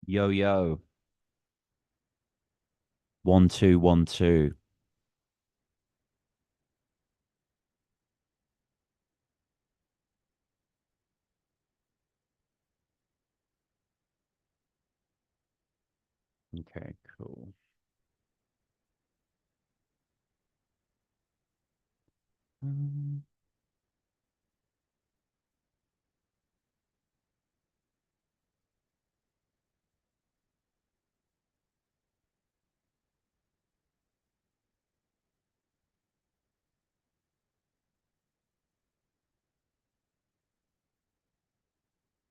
Yo, yo. 1 2 1 2. Okay, cool. Um,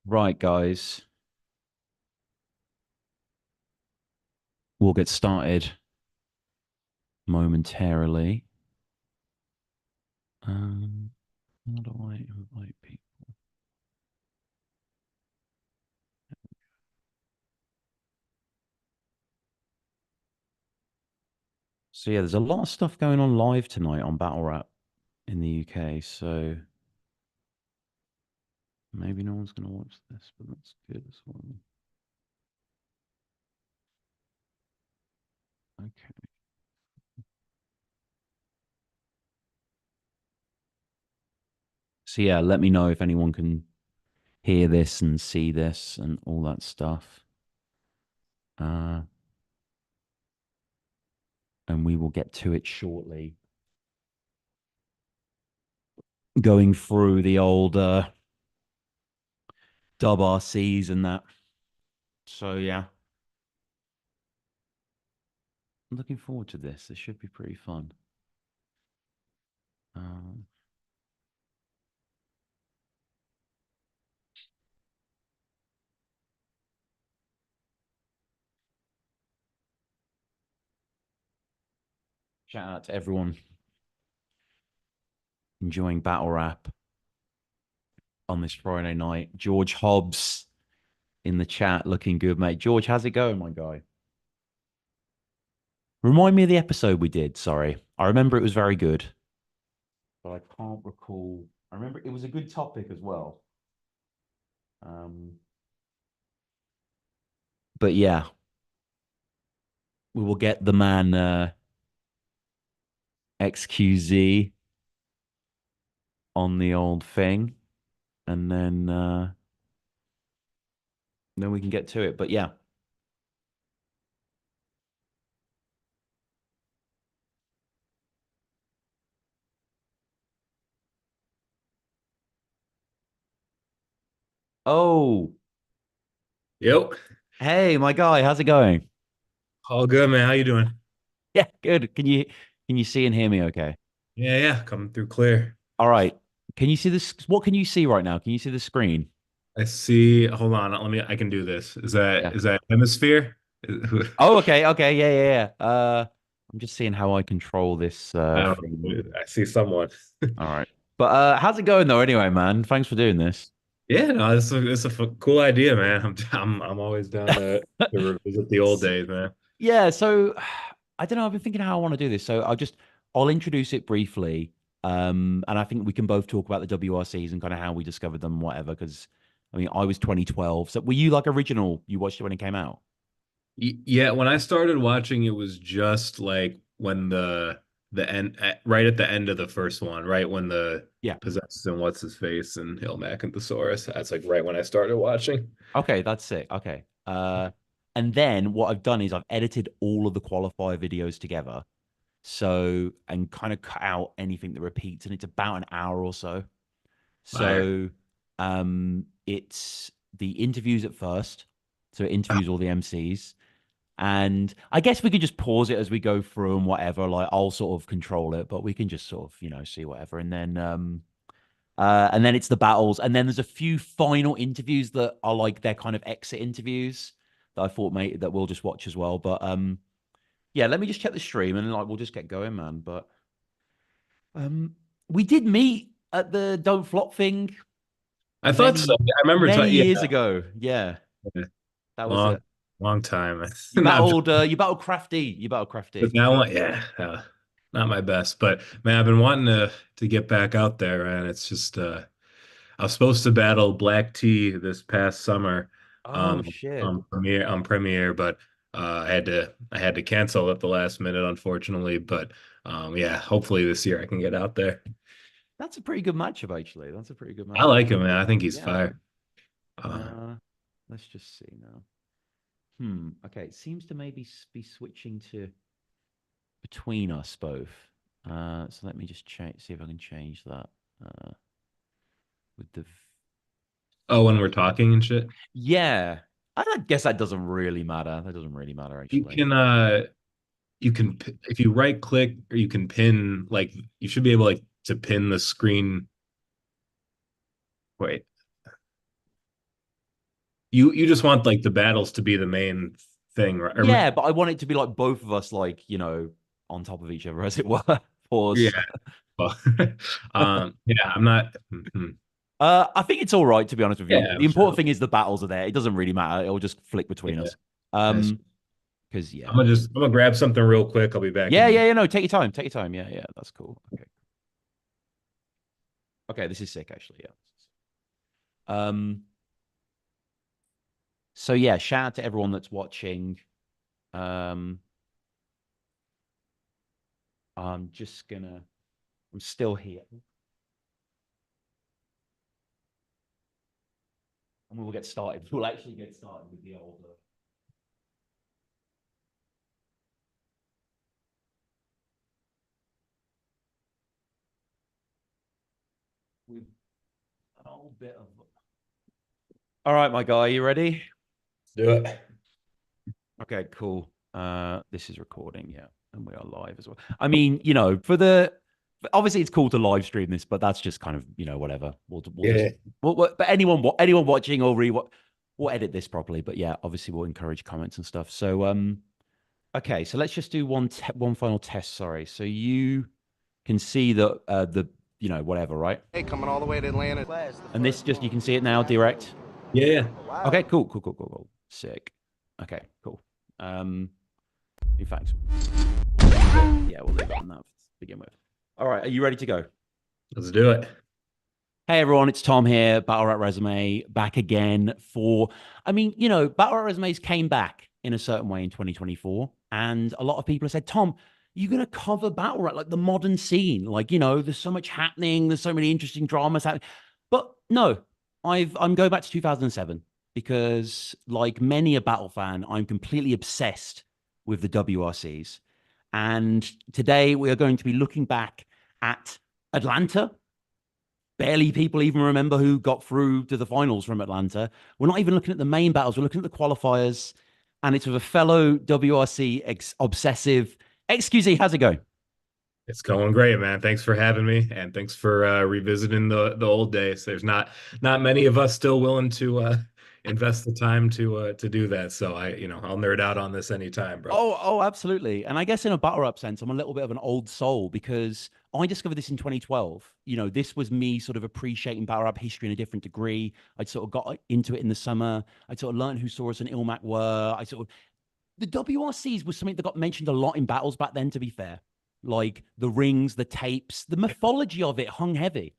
right, guys. We'll get started momentarily. Um, how do I invite people? So yeah, there's a lot of stuff going on live tonight on Battle Rap in the UK. So maybe no one's gonna watch this, but that's good as well. Okay. So yeah, let me know if anyone can hear this and see this and all that stuff. Uh, and we will get to it shortly. Going through the old WRCs and that. So yeah, I'm looking forward to this. This should be pretty fun. Um, Shout out to everyone enjoying battle rap on this Friday night. George Hobbs in the chat, looking good, mate. George, how's it going, my guy? Remind me of the episode we did. Sorry, I remember it was very good, but I can't recall. I remember it was a good topic as well. Um, but yeah, we will get the man XQZ on the old thing, and then we can get to it. But yeah. Oh, Yep. hey, my guy, how's it going? All good, man. How you doing? Yeah, good. Can you see and hear me okay? Yeah, yeah. Coming through clear. All right. Can you see this? What can you see right now? Can you see the screen? I see. Hold on. I can do this. Is that Yeah. is that hemisphere? Oh, okay, okay, yeah, yeah, yeah. I'm just seeing how I control this I don't thing. know. I see someone. All right. But how's it going though anyway, man? Thanks for doing this. Yeah, no, cool idea, man. I'm always down to revisit the old days, man. Yeah, so I don't know. I've been thinking how I want to do this. So I'll introduce it briefly. And I think we can both talk about the WRCs and kind of how we discovered them, whatever. Because I mean, I was 2012. So were you like original? You watched it when it came out? Yeah, when I started watching, it was just like when the end right at the end of the first one, right when the Yeah. possessed and what's his face and Hill Macintosaurus. That's like right when I started watching. Okay, that's it. Okay. And then what I've done is I've edited all of the qualifier videos together. So and kind of cut out anything that repeats, and it's about an hour or so. Fire. So it's the interviews at first. So it interviews all the MCs. And I guess we could just pause it as we go through and whatever. Like I'll sort of control it, but we can just sort of, see whatever. And then it's the battles. And then there's a few final interviews that are like their kind of exit interviews that I thought mate that we'll just watch as well. But yeah, let me just check the stream and like we'll just get going, man. But um we did meet at the Don't Flop thing I thought so. many I remember many talking. years Yeah, ago. Yeah, yeah. that was long, it. long time. You Not battled Crafty. You battled but Crafty. that one, yeah, not my best. But man, I've been wanting to get back out there, and it's just I was supposed to battle Black Tea this past summer, Oh shit. Premiere, but I had to cancel at the last minute, unfortunately. But yeah, hopefully this year I can get out there. That's a pretty good matchup, actually. That's a pretty good I matchup. like him, man. I think he's Yeah. fire. Uh, let's just see now. Okay. It seems to maybe be switching to between us both. So let me just change, see if I can change that. With the Oh, when we're talking and shit, yeah, I guess that doesn't really matter. That doesn't really matter you actually. can if you right click or you can pin like you should be able like to pin the screen. Wait, you just want like the battles to be the main thing, right? Yeah, but I want it to be like both of us, like on top of each other, as it were. Yeah. Pause. Well, yeah, I'm not. Mhm. I think it's all right to be honest with you. Yeah, The important sure. thing is the battles are there. It doesn't really matter. It'll just flick between Yeah, us. nice. Because yeah, I'm gonna grab something real quick. I'll be back yeah, in. yeah, yeah. No, take your time. Take your time. Yeah, yeah. That's cool. Okay, okay. This is sick, actually. Yeah. So yeah, shout out to everyone that's watching. Um, I'm just gonna. I'm still here, and we'll get started. We'll actually get started with the old. With an old bit of. All right, my guy, you ready? Do it. Okay, cool. This is recording, yeah, and we are live as well. I mean, for the obviously it's cool to live stream this, but that's just kind of whatever. We'll just Yeah. but anyone watching or we'll edit this properly. But yeah, obviously we'll encourage comments and stuff. So okay, so let's just do one final test. Sorry, so you can see the whatever, right? Hey, coming all the way to Atlanta. And this just you can see it now, direct. Yeah. Okay, cool. Sick. Okay, cool. In fact, yeah, we'll leave it on that to begin with. All right, are you ready to go? Let's do it. Hey everyone, it's Tom here, Battle Rap Resume, back again for, Battle Rap Resumes came back in a certain way in 2024, and a lot of people have said, Tom, you're gonna cover battle rap, like the modern scene, like there's so much happening, there's so many interesting dramas happening, but no, I'm going back to 2007 because, like many a battle fan, I'm completely obsessed with the WRCs, and today we are going to be looking back at Atlanta. Barely people even remember who got through to the finals from Atlanta. We're not even looking at the main battles. We're looking at the qualifiers. And it's with a fellow WRC obsessive. XQZ, how's it going? It's going great, man. Thanks for having me, and thanks for revisiting the old days. There's not many of us still willing to invest the time to do that. So I'll nerd out on this anytime, bro. Oh, absolutely. And I guess in a battle rap sense, I'm a little bit of an old soul because I discovered this in 2012. This was me sort of appreciating battle rap history in a different degree. I'd sort of got into it in the summer. I'd sort of learned who Saurus and Ilmac were. The WRCs was something that got mentioned a lot in battles back then, to be fair. Like the rings, the tapes, the mythology of it hung heavy.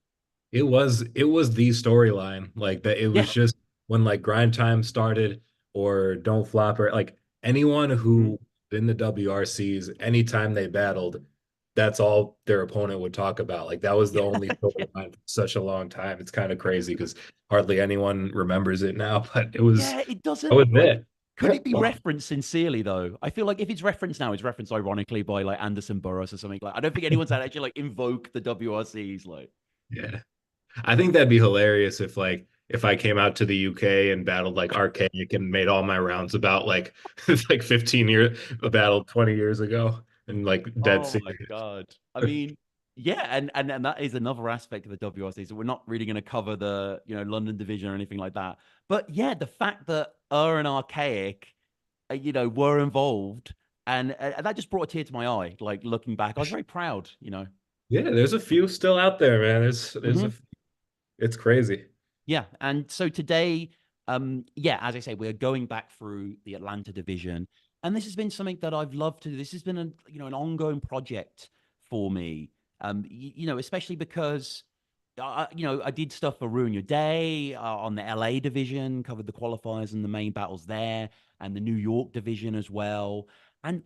It was the storyline. Like that it Yeah. was just when like grind time started or don't flop or like anyone Mhm. who in the WRCs, anytime they battled, that's all their opponent would talk about. Like that was the only storyline for such a long time. It's kind of crazy because hardly anyone remembers it now, but Yeah, it that doesn't was like. it. Could it be referenced sincerely though? I feel like if it's referenced now, it's referenced ironically by like Anderson Burris or something. Like I don't think anyone's actually like invoke the WRCs. Like, Yeah. I think that'd be hilarious if I came out to the UK and battled like Archaic and made all my rounds about like like 15 years a battle 20 years ago and like dead oh my serious. god. I mean, yeah, and that is another aspect of the WRC. So we're not really going to cover the London division or anything like that. But yeah, the fact that and Archaic, were involved, and that just brought a tear to my eye. Like looking back, I was very proud. Yeah, there's a few still out there, man. Mhm. It's crazy. Yeah, and so today, yeah, as I say, we're going back through the Atlanta division, and this has been something that I've loved to do. This has been an ongoing project for me. Especially because I did stuff for Ruin Your Day on the LA division, covered the qualifiers and the main battles there, and the New York division as well. And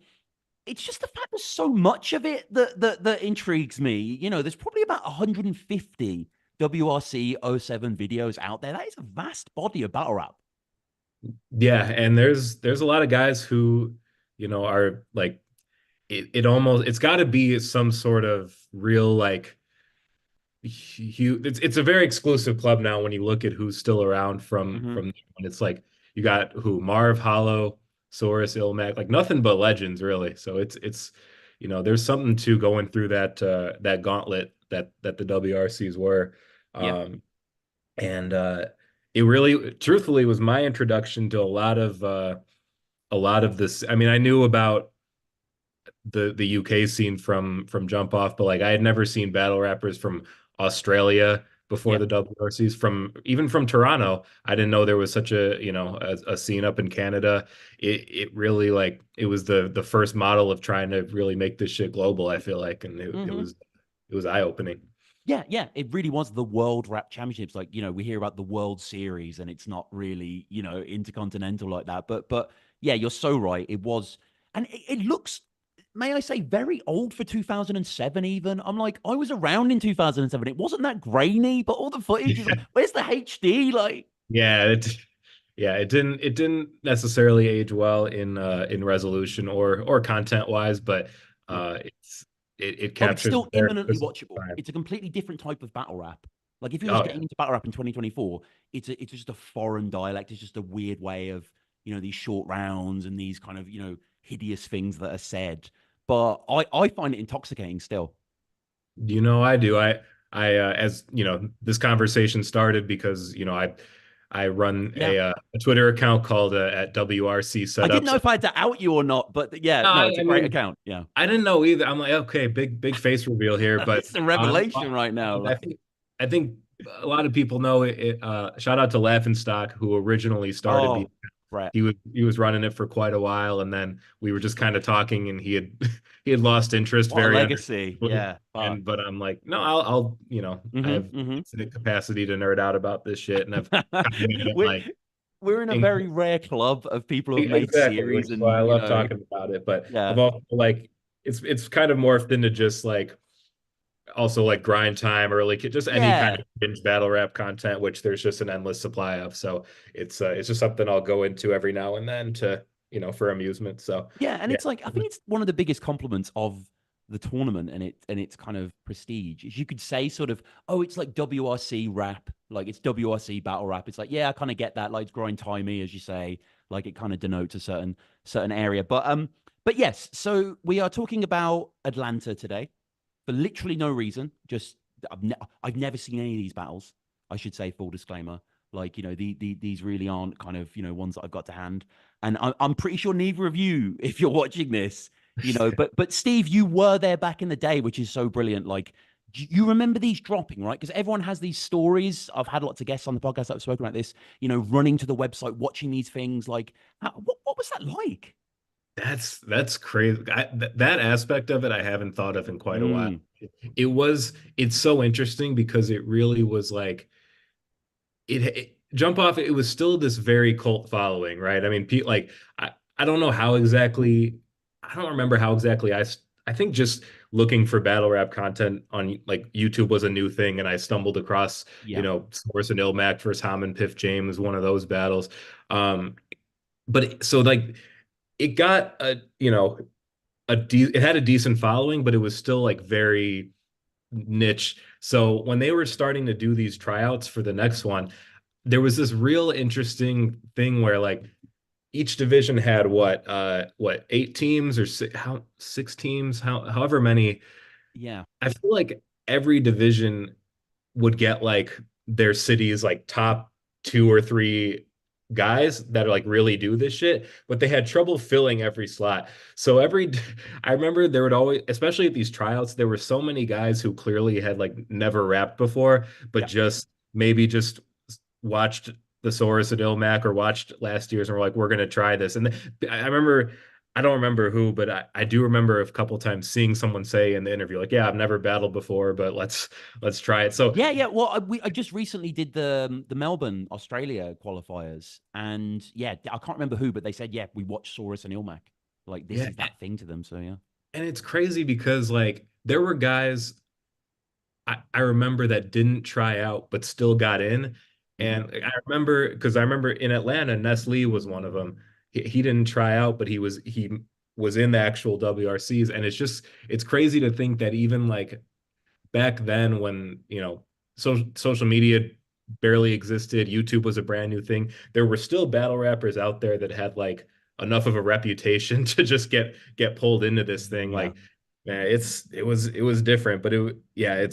it's just the fact there's so much of it that intrigues me. There's probably about 150 WRC07 videos out there. That is a vast body of battle rap. Yeah, and there's a lot of guys who, are like it's got to be some sort of real like huge. It's a very exclusive club now when you look at who's still around Hmm. from when it's like you got who Marv Hollow, Saurus Ilmac, like nothing but legends really. So it's there's something to going through that gauntlet that the WRCs were. Yeah. Um and it really truthfully was my introduction to a lot of this. I mean, I knew about the UK scene from Jump Off, but like I had never seen battle rappers from Australia before Yeah. the WRCs, from even from Toronto. I didn't know there was such a scene up in Canada. It really like it was the first model of trying to really make this shit global, I feel like, and Hmm. it was eye-opening. Yeah, yeah, it really was the World Rap Championships. Like, we hear about the World Series and it's not really, intercontinental like that. But yeah, you're so right. It was, and it looks, may I say, very old for 2007 even. I'm like, I was around in 2007. It wasn't that grainy, but all the footage is like, where's the HD? Like, Yeah, it didn't necessarily age well in resolution or content wise, but yeah. it Oh, it's captures a still very imminently specific watchable. time. It's a completely different type of battle rap. Like if you're just Oh yeah. getting into battle rap in 2024, it's just a foreign dialect. It's just a weird way of, these short rounds and these kind of, hideous things that are said. But I find it intoxicating still. I do. I as this conversation started because I run Yeah. a Twitter account called at WRC I didn't know Setups. if I had to out you or not, but yeah, No, no, it's a I great mean, account. Yeah. I didn't know either. I'm like, okay, big face reveal here, but It's a revelation right now. I Like, think a lot of people know it. Shout out to Laughingstock, who originally started the. oh, Brett. He was running it for quite a while, and then we were just kind of talking, and he had he had lost interest What a very legacy. understandably. Yeah. Fuck. And but I'm like, no, I'll I have Hmm. infinite capacity to nerd out about this shit, and I've kind of made it we're like we're in a very rare club of people who have made exactly, which series is why I and love talking about it. But yeah, I've also like it's kind of morphed into just like also like grind time or like just any kind yeah, of binge battle rap content, which there's just an endless supply of. So it's just something I'll go into every now and then to for amusement. So yeah. And yeah. it's like I think it's one of the biggest compliments of the tournament and its kind of prestige is you could say sort of, oh, it's like WRC rap, like it's WRC battle rap. It's like, yeah, I kind of get that, like it's grind timey, as you say, like it kind of denotes a certain area. But yes, so we are talking about Atlanta today for literally no reason. Just I've never seen any of these battles. I should say, full disclaimer. Like these really aren't kind of ones that I've got to hand, and I'm pretty sure neither of you, if you're watching this, But Steve, you were there back in the day, which is so brilliant. Like you remember these dropping, right? Because everyone has these stories. I've had lots of guests on the podcast that have spoken about this. Running to the website, watching these things. Like, what was that like? That's crazy. That aspect of it I haven't thought of in quite a while. Mm, It's so interesting because it really was like Jump Off, it was still this very cult following, right? I mean, like I don't know how exactly, I don't remember how exactly I think just looking for battle rap content on like YouTube was a new thing, and I stumbled across, yeah, Source and Ilmac versus Ham and Piff James, one of those battles. But so like it got it had a decent following, but it was still like very niche. So when they were starting to do these tryouts for the next one, there was this real interesting thing where like each division had what 8 teams or six teams, however many. yeah, I feel like every division would get like their city's like top two or three guys that are like really do this shit, but they had trouble filling every slot. So I remember there would always, especially at these tryouts, there were so many guys who clearly had like never rapped before, but yeah. maybe just watched the Source at Ilmac or watched last year's and were like, we're gonna try this. And I remember I don't remember who, but I do remember a couple times seeing someone say in the interview, like, "Yeah, I've never battled before, but let's try it." So Yeah, yeah. Well, I just recently did the Melbourne, Australia qualifiers, and yeah, I can't remember who, but they said, yeah, we watched Saurus and Ilmac. Like this yeah, is that thing to them. So yeah. and it's crazy because like there were guys I remember that didn't try out but still got in. Hmm. And I remember in Atlanta, Nestle was one of them. He didn't try out, but he was in the actual WRCs. And it's crazy to think that even like back then when, social media barely existed, YouTube was a brand new thing, there were still battle rappers out there that had like enough of a reputation to just get pulled into this thing. Yeah. Like, man, it was different, but yeah,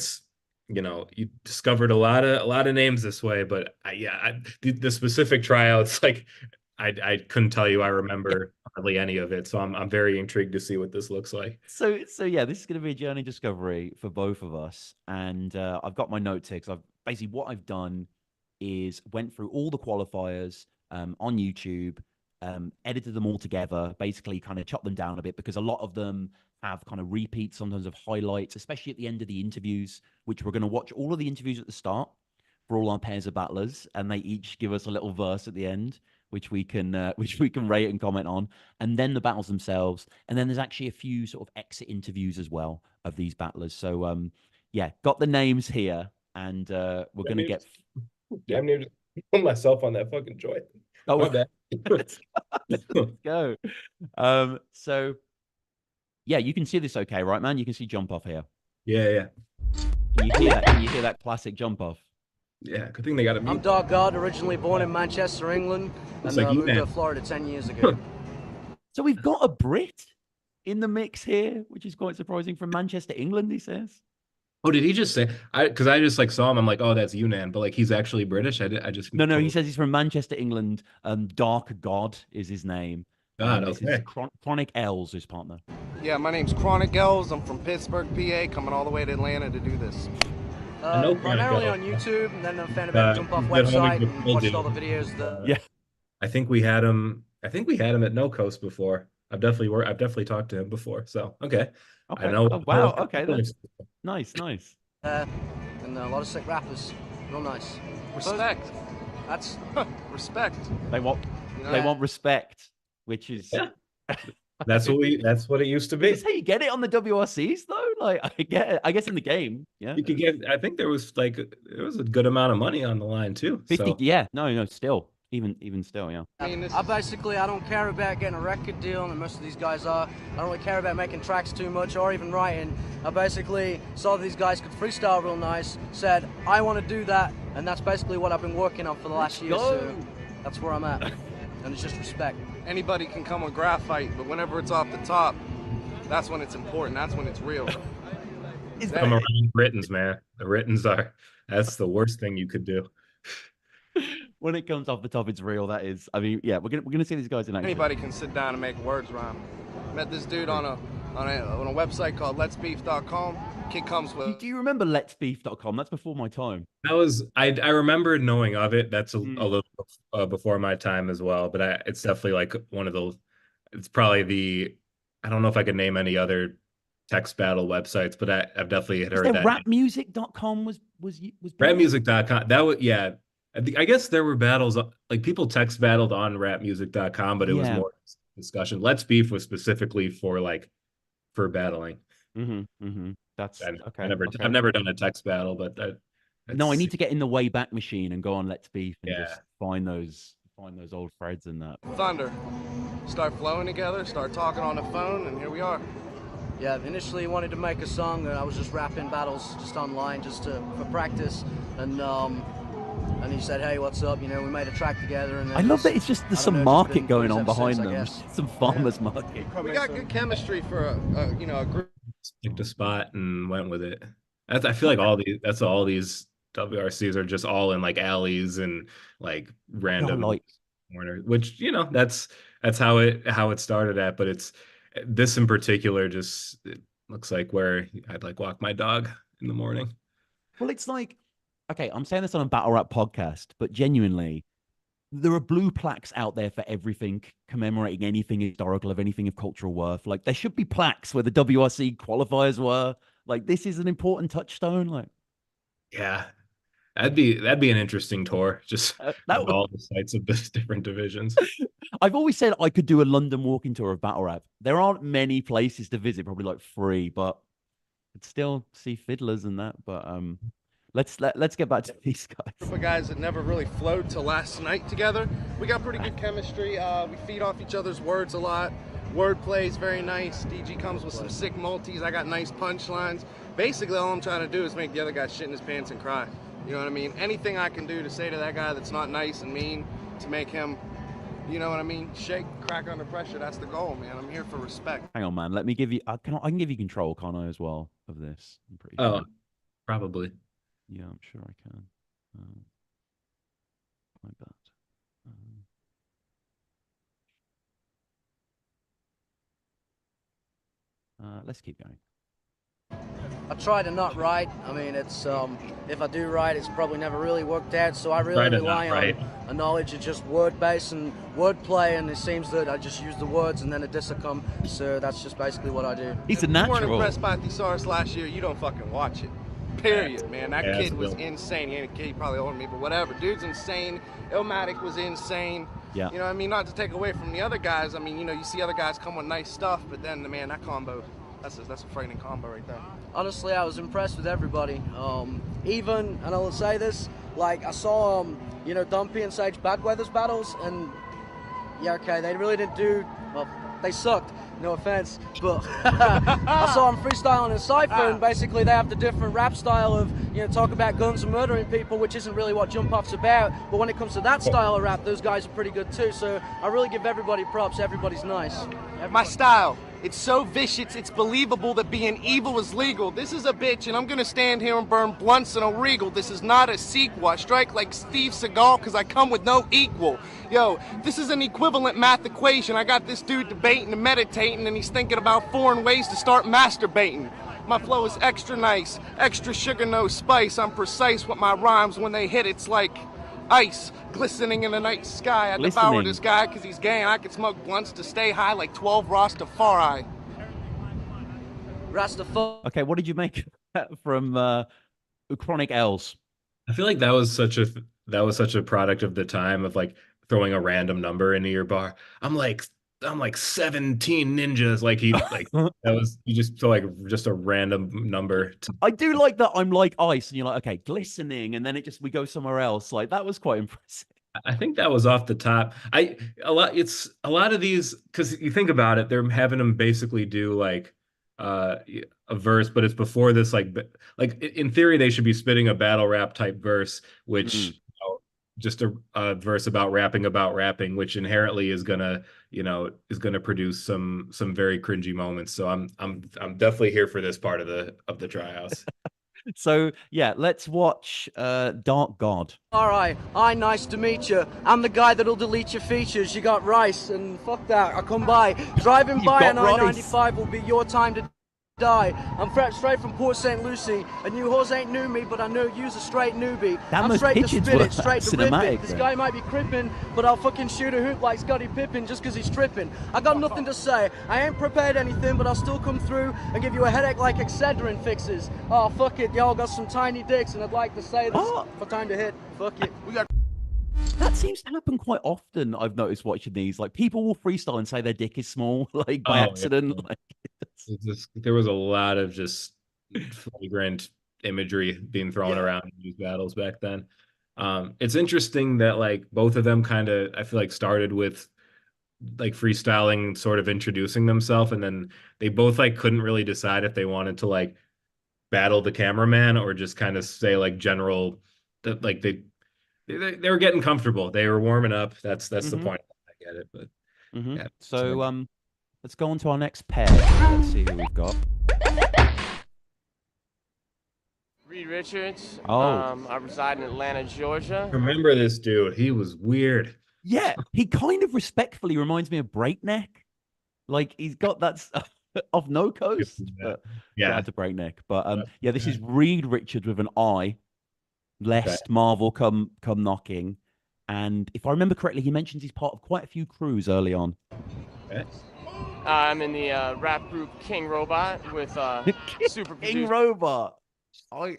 you discovered a lot of names this way, but the specific tryouts, like I couldn't tell you I remember hardly any of it, so I'm very intrigued to see what this looks like. So yeah, this is going to be a journey discovery for both of us, and I've got my notes here because I've basically what I've done is went through all the qualifiers on YouTube, edited them all together, basically kind of chopped them down a bit because a lot of them have kind of repeats sometimes of highlights, especially at the end of the interviews, which we're going to watch all of the interviews at the start for all our pairs of battlers, and they each give us a little verse at the end, which we can which we can rate and comment on, and then the battles themselves, and then there's actually a few sort of exit interviews as well of these battlers. So yeah, got the names here, and we're Damn gonna near get just, yeah. damn near just put myself on that fucking joint. My Oh, bad. let's, let's go. So yeah, you can see this okay, right, man? You can see jump off here. Yeah, yeah. Can you hear that? Can you hear that classic jump off? Yeah, good thing they got a I'm mute. Dark God, originally born in Manchester, England, It's and like you moved to man. Florida 10 years ago. So we've got a Brit in the mix here, which is quite surprising from Manchester, England. He says. Oh, did he just say? Because I just like saw him. I'm like, oh, that's Yunnan, but like he's actually British. I just No, no, he totally. says he's from Manchester, England. Dark God is his name. God, This is okay. Chronic L's his partner. Yeah, my name's Chronic Elves. I'm from Pittsburgh, PA, coming all the way to Atlanta to do this. I know Primarily Chronicle. on YouTube, and then I found about Jump Off He's at home website with and watched all Mildew. the videos. Yeah. I think we had him. I think we had him at No Coast before. I've definitely talked to him before. So okay, I Okay. know. Oh I know wow. Okay. That's nice. Nice. And a lot of sick rappers. Real nice. Respect. That's Respect. They want You know, they want respect, which is Yeah, that's what it used to is this be. how you get it on the WRCs though? Like I get it. I guess in the game. Yeah. You could get. I think there was a good amount of money on the line too. 50. So Yeah. No. No. Still. Even still. Yeah. I mean, I don't care about getting a record deal, and most of these guys are. I don't really care about making tracks too much or even writing. I basically saw these guys could freestyle real nice, said, I want to do that, and that's basically what I've been working on for the last year, so that's where I'm at. And it's just respect. anybody can come with graphite, but whenever it's off the top, that's when it's important. That's when it's real. come around Britons, man. The Britons that's the worst thing you could do. When it comes off the top, it's real. That is. I mean, yeah. We're gonna see these guys in action. Anybody can sit down and make words rhyme. Met this dude on a website called letsbeef.com. Kid comes with Do you remember letsbeef.com? That's before my time. I remember knowing of it. That's a Mm. little before my time as well, but it's definitely like one of those. It's probably I don't know if I could name any other text battle websites, but I've definitely had Was heard there that. rapmusic.com was big? Rapmusic.com. That was, yeah. I guess there were battles like people text battled on rapmusic.com, but it was Yeah. more discussion. Let's Beef was specifically for battling. That's And okay. I've Okay. never done a text battle, but No, I that's need to get in the Wayback Machine and go on Let's Beef and yeah. just find those old threads and that. Thunder. Start flowing together, start talking on the phone, and here we are. Yeah, initially wanted to make a song, and I was just rapping battles just online, just for practice, and he said, hey, what's up? We made a track together, and then I love that it's just there's some I don't know, market just been going boys on ever behind since, I them. guess. Some farmers market. We got good chemistry for a group. Picked a spot and went with it. I feel like all these WRCs are just all in like alleys and like Yeah, random like corners, which that's how it started at. But it's this in particular just it looks like where I'd like walk my dog in the morning. well, it's like okay, I'm saying this on a battle rap podcast, but genuinely, there are blue plaques out there for everything, commemorating anything historical of anything of cultural worth. Like there should be plaques where the WRC qualifiers were. Like this is an important touchstone. Like Yeah, that'd be an interesting tour, just that of would, all the sites of the different divisions. I've always said I could do a London walking tour of battle rap. There aren't many places to visit, probably like 3, but I'd still see fiddlers and that. But let's get back to these guys. Group of guys that never really flowed till last night together. We got pretty good chemistry. We feed off each other's words a lot. Wordplay is very nice. DG comes with some sick multis. I got nice punchlines. Basically, all I'm trying to do is make the other guy shit in his pants and cry. You know what I mean? Anything I can do to say to that guy that's not nice and mean, to make him, you know what I mean, shake, crack under pressure. That's the goal, man. I'm here for respect. Hang on, man. Let me give you. I can give you control, can't I, as well of this? I'm pretty Oh, sure. probably. Yeah, I'm sure I can. Like that. Let's keep going. I try to not write. I mean, it's if I do write, it's probably never really worked out. So I really rely on a knowledge of just word base and wordplay. And it seems that I just use the words and then a diss will come. So that's just basically what I do. He's a If you weren't natural. impressed by Thesaurus last year, you don't fucking watch it. Period, man. That Yeah, kid was still. insane. He ain't a kid, he probably older than me, but whatever. Dude's insane. Illmatic was insane. Yeah. You know what I mean? Not to take away from the other guys. I mean, you know, you see other guys come with nice stuff, but then, man, that combo, that's a frightening combo right there. Honestly, I was impressed with everybody. Even, and I'll say this, like I saw, you know, Dumpy and Sage Badweather's battles, and yeah, okay, they really didn't do, well, they sucked. No offense, but I saw them freestyling in Cypher, and basically they have the different rap style of, you know, talk about guns and murdering people, which isn't really what Jump Off's about. But when it comes to that style of rap, those guys are pretty good too. So I really give everybody props. Everybody's nice. My style, it's so vicious, it's believable that being evil is legal. This is a bitch, and I'm gonna stand here and burn blunts in a regal. This is not a sequel. I strike like Steve Seagal because I come with no equal. Yo, this is an equivalent math equation. I got this dude debating and meditating, and he's thinking about foreign ways to start masturbating. My flow is extra nice, extra sugar, no spice. I'm precise with my rhymes. When they hit, it's like ice glistening in the night sky. I devour this guy because he's gay, and I can smoke blunts to stay high like 12 Rastafari. Rastafari. Okay, what did you make from Chronic L's? I feel like that was such a product of the time of like throwing a random number into your bar. I'm like 17 ninjas. Like he like that was you just so like just a random number. I do like that. I'm like ice, and you're like, okay, glistening, and then we go somewhere else. Like that was quite impressive. I think that was off the top. It's a lot of these because you think about it, they're having them basically do like a verse, but it's before this like in theory they should be spitting a battle rap type verse, which you know, just a verse about rapping, which inherently is gonna produce some very cringy moments. So I'm definitely here for this part of the tryouts. So yeah, let's watch Dark God. All right, hi, nice to meet you. I'm the guy that'll delete your features. You got rice, and fuck that, I come by. Driving by got on I-95 will be your time to die. I'm straight from Port St. Lucie, and you hoes ain't knew me, but I know you's a straight newbie. I'm straight to spit it, straight to rip it. This guy might be crippin', but I'll fucking shoot a hoop like Scottie Pippen just cause he's tripping. I got nothing to say. I ain't prepared anything, but I'll still come through and give you a headache like Excedrin fixes. Oh, fuck it, y'all got some tiny dicks, and I'd like to say this for time to hit. Fuck it. That seems to happen quite often. I've noticed watching these. Like people will freestyle and say their dick is small, like by accident. Yeah. Like, there was a lot of just flagrant imagery being thrown around in these battles back then. It's interesting that like both of them kind of I feel like started with like freestyling, sort of introducing themselves, and then they both like couldn't really decide if they wanted to like battle the cameraman or just kind of say like general that like they were getting comfortable. They were warming up. That's the point. I get it, but yeah. So let's go on to our next pair. Let's see who we've got. Reed Richards. Oh. I reside in Atlanta, Georgia. Remember this dude? He was weird. Yeah, he kind of respectfully reminds me of Breakneck. Like he's got that stuff of No Coast. But Yeah, to Breakneck. But yeah, this is Reed Richards with an I. Lest Marvel come knocking. And if I remember correctly, he mentions he's part of quite a few crews early on. Okay. I'm in the rap group King Robot with super King producer. Robot. I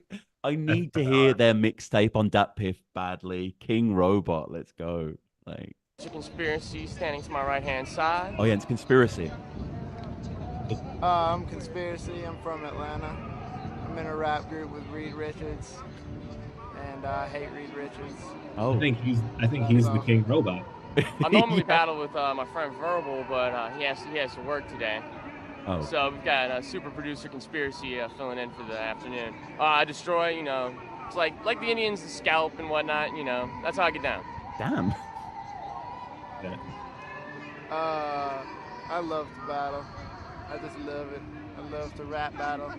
need to hear their mixtape on Dat Piff badly. King Robot, let's go. Like, Conspiracy standing to my right hand side. oh yeah, it's Conspiracy. I'm Conspiracy. I'm from Atlanta. I'm in a rap group with Reed Richards, and I hate Reed Richards. Oh, I think he's the King Robot. I normally Yeah. battle with my friend Verbal, but he has to work today. Oh. So we've got super producer Conspiracy filling in for the afternoon. I destroy, it's like the Indians, the scalp and whatnot. That's how I get down. Damn. Yeah. I love to battle. I just love it. I love to rap battle.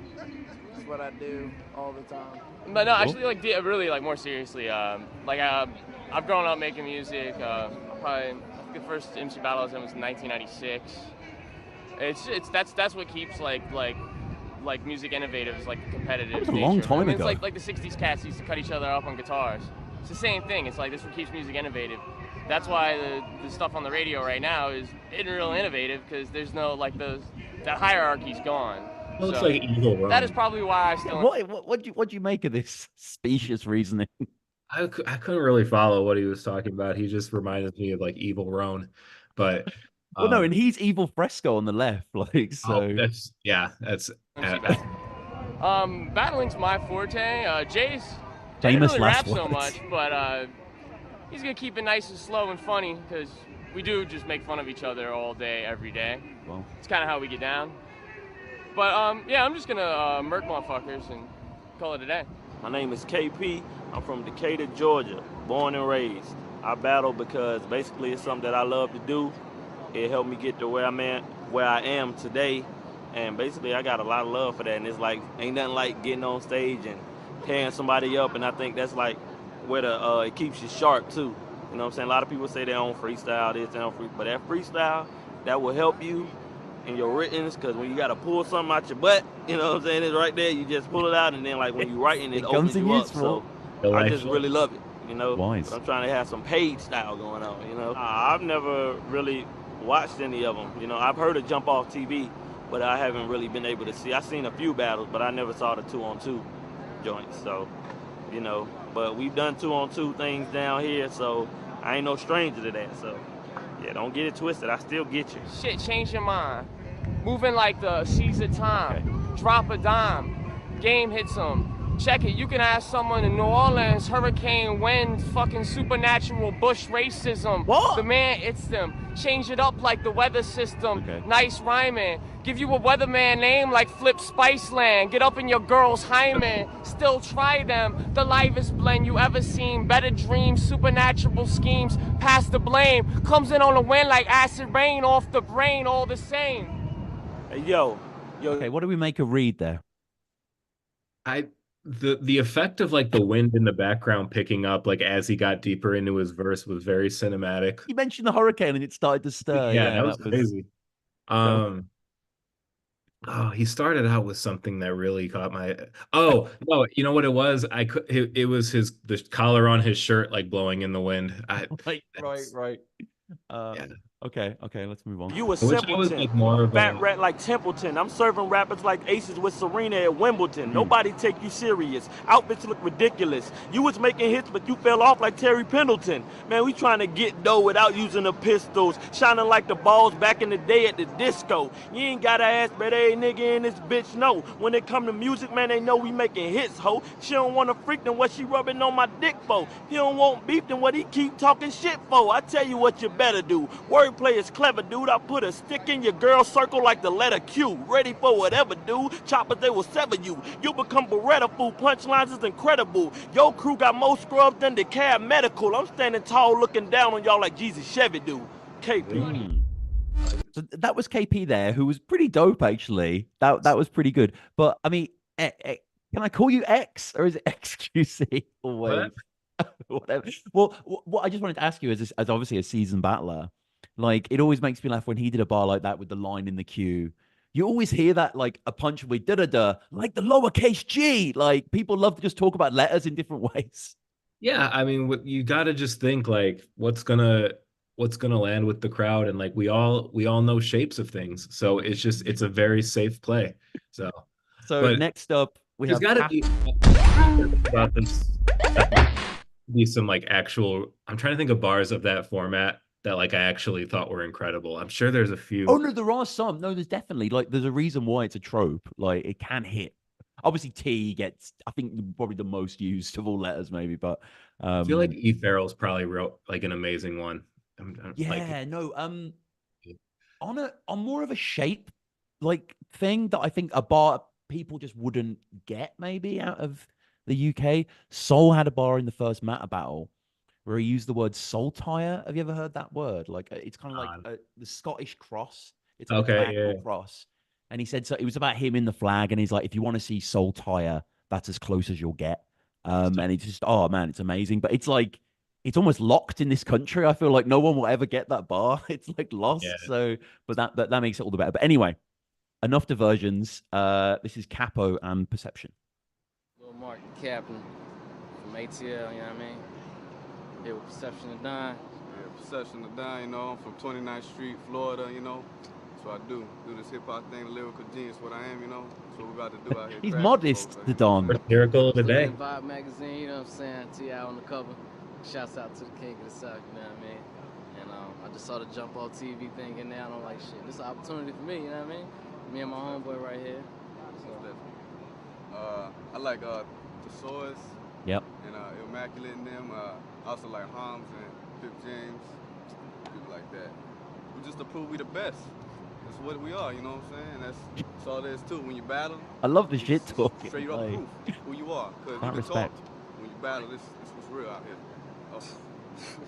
It's what I do all the time. But no, actually, really, more seriously, I've grown up making music. I think the first MC battle I was in was 1996. That's what keeps like music innovative, is like the competitive. That was a nature. long time It's ago. like the '60s cats used to cut each other up on guitars. It's the same thing. It's like this what keeps music innovative. That's why the stuff on the radio right now isn't real innovative, because there's no that hierarchy's gone. It looks So, like Evil Rome. that is probably why I still. What'd you make of this specious reasoning? I couldn't really follow what he was talking about. He just reminded me of like Evil Roan, but Well, no, and he's Evil Fresco on the left, like so. that's Battling's my forte. Jay's Famous doesn't really last rap so words. much, but he's gonna keep it nice and slow and funny, because we do just make fun of each other all day, every day. Well, It's kind of how we get down. But yeah, I'm just gonna murk motherfuckers and call it a day. My name is KP. I'm from Decatur, Georgia, born and raised. I battle because basically it's something that I love to do. It helped me get to where I am today. And basically I got a lot of love for that. And it's like, ain't nothing like getting on stage and tearing somebody up. And I think that's like where it keeps you sharp too. You know what I'm saying? A lot of people say they don't freestyle this, they don't but that freestyle, that will help you in your writtens, because when you got to pull something out your butt, you know what I'm saying, it's right there, you just pull it out, and then like when you writing, it opens you up. So I just really love it, you know. Wise. But I'm trying to have some paid style going on, you know. I've never really watched any of them, you know. I've heard of Jump Off TV, but I haven't really been able to see. I've seen a few battles, but I never saw the 2-on-2 joints, so, you know. But we've done 2-on-2 things down here, so I ain't no stranger to that, so yeah, don't get it twisted. I still get you. Shit, change your mind. Moving like the seas of time. Drop a dime. Game hits them. Check it. You can ask someone in New Orleans. Hurricane wind, fucking supernatural bush racism. What? The man, it's them. Change it up like the weather system. Okay. Nice rhyming. Give you a weatherman name like Flip Spiceland. Get up in your girl's hymen. Still try them. The livest blend you ever seen. Better dreams, supernatural schemes. Pass the blame. Comes in on the wind like acid rain off the brain. All the same. Hey, yo. okay, what do we make of Reed there? The effect of like the wind in the background picking up like as he got deeper into his verse was very cinematic. You mentioned the hurricane and it started to stir. Yeah, that was crazy. He started out with something that really caught my. Oh no, you know what it was? It was the collar on his shirt like blowing in the wind. Right. Yeah. Okay, let's move on. You a I wish I was simpleton. like more of Fat a. rat like Templeton. I'm serving rappers like aces with Serena at Wimbledon. Nobody take you serious. Outfits look ridiculous. You was making hits, but you fell off like Terry Pendleton. Man, we trying to get dough without using the pistols. Shining like the balls back in the day at the disco. You ain't gotta ask, but hey, nigga in this bitch know. When it come to music, man, they know we making hits, ho. She don't want to freak, then what she rubbing on my dick for? He don't want beef, then what he keep talking shit for? I tell you what you better do. Wordplay is clever, dude. I put a stick in your girl's circle like the letter Q. Ready for whatever, dude. Choppers, they will sever you. You become Beretta, fool. Punchlines is incredible. Your crew got more scrubs than the cab medical. I'm standing tall looking down on y'all like Jesus Chevy do. KP. So that was KP there, who was pretty dope, actually. That was pretty good. But, I mean, can I call you X, or is it XQC always? Whatever. Well, what I just wanted to ask you as obviously a seasoned battler, like, it always makes me laugh when he did a bar like that with the line in the queue. You always hear that, like, a punch with da-da-da, like the lowercase g. Like, people love to just talk about letters in different ways. Yeah, I mean, you got to just think like what's gonna land with the crowd, and like we all know shapes of things, so it's a very safe play. So, So but next up we there's have got to Cap. be about this be some like actual. I'm trying to think of bars of that format that like I actually thought were incredible. I'm sure there's a Oh few. no, there are some. No, there's definitely like there's a reason why it's a trope. Like it can hit. Obviously, T gets I think probably the most used of all letters, maybe. But I feel like um, E. Farrell's probably wrote like an amazing one. Like, yeah, no. On more of a shape like thing that I think a bar people just wouldn't get maybe out of the UK. Soul had a bar in the first Mata battle where he used the word saltire. Have you ever heard that word? Like it's kind of like the Scottish cross. It's like a okay, triangle yeah, cross. And he said so. It was about him in the flag, and he's like, if you want to see saltire, that's as close as you'll get. And it's just, oh man, it's amazing. But it's like it's almost locked in this country. I feel like no one will ever get that bar. It's like yeah. lost. So, but that makes it all the better. But anyway, enough diversions. This is Capo and Perception. Little Mark Captain from ATL, you know what I mean? Here with Perception of Dine. Yeah, Perception of Dine, you know, I'm from 29th Street, Florida, you know. That's what I do this hip-hop thing, lyrical genius, what I am, you know. That's what we're about to do out here. He's modest, the Don. First miracle of the day. Vibe magazine, you know what I'm saying? T.I. on the cover. Shouts out to the king of the South, you know what I mean? And I just saw the jump on TV thing in there, and I'm like, shit, this is an opportunity for me, you know what I mean? Me and my homeboy right here. So. I like the Source. Yep. And Immaculate in them. I also like Holmes and Pip James, people like that. We just to prove we the best. That's what we are, you know what I'm saying? That's all there is too. When you battle, I love the shit talking. straight up Like, proof who you are. Because you that can respect. talk. When you battle, this what's real out here.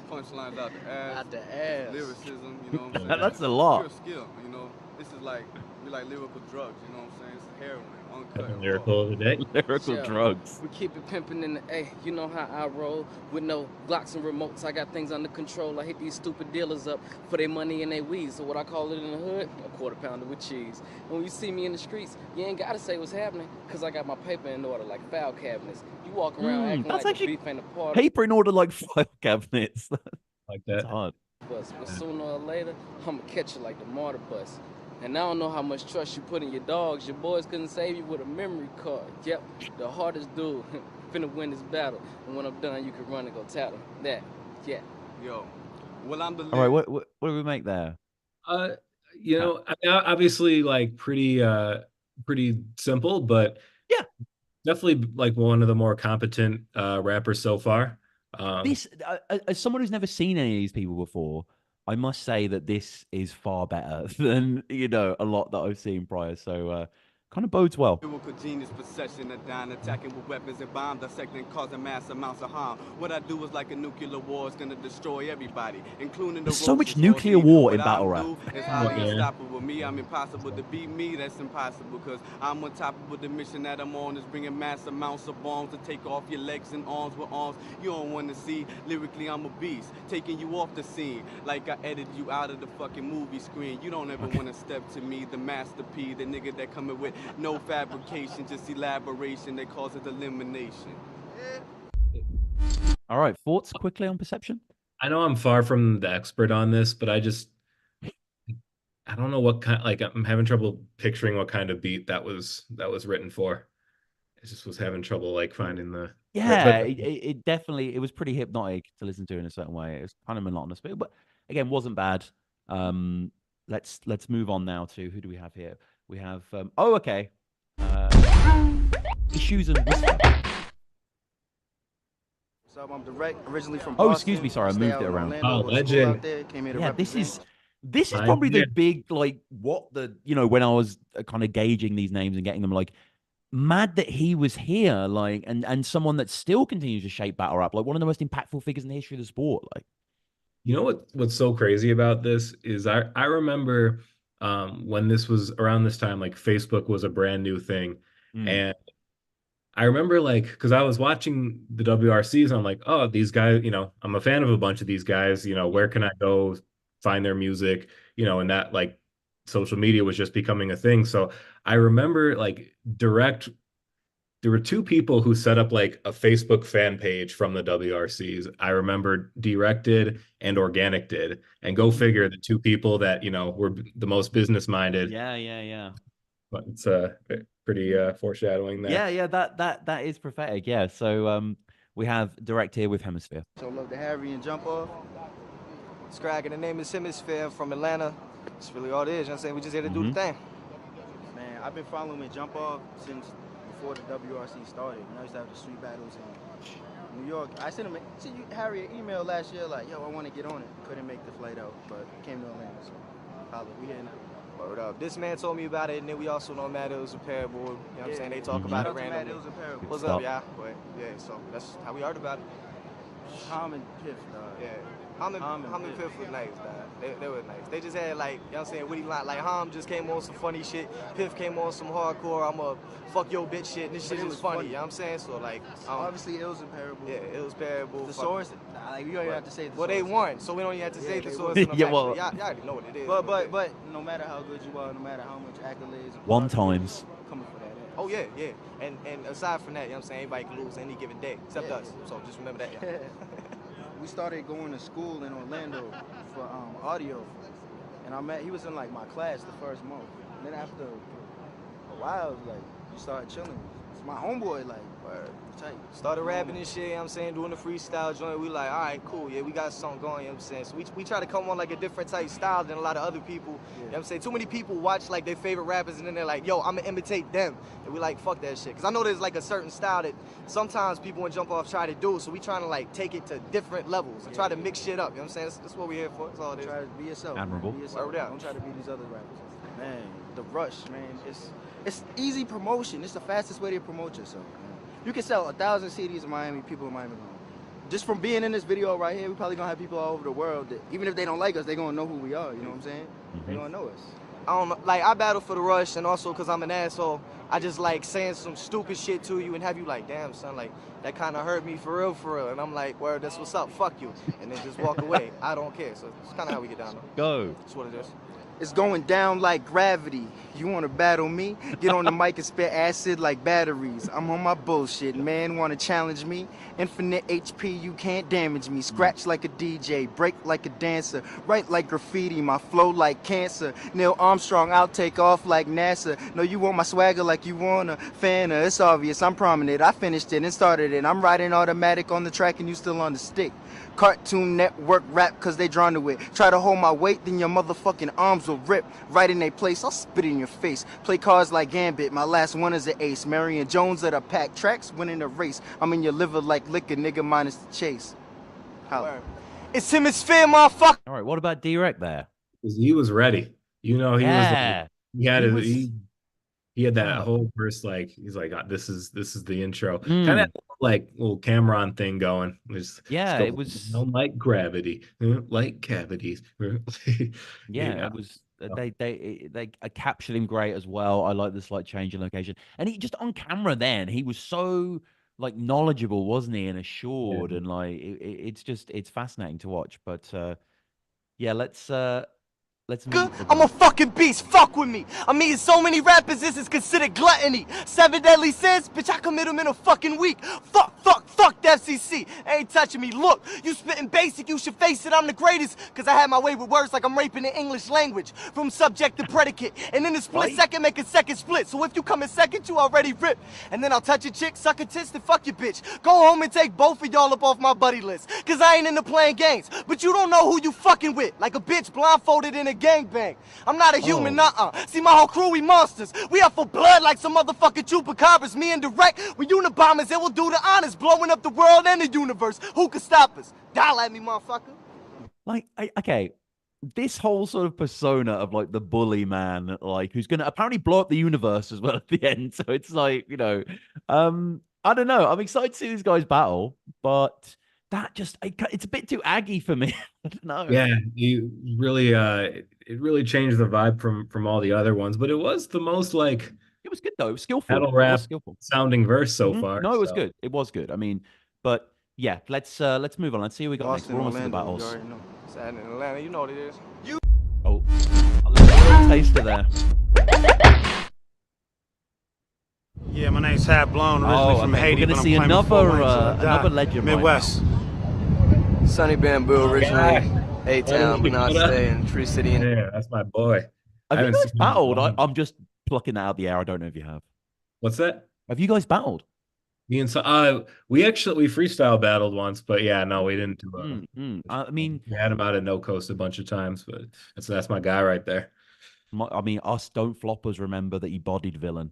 Punchlines out the ass. Out the ass. Lyricism, you know what I'm saying? That's a lot. Pure skill, you know. This is like lyrical drugs, you know what I'm saying? It's heroin, uncut. Miracle of the day. Lyrical Yeah. drugs. We keep it pimping in the A. You know how I roll with no Glocks and remotes. I got things under control. I hit these stupid dealers up for their money and their weed. So what I call it in the hood, a quarter pounder with cheese. And when you see me in the streets, you ain't gotta say what's happening, cause I got my paper in order like file cabinets. You walk around acting that's like actually the beef ain't a party. paper in order like file cabinets. Like It's that. hard. But sooner or later, I'ma catch you like the martyr bus. And I don't know how much trust you put in your dogs. Your boys couldn't save you with a memory card. Yep, the hardest dude finna win this battle. And when I'm done, you can run and go tattle. That, yeah. Yo, well, I'm the All right, what do we make there? You know, obviously like pretty simple, but Yeah. definitely like one of the more competent rappers so far. This, as someone who's never seen any of these people before, I must say that this is far better than a lot that I've seen prior. So kind of bodes well. Lyrical genius possession of dying, attacking with weapons and bombs, dissecting, causing mass amounts of harm. What I do is like a nuclear war, is gonna destroy everybody, including the There's so much roaches. nuclear war in battle rap. It's highly unstoppable. Me, I'm impossible. To beat me, that's impossible, because I'm on top of the mission that I'm on is bringing mass amounts of bombs to take off your legs and arms with arms you don't want to see. Lyrically, I'm a beast, taking you off the scene like I edited you out of the fucking movie screen. You don't ever want to step to me, the master P, the nigga that coming with no fabrication, just elaboration that causes elimination. All right, thoughts quickly on Perception? I know I'm far from the expert on this, but I don't know what kind, like I'm having trouble picturing what kind of beat that was written for. I just was having trouble like finding the Yeah, it definitely, it was pretty hypnotic to listen to in a certain way. It was kind of monotonous, but again, wasn't bad. Let's move on now to who do we have here? We have okay. Issues and Whisper. So I'm direct, originally from Oh, Boston. excuse me, sorry, I Stay moved out it in around. Orlando, Oh, go to school legend. out there, came here to Yeah, this represent. is Fine, probably the yeah. big like what the when I was kind of gauging these names and getting them like mad that he was here like and someone that still continues to shape battle rap, like one of the most impactful figures in the history of the sport. Like, You know what's so crazy about this is I remember when this was around this time, like Facebook was a brand new thing. And I remember like because I was watching the WRCs and I'm like, oh, these guys, I'm a fan of a bunch of these guys, where can I go find their music, and that like social media was just becoming a thing. So I remember like direct there were two people who set up like a Facebook fan page from the WRCs. I remember Direct did and Organic did. And go figure, the two people that, were the most business minded. Yeah. But it's pretty foreshadowing there. Yeah. That is prophetic. Yeah. So we have Direct here with Hemisphere. So love the Harry and jump off. It's cracking. The name is Hemisphere from Atlanta. That's really all it is. You know what I'm saying? We just here to do the thing. Man, I've been following jump off since before the WRC started. I used to have the street battles in New York. I sent him Harry an email last year like, yo, I want to get on it. Couldn't make the flight out, but came to Atlanta, so holla, we here now. Word up. This man told me about it, and then we also know Matt Hills and Parable. You know what I'm saying? They talk about it randomly. Matt Hills and Parable. What's up, y'all? But yeah, so that's how we heard about it. Ham and Piff, dog. Yeah. Ham and Piff was nice, dog. They were nice. They just had like, you know what I'm saying, witty line. Like Ham just came on some funny shit. Piff came on some hardcore, I'm a fuck your bitch shit. And this shit is funny, you know what I'm saying? So like, obviously it was in Parable. Yeah, it was Parable. The source, like you don't even have to say the source. Well, they won, so we don't even have to say the source. Yeah, well, y'all already know what it is. But no matter how good you are, no matter how much accolades, one times. Coming for that. Oh yeah. And aside from that, you know what I'm saying, anybody can lose any given day, except us. So just remember that. Yeah. We started going to school in Orlando for audio, and he was in like my class the first month. And then after a while, like you started chilling. It's my homeboy, like tight. Started rapping and shit, you know what I'm saying, doing the freestyle joint. We like, all right, cool, yeah, we got something going, you know what I'm saying. So we try to come on like a different type style than a lot of other people. You know what I'm saying? Too many people watch like their favorite rappers and then they're like, yo, I'm gonna imitate them. And we like, fuck that shit. Cause I know there's like a certain style that sometimes people in Jump Off try to do, so we trying to like take it to different levels and try to mix shit up, you know what I'm saying? That's what we're here for, that's all it is. Try to be yourself. Admirable. Be yourself. Don't try to be these other rappers. Man, the rush, man, it's easy promotion. It's the fastest way to promote yourself, man. You can sell 1,000 CDs in Miami, people in Miami. Just from being in this video right here, we probably gonna have people all over the world that even if they don't like us, they gonna know who we are, you know what I'm saying? They gonna know us. I don't know, like I battle for the rush, and also because I'm an asshole, I just like saying some stupid shit to you and have you like, damn son, like that kind of hurt me for real. And I'm like, word, that's what's up, fuck you. And then just walk away. I don't care. So it's kind of how we get down though. Go. That's what it is. It's going down like gravity. You want to battle me? Get on the mic and spit acid like batteries. I'm on my bullshit. Man want to challenge me? Infinite HP, you can't damage me. Scratch like a DJ, break like a dancer. Write like graffiti, my flow like cancer. Neil Armstrong, I'll take off like NASA. No, you want my swagger like you want a Fanta. It's obvious, I'm prominent. I finished it and started it. I'm riding automatic on the track and you still on the stick. Cartoon Network rap cause they drawn to it. Try to hold my weight, then your motherfucking arms will rip. Right in their place, I'll spit in your face. Play cards like Gambit, my last one is an ace. Marion Jones at a pack tracks, winning the race. I'm in your liver like liquor, nigga minus the chase. Holla. It's Hemisphere, motherfucker. All right, what about Direct there? He was ready. You know, he was. He had that whole verse, like he's like, this is the intro, kind of like little Cameron thing going. It was like gravity, like cavities. It was. They captured him great as well. I like the slight change in location, and he just on camera. Then he was so like knowledgeable, wasn't he, and assured, and like it's fascinating to watch. But let's I'm a fucking beast, fuck with me. I'm meeting so many rappers, this is considered gluttony. 7 deadly sins, bitch, I commit them in a fucking week. Fuck the FCC, ain't touching me. Look, you spitting basic, you should face it, I'm the greatest. Cause I had my way with words like I'm raping the English language. From subject to predicate, and in a split second, make a second split. So if you come in second, you already rip. And then I'll touch a chick, suck a tits, then fuck your bitch. Go home and take both of y'all up off my buddy list. Cause I ain't into playing games, but you don't know who you fucking with. Like a bitch blindfolded in a gangbang. I'm not a human, See, my whole crew, we monsters. We up for blood like some motherfucking chupacabras. Me and Direct, we Unabombers, and we'll do the honors, blowing up the world and the universe. Who can stop us? Dial at me, motherfucker. Like, okay, this whole sort of persona of like the bully man, like who's gonna apparently blow up the universe as well at the end. So it's like, I don't know. I'm excited to see these guys battle, but that it's a bit too aggy for me. I don't know. Yeah, you really it really changed the vibe from all the other ones, but it was the most like it was good though. It was skillful. Metal rap skillful sounding verse so far. No, it was good. It was good. I mean, but yeah, let's move on. Let's see who we got next. We're almost to the battles. Sad in Atlanta, you know what it is. Oh, a little taster there. Yeah, my name's Hat Blown, originally from okay. Haiti. We're gonna see another legend. Midwest. Right Sonny Bamboo, originally A-Town, but now I stay in Tree City. Yeah, that's my boy. Have you guys battled? I'm just plucking that out of the air. I don't know if you have. What's that? Have you guys battled? Me and we freestyle battled once, but yeah, no, we didn't do it. I mean, we had him out at No Coast a bunch of times, but that's my guy right there. I mean, us don't floppers remember that he bodied Villain.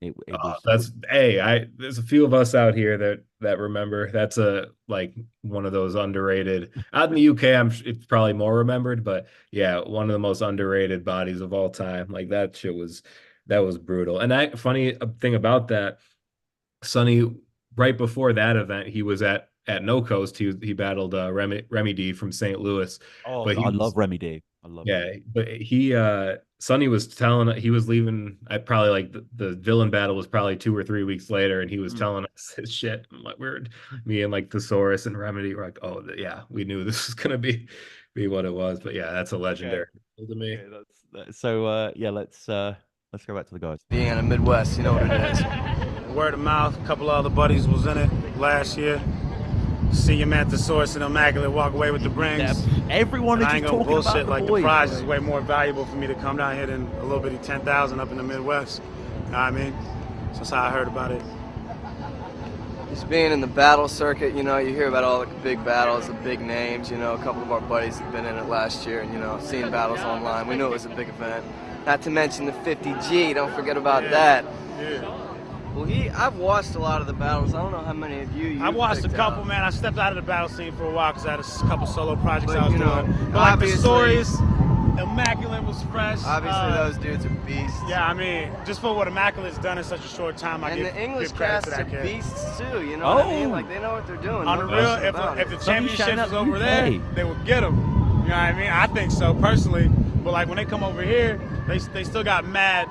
It was there's a few of us out here that remember. That's like one of those underrated. Out in the UK, it's probably more remembered, but yeah, one of the most underrated bodies of all time. Like that shit was brutal. And funny thing about that, Sonny, right before that event, he was at No Coast. He battled Remy D from St. Louis. Oh, but I love Remy D. I love. Yeah, but Sonny was he was leaving. I probably like the Villain battle was probably 2 or 3 weeks later, and he was telling us his shit. I'm like, me and like Thesaurus and Remedy were like, oh yeah, we knew this was gonna be what it was. But yeah, that's a legendary to me. Okay, so yeah, let's go back to the guys. Being in the Midwest, you know what it is. Word of mouth. A couple of other buddies was in it last year. See your man Thesaurus and Immaculate walk away with the rings. Yeah, everyone is I ain't just gonna talking bullshit about like the boys, the prize right? is way more valuable for me to come down here than a little bitty 10,000 up in the Midwest. You know what I mean? So that's how I heard about it. Just being in the battle circuit, you know, you hear about all the big battles, the big names. You know, a couple of our buddies have been in it last year, and you know, seeing battles online, we knew it was a big event. Not to mention the 50G. Don't forget about that. Yeah. Well, I've watched a lot of the battles. I don't know how many of you. I've watched a couple, out. man. I stepped out of the battle scene for a while because I had a couple solo projects But, I was you know, doing. But like the stories, Immaculate was fresh. Obviously, those dudes are beasts. Yeah, I mean, just for what Immaculate's done in such a short time, I give the English give credit casts to that are kid. beasts too. You know what I mean? Like they know what they're doing. On the real, if the championship was over UK. there, they would get them. You know what I mean? I think so personally. But like when they come over here, they still got mad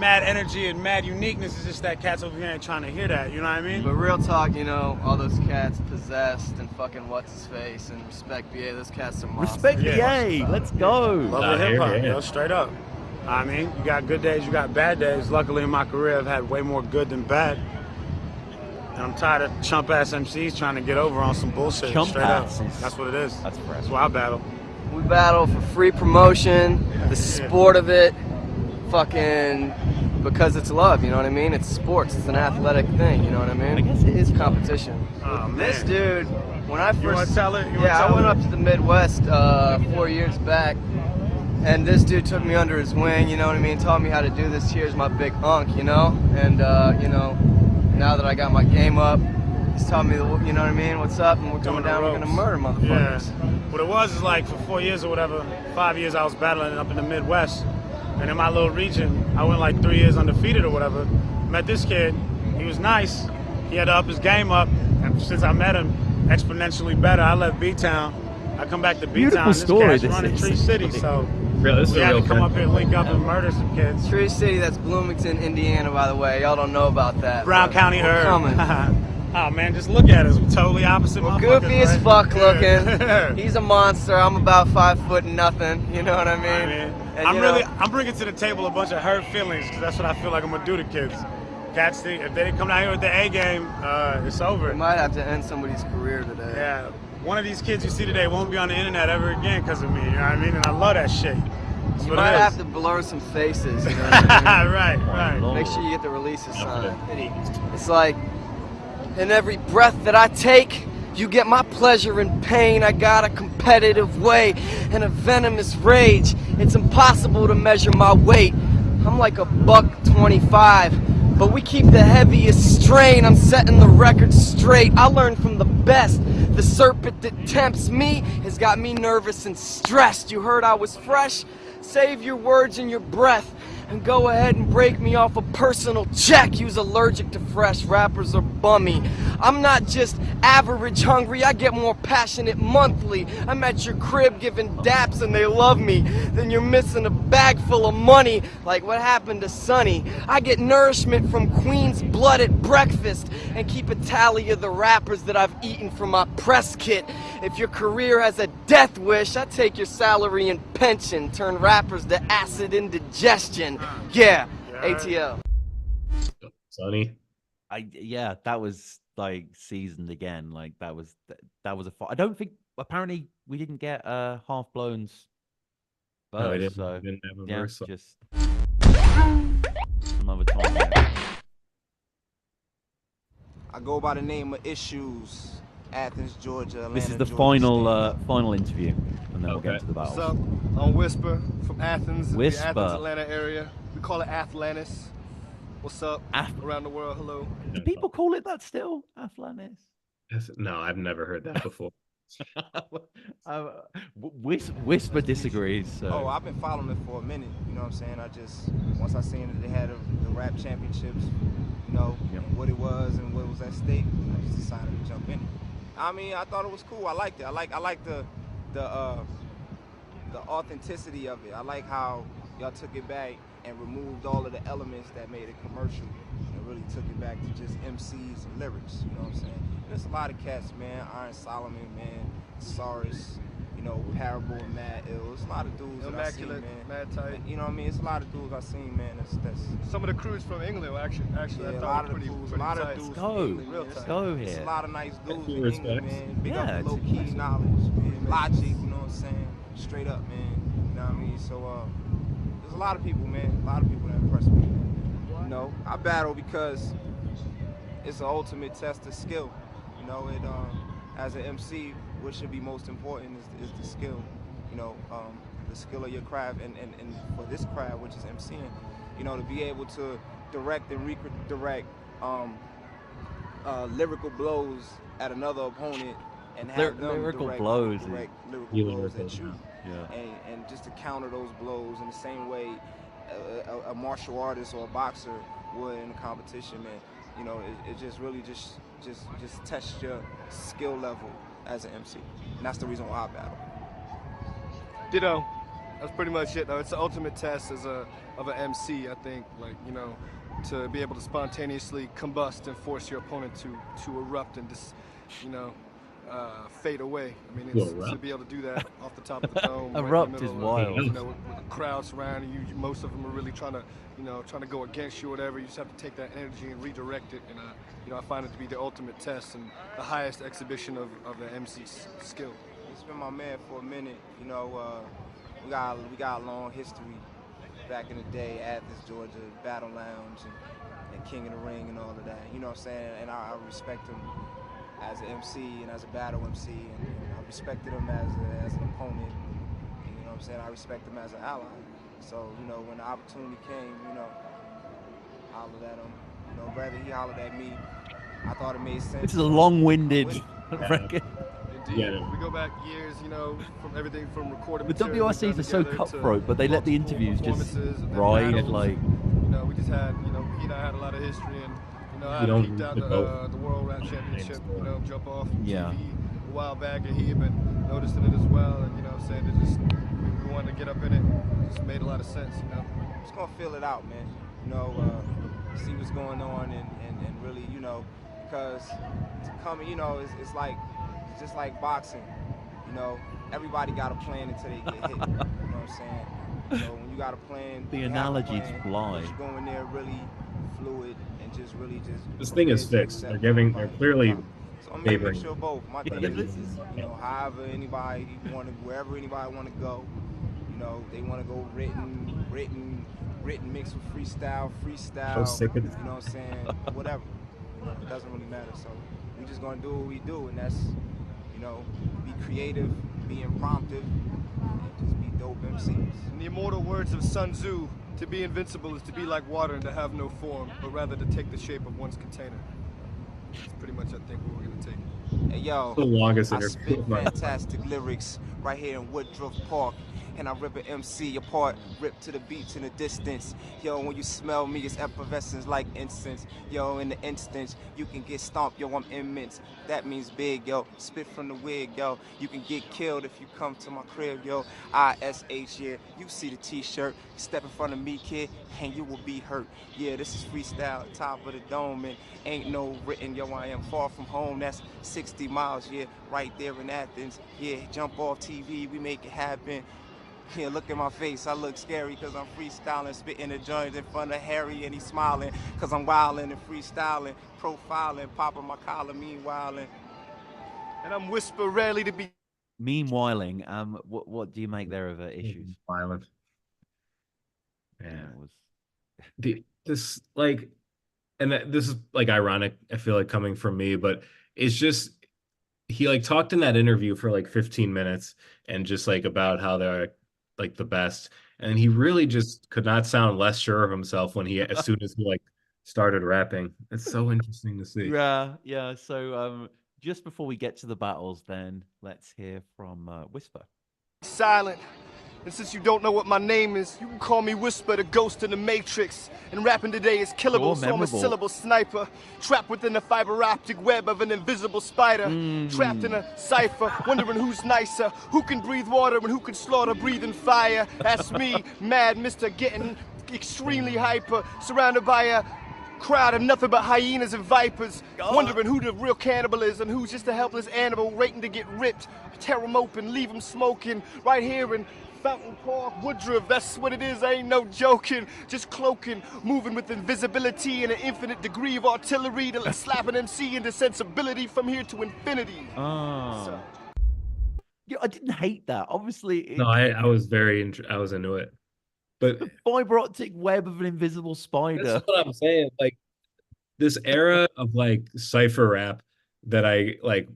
energy and mad uniqueness. It's just that cats over here ain't trying to hear that, you know what I mean? But real talk, you know, all those cats Possessed and fucking what's his face and Respect BA, those cats are monsters. Respect BA, let's go. Love the hip hop, yo, straight up. I mean, you got good days, you got bad days. Luckily in my career, I've had way more good than bad. And I'm tired of chump ass MCs trying to get over on some bullshit. Chump straight up. asses. That's what it is. That's fresh. That's why I battle. We battle for free promotion, the sport of it, fucking because it's love, you know what I mean? It's sports, it's an athletic thing, you know what I mean? I guess it is competition. Oh, man. This dude, when I first... You want to tell it? I went up to the Midwest 4 years back, and this dude took me under his wing, you know what I mean? Taught me how to do this. Here's my big unk, you know? And, you know, now that I got my game up, he's taught me, you know what I mean? What's up? And we're coming down, we're going to murder motherfuckers. Yeah. What it was is like for 4 years or whatever, 5 years I was battling up in the Midwest. And in my little region, I went like 3 years undefeated or whatever. Met this kid, he was nice. He had to up his game up. And since I met him, exponentially better. I left B-Town. I come back to B-Town. This cat's running Tree City, so we had to come up here and link up and murder some kids. Tree City, that's Bloomington, Indiana, by the way. Y'all don't know about that. Brown County we're coming. Oh man, just look at us. We're totally opposite. We're goofy as fuck looking. He's a monster. I'm about 5 foot and nothing. You know what I mean? And, I'm bringing to the table a bunch of hurt feelings because that's what I feel like I'm gonna do to kids. Cats, if they didn't come down here with the A game, it's over. We might have to end somebody's career today. Yeah, one of these kids you see today won't be on the internet ever again because of me. You know what I mean? And I love that shit. That's You what might it is. have to blur some faces. You know what I mean? right. Make sure you get the releases signed. It's like, in every breath that I take, you get my pleasure and pain. I got a competitive way and a venomous rage. It's impossible to measure my weight. I'm like a $125, but we keep the heaviest strain. I'm setting the record straight. I learned from the best. The serpent that tempts me has got me nervous and stressed. You heard I was fresh? Save your words and your breath. And go ahead and break me off a personal check. You's allergic to fresh, rappers are bummy. I'm not just average hungry, I get more passionate monthly. I'm at your crib giving daps and they love me. Then you're missing a bag full of money, like what happened to Sonny. I get nourishment from Queen's blood at breakfast and keep a tally of the rappers that I've eaten from my press kit. If your career has a death wish, I take your salary and pension, turn rappers to acid indigestion. Yeah, ATL. Sonny. Yeah, that was like seasoned again. Like that was a I don't think apparently we didn't get Half Blown's No, he verse, didn't, so he didn't have a yeah, verse. So. just some other time. Yeah. I go by the name of Issues, Athens, Georgia, Atlanta, This is the Georgia, final interview, and then we'll get Okay. into the battles. What's up? I'm Whisper from Athens, Whisper. the Athens, Atlanta area. We call it Athlantis. What's up? Around the world, hello. Do people call it that still, Athlantis? No, I've never heard that before. Whisper disagrees. So. Oh, I've been following it for a minute. You know what I'm saying? Once I seen that they had the rap championships, you know, and what it was and what was at stake, I just decided to jump in. I mean, I thought it was cool. I liked it. I like the authenticity of it. I like how y'all took it back and removed all of the elements that made it commercial and really took it back to just MCs and lyrics. You know what I'm saying? There's a lot of cats, man. Iron Solomon, man. Saurus, you know, Parable and Mad Ill. There's a lot of dudes that I seen, man. Mad Tight. You know what I mean? It's a lot of dudes I seen, man. That's some of the crews from England, actually, yeah, I a thought lot were of pretty dudes. A tight. lot of dudes. Let's go here. There's a lot of nice dudes Due in England, respect. man. Big Yeah, up the low key knowledge, man. Logic, you know what I'm saying? Straight up, man. You know what I mean? So there's a lot of people, man. A lot of people that impress me. You know, I battle because it's an ultimate test of skill. You know, as an MC, what should be most important is the skill. You know, the skill of your craft, and for this craft, which is MCing, you know, to be able to direct and redirect lyrical blows at another opponent and have them lyrical direct blows at you. Yeah. And just to counter those blows in the same way a martial artist or a boxer would in a competition, man. You know, it just really just tests your skill level as an MC. And that's the reason why I battle. Ditto. That's pretty much it, though. It's the ultimate test of an MC, I think. Like, you know, to be able to spontaneously combust and force your opponent to erupt and just, you know, fade away. I mean, it's to be able to do that off the top of the dome. Erupt is wild. You know, with a crowd surrounding you, most of them are really trying to go against you or whatever. You just have to take that energy and redirect it. And you know, I find it to be the ultimate test and the highest exhibition of the MC's skill. It's been my man for a minute. You know, we got a long history. Back in the day, Athens, Georgia, Battle Lounge, and King of the Ring, and all of that. You know what I'm saying? And I respect him as an MC and as a battle MC, and I respected him as an opponent. And, you know what I'm saying? I respect him as an ally. So, you know, when the opportunity came, you know, I hollered at him. You know, whether he hollered at me, I thought it made sense. This is a long-winded record. Yeah. We go back years, you know, from everything from recorded The material WRCs are so cutthroat, but they let the interviews just ride like. You know, we just had, you know, he and I had a lot of history, and you know, I peeked out the World Rap Championship, you know, jump off TV a while back, and he had been noticing it as well, and you know, what I'm saying, it just we wanted to get up in it. It just made a lot of sense, you know. Just gonna feel it out, man. You know, see what's going on, and really, you know, because to come, you know, it's like. It's just like boxing, you know. Everybody got a plan until they get hit. You know what I'm saying? So when you got a plan, the analogy's fly. You go in there really fluid and just really just. This thing is fixed. They're clearly So I'm gonna make sure both. My thing is, you know, however anybody wherever anybody want to go, you know, they want to go written mixed with freestyle. So sick of it. You know what I'm saying? Whatever. You know, it doesn't really matter. So we just gonna do what we do, and that's. You know, be creative, be impromptu, and just be dope MCs. In the immortal words of Sun Tzu, to be invincible is to be like water and to have no form, but rather to take the shape of one's container. That's pretty much, I think, what we're gonna take. Hey, yo, the longest I spit fantastic lyrics right here in Woodruff Park. And I rip an MC apart, rip to the beach in the distance. Yo, when you smell me, it's effervescence like incense. Yo, in the instance, you can get stomped, yo, I'm immense. That means big, yo, spit from the wig, yo. You can get killed if you come to my crib, yo. ISH, yeah, you see the t-shirt. Step in front of me, kid, and you will be hurt. Yeah, this is freestyle, top of the dome, and ain't no written, yo, I am far from home. That's 60 miles, yeah, right there in Athens. Yeah, jump off TV, we make it happen. Yeah, look at my face, I look scary cause I'm freestyling, spitting the joints in front of Harry and he's smiling cause I'm wildin' and freestyling, profiling, popping my collar, meanwhiling. And I'm whisper rarely to be. Meanwhiling, what do you make there of issues? Violent. Yeah. It was... This like, and this is like ironic, I feel like coming from me, but it's just, he like talked in that interview for like 15 minutes and just like about how they're like the best. And he really just could not sound less sure of himself when he, as soon as he like started rapping. It's so interesting to see. Yeah. So just before we get to the battles, then let's hear from Whisper. Silent. And since you don't know what my name is, you can call me Whisper, the ghost in the Matrix. And rapping today is killable, so I'm a syllable sniper. Trapped within the fiber optic web of an invisible spider. Trapped in a cipher, wondering who's nicer. Who can breathe water and who can slaughter breathing fire? That's me, Mad Mr. Getting extremely hyper. Surrounded by a crowd of nothing but hyenas and vipers. Wondering who the real cannibal is and who's just a helpless animal waiting to get ripped. Tear him open, leave him smoking. Right here in Fountain Park, Woodruff, that's what it is, I ain't no joking. Just cloaking, moving with invisibility and an infinite degree of artillery to slap an MC into sensibility from here to infinity. So. Yeah, I didn't hate that. Obviously, No, I was I was into it. But the fiber optic web of an invisible spider. That's what I'm saying. Like this era of like cypher rap that I like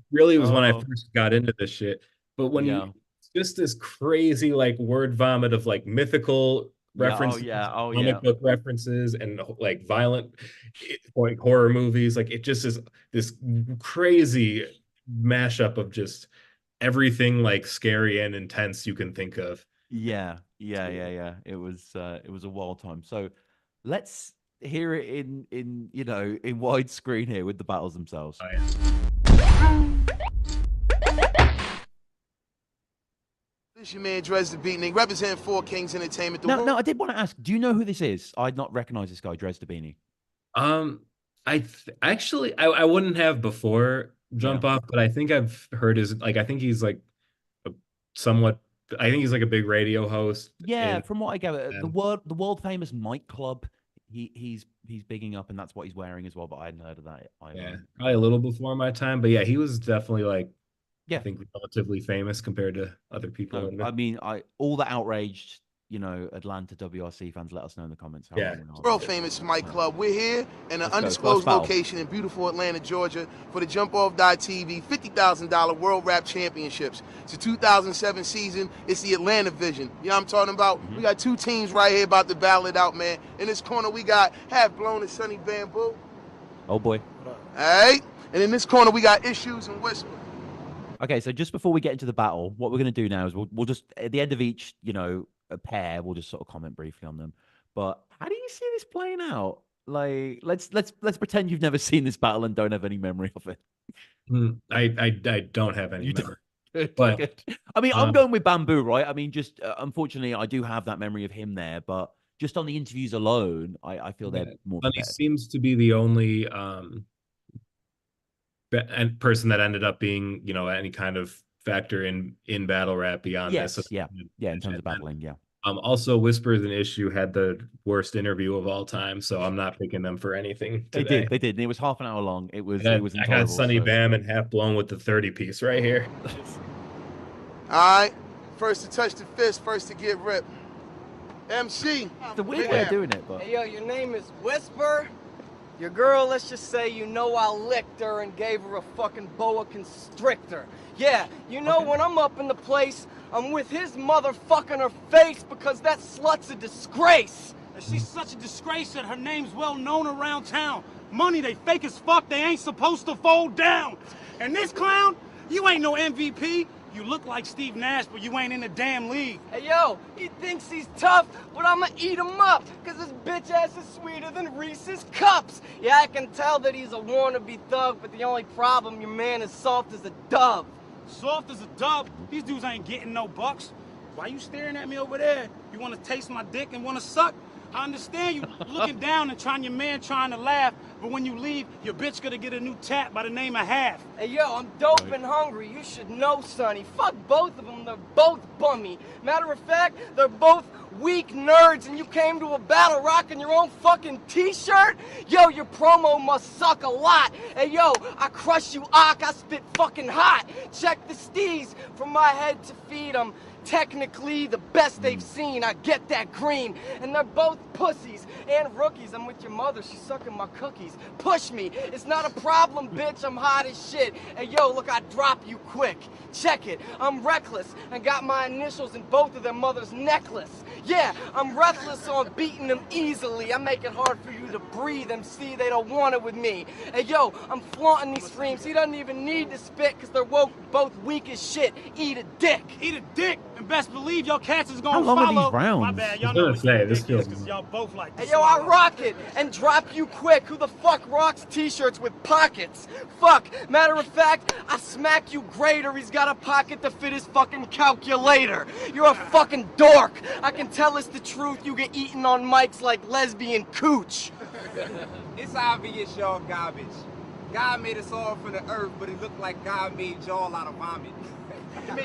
really was when I first got into this shit. But when just this crazy like word vomit of like mythical references, comic book references, and like violent like horror movies, like it just is this crazy mashup of just everything like scary and intense you can think of. Yeah. It was a wild time. So let's hear it in widescreen here with the battles themselves. This your man Dres the Beatnik, representing 4 Kings Entertainment. No, I did want to ask, do you know who this is? I'd not recognize this guy, Dres the Beanie. I wouldn't have before Jump Off, but I think I've heard his, like, I think he's like I think he's like a big radio host. Yeah, from what I gather, the world famous Mike Club, he's bigging up, and that's what he's wearing as well. But I hadn't heard of that. Probably a little before my time, but yeah, he was definitely like, I think relatively famous compared to other people. I mean, all the outraged, Atlanta WRC fans, let us know in the comments. World famous Mike Club. We're here in an undisclosed location in beautiful Atlanta, Georgia, for the Jump Off TV $50,000 World Rap Championships. It's the 2007 season. It's the Atlanta Vision. You know what I'm talking about? We got 2 teams right here about to battle it out, man. In this corner, we got Half Blown and Sonny Bamboo. Oh boy. All right. And in this corner, we got Issues and Whisper. Okay, so just before we get into the battle, what we're going to do now is we'll just, at the end of each, a pair, we'll just sort of comment briefly on them. But how do you see this playing out? Like, let's pretend you've never seen this battle and don't have any memory of it. I don't have any memory. But I mean, I'm going with Bamboo, right? I mean, just unfortunately, I do have that memory of him there, but just on the interviews alone, I feel they're more. He seems to be the only person that ended up being, any kind of factor in battle rap beyond this. In terms of battling, also, Whispers and Issue had the worst interview of all time, so I'm not picking them for anything today. They did, and it was half an hour long. It was I got Sonny Bam and Half Blown with the 30-piece right here. All right, first to touch the fist, first to get ripped. MC. It's a weird way of doing it, but hey, yo, your name is Whisper? Your girl, let's just say I licked her and gave her a fucking boa constrictor. Yeah, when I'm up in the place, I'm with his motherfucking her face because that slut's a disgrace. And she's such a disgrace that her name's well known around town. Money, they fake as fuck, they ain't supposed to fold down. And this clown, you ain't no MVP. You look like Steve Nash, but you ain't in the damn league. Hey, yo, he thinks he's tough, but I'ma eat him up, because his bitch ass is sweeter than Reese's Cups. Yeah, I can tell that he's a wannabe thug, but the only problem, your man is soft as a dove. Soft as a dove? These dudes ain't getting no bucks. Why you staring at me over there? You want to taste my dick and want to suck? I understand you looking down and trying to laugh, but when you leave, your bitch gonna get a new tat by the name of Half. Hey, yo, I'm dope and hungry. You should know, Sonny. Fuck both of them. They're both bummy. Matter of fact, they're both weak nerds, and you came to a battle rocking your own fucking t-shirt? Yo, your promo must suck a lot. Hey, yo, I crush you, Ock. I spit fucking hot. Check the steez from my head to feet. I'm technically the best they've seen. I get that green. And they're both pussies and rookies. I'm with your mother. She's sucking my cookies. Push me. It's not a problem, bitch. I'm hot as shit. Hey, yo, look, I drop you quick. Check it. I'm reckless and got my initials in both of their mother's necklace. Yeah, I'm restless on beating them easily. I make it hard for you to breathe and see they don't want it with me. Hey, yo, I'm flaunting these streams. He doesn't even need to spit because they're both weak as shit. Eat a dick. Eat a dick, and best believe your cats is gonna How long follow. are these rounds? My bad, y'all I know was gonna say, this because feels- y'all both like to Hey, yo, I swallow. rock it and drop you quick. Who the fuck rocks t-shirts with pockets? Fuck, matter of fact, I smack you greater. He's got a pocket to fit his fucking calculator. You're a fucking dork. I can tell it's the truth. You get eaten on mics like lesbian cooch. It's obvious y'all garbage. God made us all from the earth, but it looked like God made y'all out of vomit. You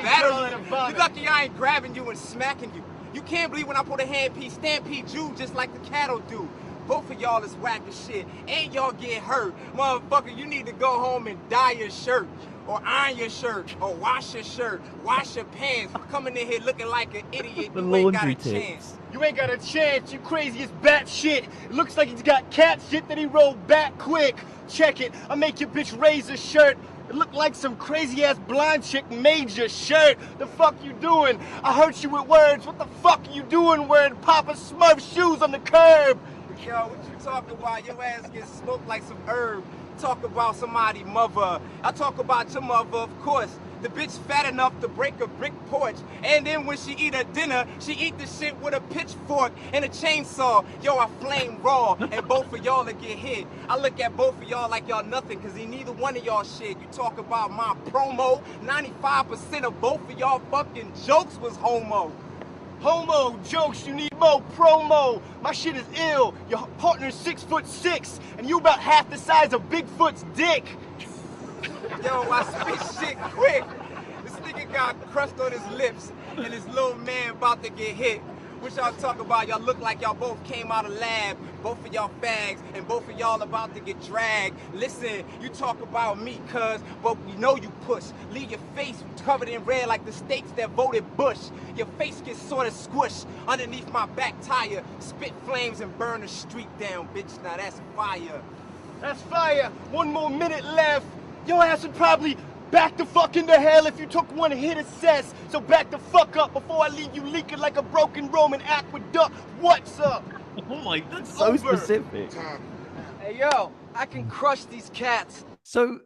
lucky I ain't grabbing you and smacking you. You can't believe when I put a handpiece, stampede you just like the cattle do. Both of y'all is whack as shit, and y'all get hurt. Motherfucker, you need to go home and dye your shirt, or iron your shirt, or wash your shirt, wash your pants. Coming in here looking like an idiot, The you ain't got a laundry tips. chance. You ain't got a chance, you crazy as bat shit. It looks like he's got cat shit that he rolled back quick. Check it, I make your bitch raise a shirt. It looked like some crazy ass blind chick made your shirt. The fuck you doing? I hurt you with words. What the fuck are you doing wearing Papa Smurf shoes on the curb? Yo, what you talking about? Your ass gets smoked like some herb. Talk about somebody mother. I talk about your mother, of course. The bitch fat enough to break a brick porch. And then when she eat her dinner, she eat the shit with a pitchfork and a chainsaw. Yo, I flame raw, and both of y'all will get hit. I look at both of y'all like y'all nothing, cause neither one of y'all shit. You talk about my promo, 95% of both of y'all fucking jokes was homo. Homo jokes, you need more promo. My shit is ill. Your partner's 6'6", and you about half the size of Bigfoot's dick. Yo, I spit shit quick. This nigga got crust on his lips, and this little man about to get hit. What y'all talk about? Y'all look like y'all both came out of lab. Both of y'all fags, and both of y'all about to get dragged. Listen, you talk about me, cuz, but we know you push. Leave your face covered in red like the states that voted Bush. Your face gets sort of squished underneath my back tire. Spit flames and burn the street down, bitch. Now that's fire. That's fire. One more minute left. Your ass would probably back the fuck into hell if you took one hit of cess. So back the fuck up before I leave you leaking like a broken Roman aqueduct. What's up? Oh my, that's so specific. Hey, yo, I can crush these cats. So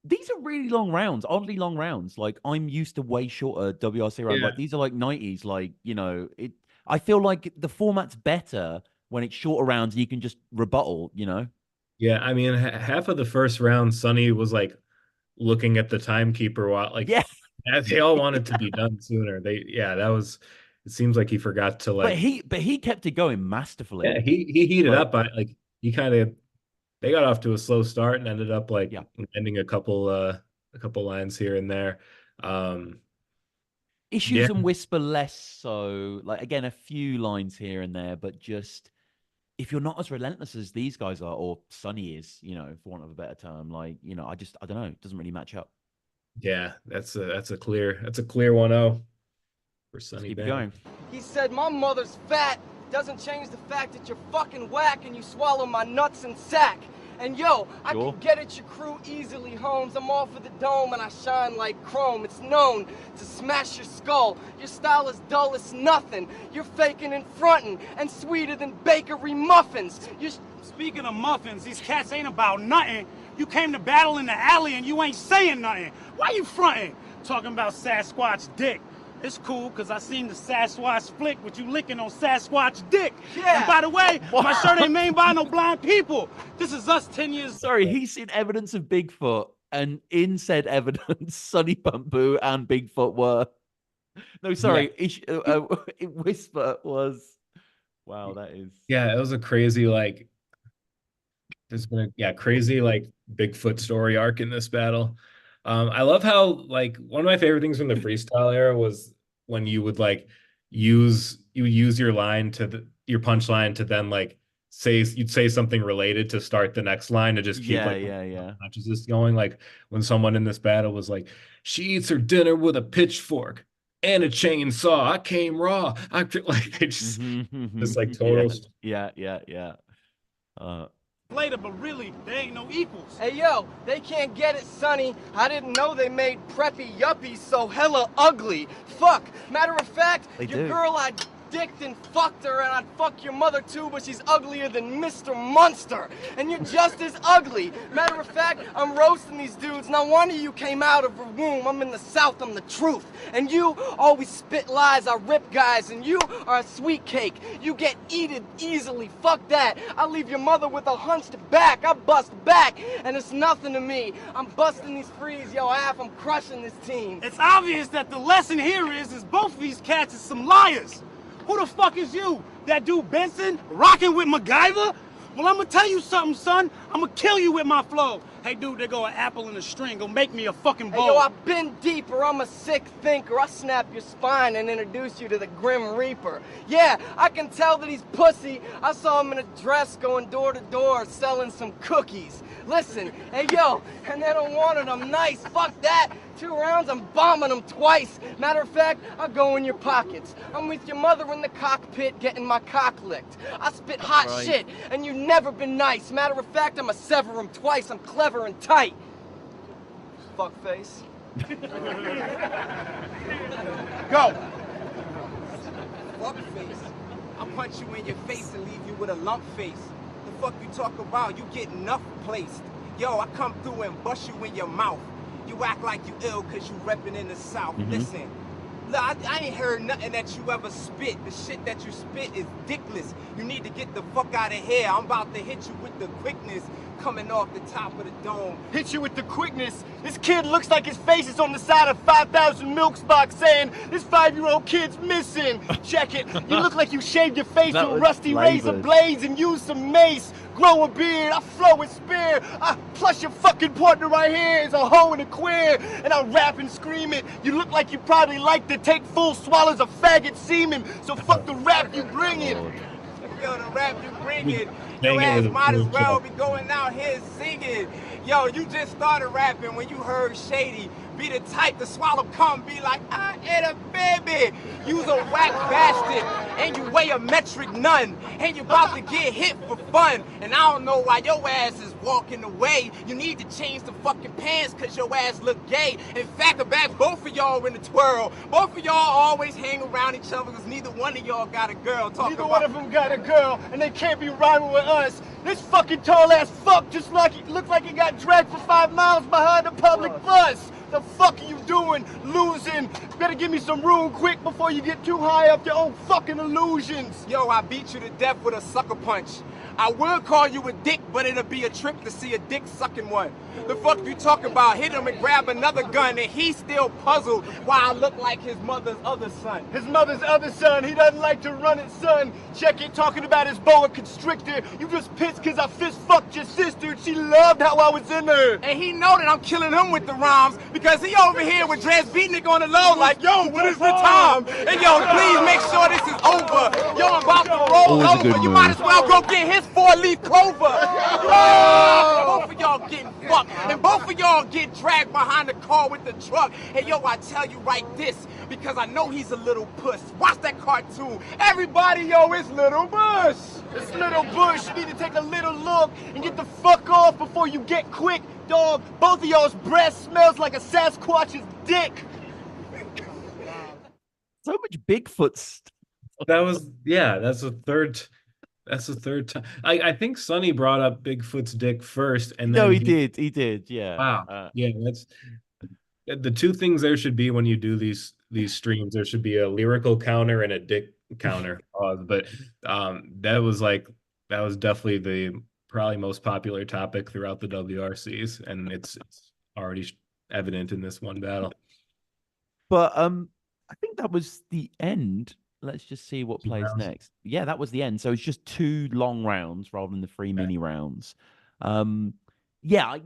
these are really long rounds, oddly long rounds. Like I'm used to way shorter WRC rounds. Yeah. Like these are like 90s. Like, you know, it. I feel like the format's better when it's shorter rounds and you can just rebuttal, you know? Yeah, I mean, half of the first round, Sonny was like looking at the timekeeper while, like, Yeah. they all wanted to be done sooner. That was. It seems like he forgot to like. But he kept it going masterfully. Yeah, he heated up. Like he kind of. They got off to a slow start and ended up like ending a couple lines here and there. Issues and Whisper less so. Like again, a few lines here and there, but just if you're not as relentless as these guys are, or Sonny is, you know, for want of a better term, like, you know, I don't know, it doesn't really match up. Yeah, that's a clear 1-0 for Sonny. Keep it going. He said my mother's fat. Doesn't change the fact that you're fucking whack and you swallow my nuts and sack. And yo, I can get at your crew easily, Holmes. I'm off of the dome and I shine like chrome. It's known to smash your skull. Your style is dull as nothing. You're faking and fronting and sweeter than bakery muffins. You're... Speaking of muffins, these cats ain't about nothing. You came to battle in the alley and you ain't saying nothing. Why you fronting? Talking about Sasquatch dick. It's cool, because I seen the Sasquatch flick with you licking on Sasquatch dick. Yeah. And by the way, my shirt ain't made by no blind people. This is us 10 years... Sorry, he's seen evidence of Bigfoot, and in said evidence, Sonny Bamboo and Bigfoot were... No, sorry, Whisper was Wow, that is. Yeah, it was a crazy like. There's been a crazy like Bigfoot story arc in this battle. I love how like one of my favorite things from the freestyle era was when you would like use your line to your punchline to then like you'd say something related to start the next line to just keep like consciousness going. Like when someone in this battle was like, she eats her dinner with a pitchfork and a chainsaw. I came raw. I like they just like total. Yeah. Later, but really, they ain't no equals. Hey, yo, they can't get it, Sonny. I didn't know they made preppy yuppies so hella ugly. Fuck. Matter of fact, your girl I dicked and fucked her, and I'd fuck your mother too, but she's uglier than Mr. Munster. And you're just as ugly. Matter of fact, I'm roasting these dudes. Now one of you came out of her womb. I'm in the South, I'm the truth. And you always spit lies, I rip guys, and you are a sweet cake. You get eaten easily. Fuck that. I leave your mother with a hunched back. I bust back, and it's nothing to me. I'm busting these frees, yo, half. I'm crushing this team. It's obvious that the lesson here is both of these cats is some liars. Who the fuck is you? That dude Benson? Rocking with MacGyver? Well, I'm gonna tell you something, son. I'm gonna kill you with my flow. Hey, dude, there go an apple in a string. Go make me a fucking bowl. Hey, yo, I've been deeper. I'm a sick thinker. I snap your spine and introduce you to the Grim Reaper. Yeah, I can tell that he's pussy. I saw him in a dress going door to door selling some cookies. Listen, hey, yo, and they don't want it. I'm nice. Fuck that. 2 rounds, I'm bombing them twice. Matter of fact, I'll go in your pockets. I'm with your mother in the cockpit getting my cock licked. I spit hot shit, and you've never been nice. Matter of fact, I'ma sever them twice. I'm clever and tight. Fuckface. Go. Fuckface. I'll punch you in your face and leave you with a lump face. The fuck you talk about? You get enough placed. Yo, I come through and bust you in your mouth. You act like you ill cause you reppin' in the South. Listen, look, I ain't heard nothing that you ever spit. The shit that you spit is dickless. You need to get the fuck out of here. I'm about to hit you with the quickness coming off the top of the dome. Hit you with the quickness. This kid looks like his face is on the side of 5,000 milk box saying, this 5-year-old kid's missing. Check it. You look like you shaved your face with rusty razor blades and used some mace. Grow a beard, I flow with spear. Plus your fucking partner right here is a hoe and a queer. And I rap and scream it. You look like you probably like to take full swallows of faggot semen. So fuck the rap, you bring it. Yo, the rap you bring it. Your ass might as well be going out here singing. Yo, you just started rapping when you heard Shady. Be the type to swallow cum, be like, I ate a baby. You's a whack bastard, and you weigh a metric none, and you about to get hit for fun. And I don't know why your ass is walking away. You need to change the fucking pants cause your ass look gay. In fact, the back both of y'all in the twirl. Both of y'all always hang around each other cause neither one of y'all got a girl. Neither one of them got a girl, and they can't be rhyming with us. This fucking tall ass fuck just like he looked like he got dragged for 5 miles behind a public bus. The fuck are you doing? Losing. Better give me some room quick before you get too high up your own fucking illusions. Yo, I beat you to death with a sucker punch. I would call you a dick, but it'll be a trick to see a dick sucking one. The fuck you talking about? Hit him and grab another gun, and he's still puzzled why I look like his mother's other son. His mother's other son, he doesn't like to run it, son. Check it, talking about his boa constrictor. You just pissed cause I fist fucked your sister, and she loved how I was in her. And he know that I'm killing him with the rhymes, because he over here with Dres Beatnik on the low like, yo, what is the time? And yo, please make sure this is over. Yo, I'm about to roll over. You might as well go get his 4-leaf clover. Both of y'all getting fucked, and both of y'all get dragged behind the car with the truck. And yo, I tell you right this, because I know he's a little puss. Watch that cartoon. Everybody, yo, it's Little Bush. It's Little Bush. You need to take a little look and get the fuck off before you get quick, dog. Both of y'all's breath smells like a Sasquatch's dick. So much Bigfoot stuff. That was, yeah, that's the third time. I think Sonny brought up Bigfoot's dick first, and then no, he did, yeah. Wow, yeah, that's the two things there should be when you do these streams. There should be a lyrical counter and a dick counter. But that was definitely the probably most popular topic throughout the WRCs, and it's already evident in this one battle. But I think that was the end let's just see what 2 plays rounds. next. Yeah, that was the end. So it's just 2 long rounds rather than the 3 mini rounds. Yeah,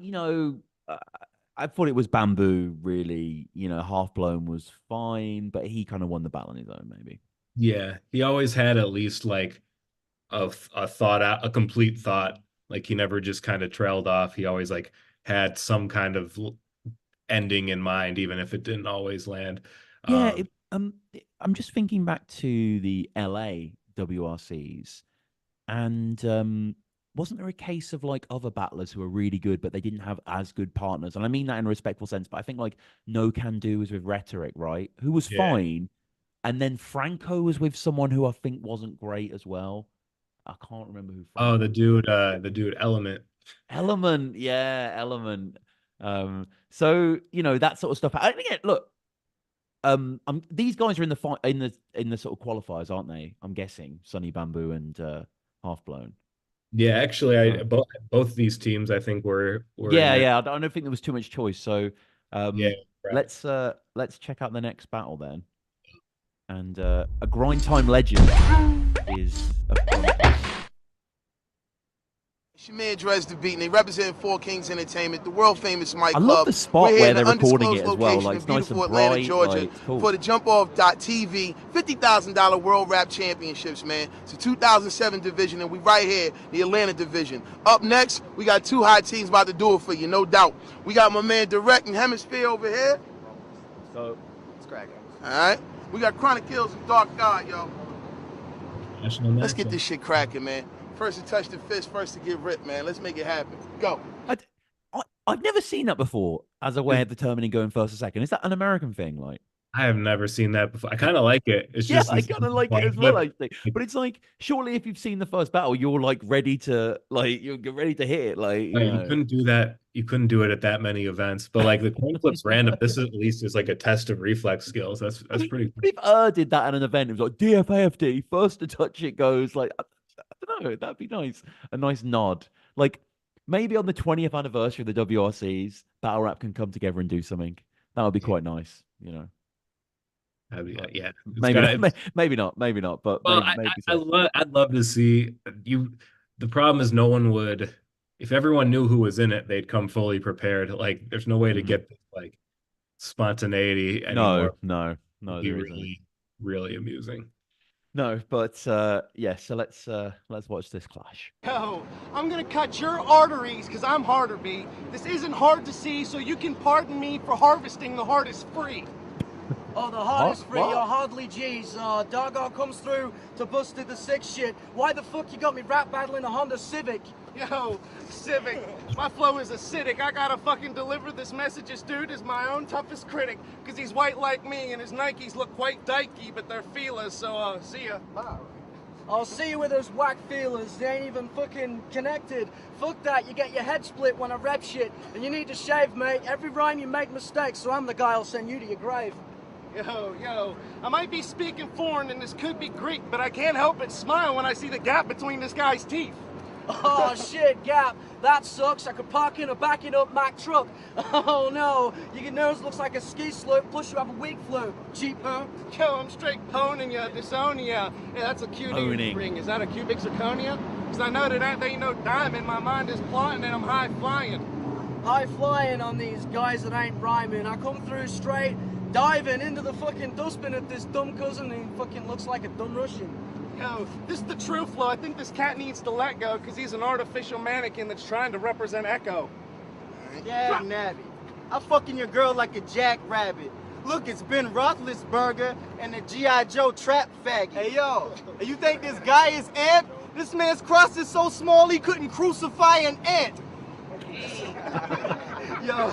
I thought it was Bamboo, really. Half Blown was fine, but he kind of won the battle on his own, maybe. Yeah, he always had at least like a thought out, a complete thought. Like he never just kind of trailed off. He always like had some kind of ending in mind, even if it didn't always land. Yeah, I'm just thinking back to the LA WRCs, and wasn't there a case of like other battlers who were really good, but they didn't have as good partners? And I mean that in a respectful sense, but I think like No Can Do was with Rhetoric, right? Who was fine. And then Franco was with someone who I think wasn't great as well. I can't remember who. Oh, the dude Element. Element, yeah, Element. So that sort of stuff. I think look, these guys are in the fight in the sort of qualifiers, aren't they? I'm guessing Sunny Bamboo and Half Blown. Yeah, actually, both these teams I think were yeah. I don't think there was too much choice. So yeah, right. let's check out the next battle then. And a grind time legend is It's your man Dres the Beat, and they represent Four Kings Entertainment, the world famous Mike I Club. love the spot We're here where in they're an recording it undisclosed as well. location Like in it's nice beautiful and Atlanta, bright. Georgia, Like, it's cool. for the Jump-Off.TV $50,000 World Rap Championships, man. It's a 2007 division, and we right here, the Atlanta division. Up next, we got 2 hot teams about to do it for you, no doubt. We got my man Direct and Hemisphere over here. So, it's cracking. All right. We got Chronic Kills and Dark God, yo. Let's get this shit cracking, man. First to touch the fist, first to get ripped, man. Let's make it happen. Go. I've never seen that before as a way of determining going first or second. Is that an American thing? Like, I have never seen that before. I kind of like it. It's yeah, just I kind of like it as well, actually. But it's like, surely if you've seen the first battle, you're like ready to you're ready to hit it. Like, you couldn't do that. You couldn't do it at that many events. But like the coin flip's random. This at least is like a test of reflex skills. That's pretty cool. If did that at an event, it was like DFAFD, first to touch it goes. Like, I don't know, that'd be nice. A nice nod. Like maybe on the 20th anniversary of the WRCs, Battle Rap can come together and do something. That would be quite nice, Yeah, maybe not. But well, maybe I'd love to see you. The problem is no one would. If everyone knew who was in it, they'd come fully prepared. Like, there's no way to get this, like spontaneity anymore. No, It'd be really amusing. No, but yeah. So let's watch this clash. Yo, I'm gonna cut your arteries because I'm harder, B. This isn't hard to see, so you can pardon me for harvesting the hardest free. Oh, the hardest free, you're hardly G's. Dargo comes through to busted the 6 shit. Why the fuck you got me rap battling a Honda Civic? Yo, Civic, my flow is acidic. I gotta fucking deliver this message. This dude is my own toughest critic, because he's white like me and his Nikes look quite dykey, but they're feelers, so see ya. Bye. I'll see you with those whack feelers. They ain't even fucking connected. Fuck that, you get your head split when I rep shit, and you need to shave, mate. Every rhyme you make mistakes, so I'm the guy who'll send you to your grave. Yo, I might be speaking foreign and this could be Greek, but I can't help but smile when I see the gap between this guy's teeth. Oh shit, Gap, that sucks. I could park in a backing up Mack truck. Oh no, your nose looks like a ski slope, plus you have a weak flu. Cheap, huh? Yo, I'm straight poning ya, disowning ya. Yeah, that's a cutie ring. Is that a cubic zirconia? Because I know that ain't no diamond. My mind is plotting and I'm high flying. High flying on these guys that ain't rhyming. I come through straight, diving into the fucking dustbin at this dumb cousin who fucking looks like a dumb Russian. Yo, this is the true flow. I think this cat needs to let go because he's an artificial mannequin that's trying to represent Echo. Yeah, Nabby. I'm fucking your girl like a jackrabbit. Look, it's Ben Roethlisberger and the G.I. Joe trap faggot. Hey, yo, you think this guy is amped? This man's crust is so small he couldn't crucify an ant. Yo,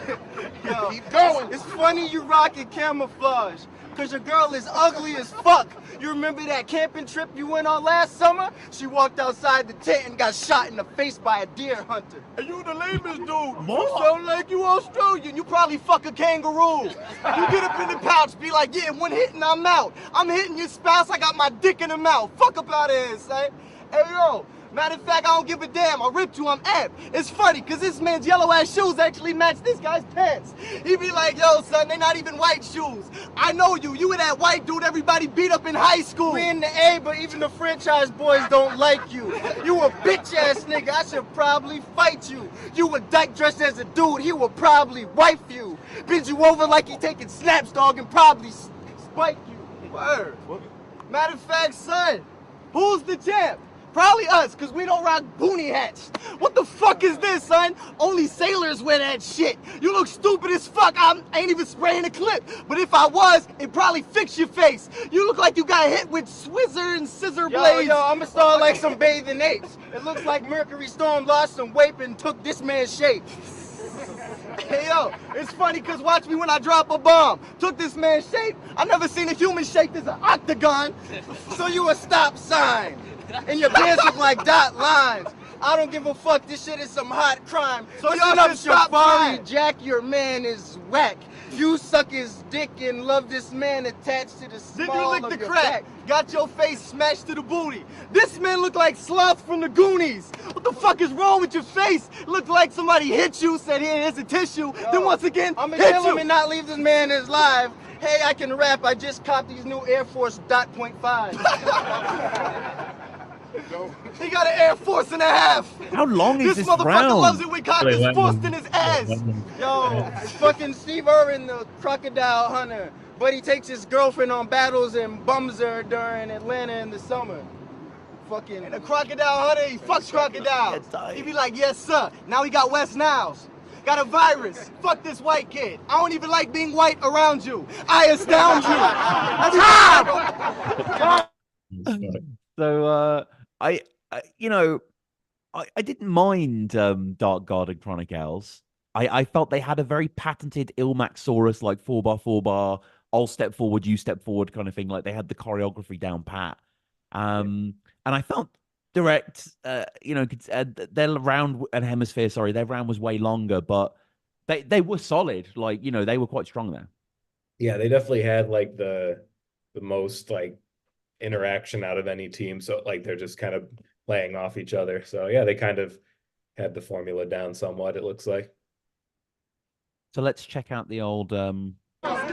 keep going. It's funny you rockin' camouflage, cause your girl is ugly as fuck. You remember that camping trip you went on last summer? She walked outside the tent and got shot in the face by a deer hunter. Hey, you the lamest dude. You sound like you Australian. You probably fuck a kangaroo. You get up in the pouch, be like, yeah, one hit and I'm out. I'm hitting your spouse, I got my dick in the mouth. Fuck up out of here, son. Hey, yo, Matter of fact, I don't give a damn. I ripped you, I'm amped. It's funny, because this man's yellow ass shoes actually match this guy's pants. He be like, yo, son, they not even white shoes. I know you. You were that white dude everybody beat up in high school. We in the A, but even the franchise boys don't like you. You a bitch ass nigga. I should probably fight you. You were dyke dressed as a dude. He would probably wife you. Bend you over like he taking snaps, dog, and probably spike you. Word. Matter of fact, son, who's the champ? Probably us, because we don't rock boonie hats. What the fuck is this, son? Only sailors wear that shit. You look stupid as fuck. I ain't even spraying a clip. But if I was, it'd probably fix your face. You look like you got hit with swizzer and scissor blades. Yo, I'ma start like some bathing apes. It looks like Mercury Storm lost some weight and took this man's shape. Hey, yo, it's funny because watch me when I drop a bomb. Took this man's shape. I've never seen a human shaped as an octagon. So you a stop sign. And your pants look like dot lines. I don't give a fuck. This shit is some hot crime. So y'all up, Shafari. Jack, your man is whack. You suck his dick and love this man attached to the small of your crack. Got your face smashed to the booty. This man look like Sloth from the Goonies. What the fuck is wrong with your face? Look like somebody hit you, said here, here's a tissue. Yo, then once again, I'm gonna kill him and not leave this man alive. Hey, I can rap. I just copped these new Air Force .5. He got an Air Force and a half. How long is this motherfucker round? loves it. We got this forced in his ass. Yo, fucking Steve Irwin, the crocodile hunter. But he takes his girlfriend on battles and bums her during Atlanta in the summer. Fucking. And the crocodile hunter, he fucks crocodiles. He be like, yes, sir. Now he got West Niles. Got a virus. Fuck this white kid. I don't even like being white around you. I astound you. So, I didn't mind Dark Garden Chronicles. I felt they had a very patented Ilmaxsaurus, like 4x4 I'll step forward, you step forward kind of thing. Like they had the choreography down pat. And I felt direct, their round and hemisphere, sorry, their round was way longer, but they were solid. Like, they were quite strong there. Yeah, they definitely had like the most like interaction out of any team. So like they're just kind of playing off each other. So yeah, they kind of had the formula down somewhat, it looks like. So let's check out the old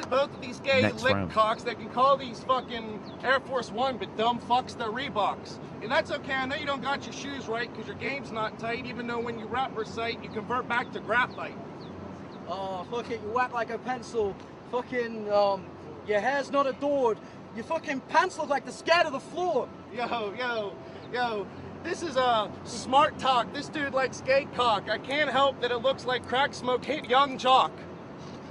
both of these guys lick cocks that can call these fucking Air Force One, but dumb fucks their Reeboks. And that's okay. I know you don't got your shoes right because your game's not tight, even though when you rap recite, you convert back to graphite. Oh, fucking, you whack like a pencil. Fucking, your hair's not adored. Your fucking pants look like the scat of the floor. Yo. This is smart talk. This dude likes skate cock. I can't help that it looks like crack smoke hit young jock.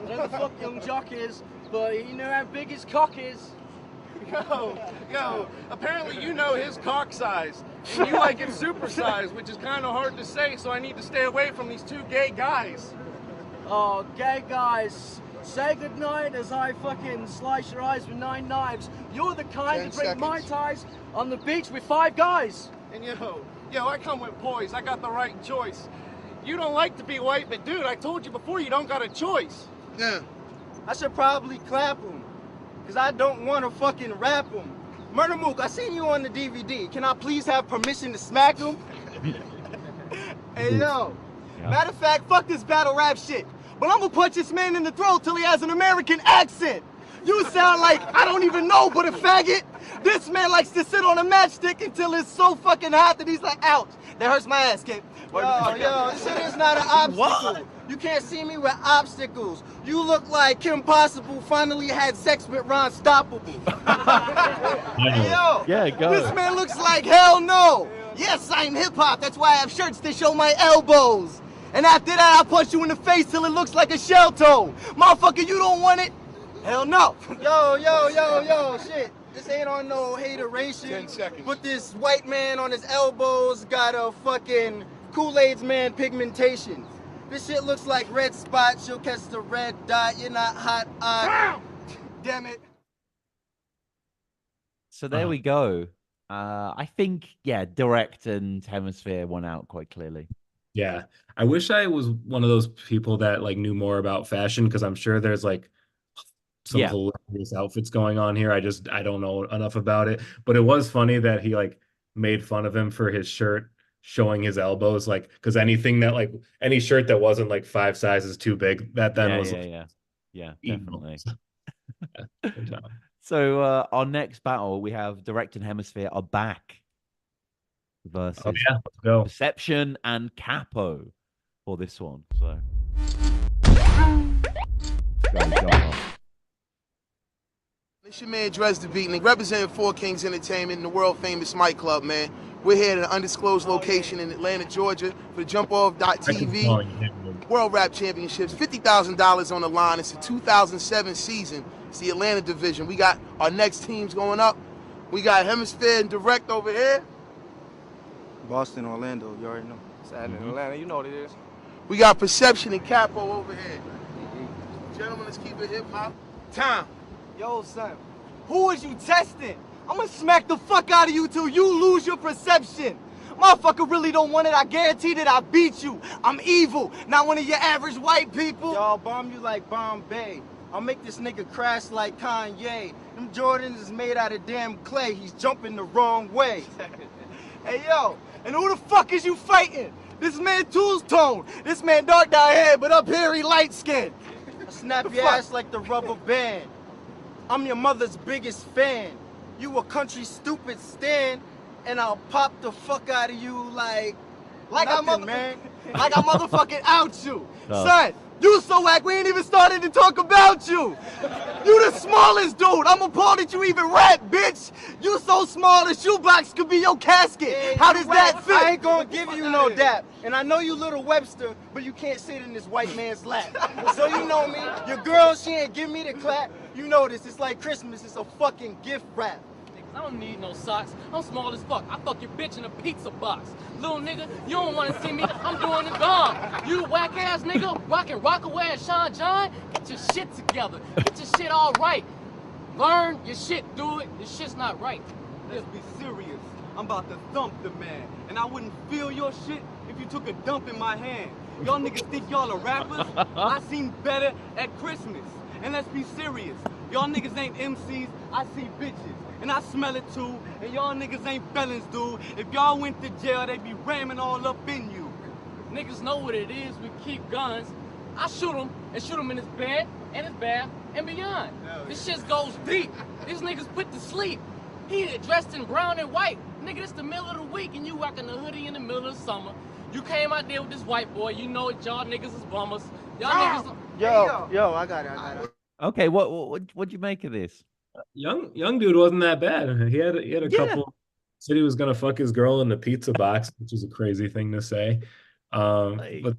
Whatever the fuck young jock is, but you know how big his cock is. Yo, apparently you know his cock size. And you like it super size, which is kind of hard to say, so I need to stay away from these two gay guys. Oh, gay guys. Say goodnight as I fucking slice your eyes with 9 knives. You're the kind to drink Mai Tais on the beach with 5 guys. And yo, I come with poise. I got the right choice. You don't like to be white, but dude, I told you before, you don't got a choice. Yeah. I should probably clap him, because I don't want to fucking rap him. Murder Mook, I seen you on the DVD. Can I please have permission to smack him? Hey, yo. Yeah. Matter of fact, fuck this battle rap shit. But I'm gonna punch this man in the throat till he has an American accent. You sound like I don't even know but a faggot. This man likes to sit on a matchstick until it's so fucking hot that he's like, ouch, that hurts my ass, kid. Yo, this shit is not an obstacle. What? You can't see me with obstacles. You look like Kim Possible finally had sex with Ron Stoppable. Hey, yo, yeah, go. This man looks like hell no. Yes, I'm hip-hop. That's why I have shirts that show my elbows. And after that, I'll punch you in the face till it looks like a shell toe. Motherfucker, you don't want it? Hell no. Yo, shit. This ain't on no hateration. 10 seconds. But this white man on his elbows got a fucking Kool-Aid's man pigmentation. This shit looks like red spots. You'll catch the red dot. You're not hot. Damn it. So there we go. I think, Direct and Hemisphere won out quite clearly. Yeah. I wish I was one of those people that like knew more about fashion, because I'm sure there's like some hilarious outfits going on here. I don't know enough about it. But it was funny that he like made fun of him for his shirt showing his elbows, like, because anything that like any shirt that wasn't like 5 sizes too big that then was yeah, evil. definitely. Yeah. So our next battle, we have Direct and Hemisphere are back versus let's go. Perception and Capo for this one. So It's your man Dres the Beatnik, representing Four Kings Entertainment and the world famous Mike Club, man. We're here at an undisclosed location in Atlanta, Georgia for the JumpOff.TV World Rap Championships. $50,000 on the line. It's the 2007 season. It's the Atlanta division. We got our next teams going up. We got Hemisphere and Direct over here. Boston, Orlando, you already know. It's in Atlanta, you know what it is. We got Perception and Capo over here. Gentlemen, let's keep it hip-hop. Time. Yo, son, who is you testing? I'm gonna smack the fuck out of you till you lose your perception. Motherfucker really don't want it. I guarantee that I beat you. I'm evil, not one of your average white people. Y'all bomb you like Bombay. I'll make this nigga crash like Kanye. Them Jordans is made out of damn clay. He's jumping the wrong way. Hey, yo, and who the fuck is you fighting? This man Tools Tone. This man dark dye hair, but up here he light skinned. I snap your ass like the rubber band. I'm your mother's biggest fan. You a country stupid stan, and I'll pop the fuck out of you like I motherfucking out you. Oh. Son, you so whack, we ain't even started to talk about you. You the smallest dude. I'm appalled that you even rap, bitch. You so small the shoebox could be your casket. Hey, how does that fit? I ain't gonna give you no dap. And I know you little Webster, but you can't sit in this white man's lap. So you know me, your girl, she ain't give me the clap. You know this, it's like Christmas, it's a fucking gift wrap. I don't need no socks. I'm small as fuck. I fuck your bitch in a pizza box. Little nigga, you don't want to see me. I'm doing the gone. You whack ass nigga, rockin' Rockaway and Sean John. Get your shit together. Get your shit all right. Learn your shit. Do it. Your shit's not right. Let's be serious. I'm about to thump the man, and I wouldn't feel your shit if you took a dump in my hand. Y'all niggas think y'all are rappers? I seem better at Christmas. And let's be serious. Y'all niggas ain't MCs. I see bitches. And I smell it too, and y'all niggas ain't felons, dude. If y'all went to jail, they'd be ramming all up in you. Niggas know what it is, we keep guns. I shoot him, and shoot him in his bed, and his bath, and beyond. This shit goes deep. These niggas put to sleep. He dressed in brown and white. Nigga, it's the middle of the week, and you rocking a hoodie in the middle of the summer. You came out there with this white boy, you know it, y'all niggas is bummers. Y'all niggas... Yo, I got it. Okay, what'd you make of this? Young dude wasn't that bad. He had a couple. Said he was gonna fuck his girl in the pizza box, which is a crazy thing to say. But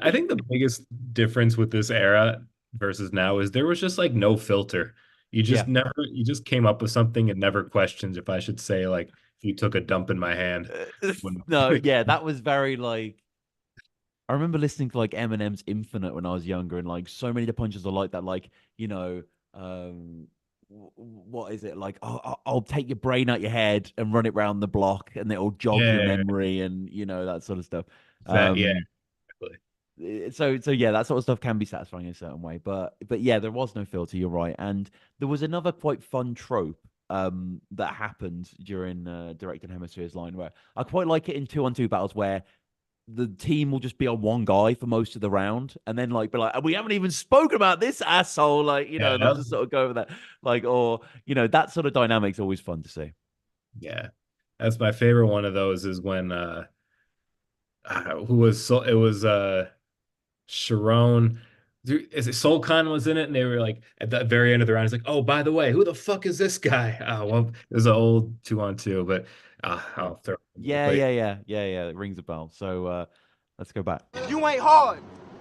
I think the biggest difference with this era versus now is there was just like no filter. You just you just came up with something and never questioned if I should say like if you took a dump in my hand. That was very like. I remember listening to like Eminem's Infinite when I was younger, and like so many of the punches are like that, like what is it like? I'll take your brain out your head and run it round the block, and it'll jog your memory, and that sort of stuff. Exactly. So that sort of stuff can be satisfying in a certain way, but yeah, there was no filter. You're right, and there was another quite fun trope that happened during Direct and Hemisphere's line where I quite like it in 2-on-2 battles where the team will just be on one guy for most of the round, and then like be like, we haven't even spoken about this asshole, like they'll just sort of go over that, like, or that sort of dynamic's always fun to see. Yeah, that's my favorite one of those is when Sharon. Is it Soul Khan was in it, and they were like at the very end of the round, it's like, oh, by the way, who the fuck is this guy? Oh, well, it was an old 2-on-2, but I'll throw it. Yeah. It rings a bell. So let's go back. You ain't hard.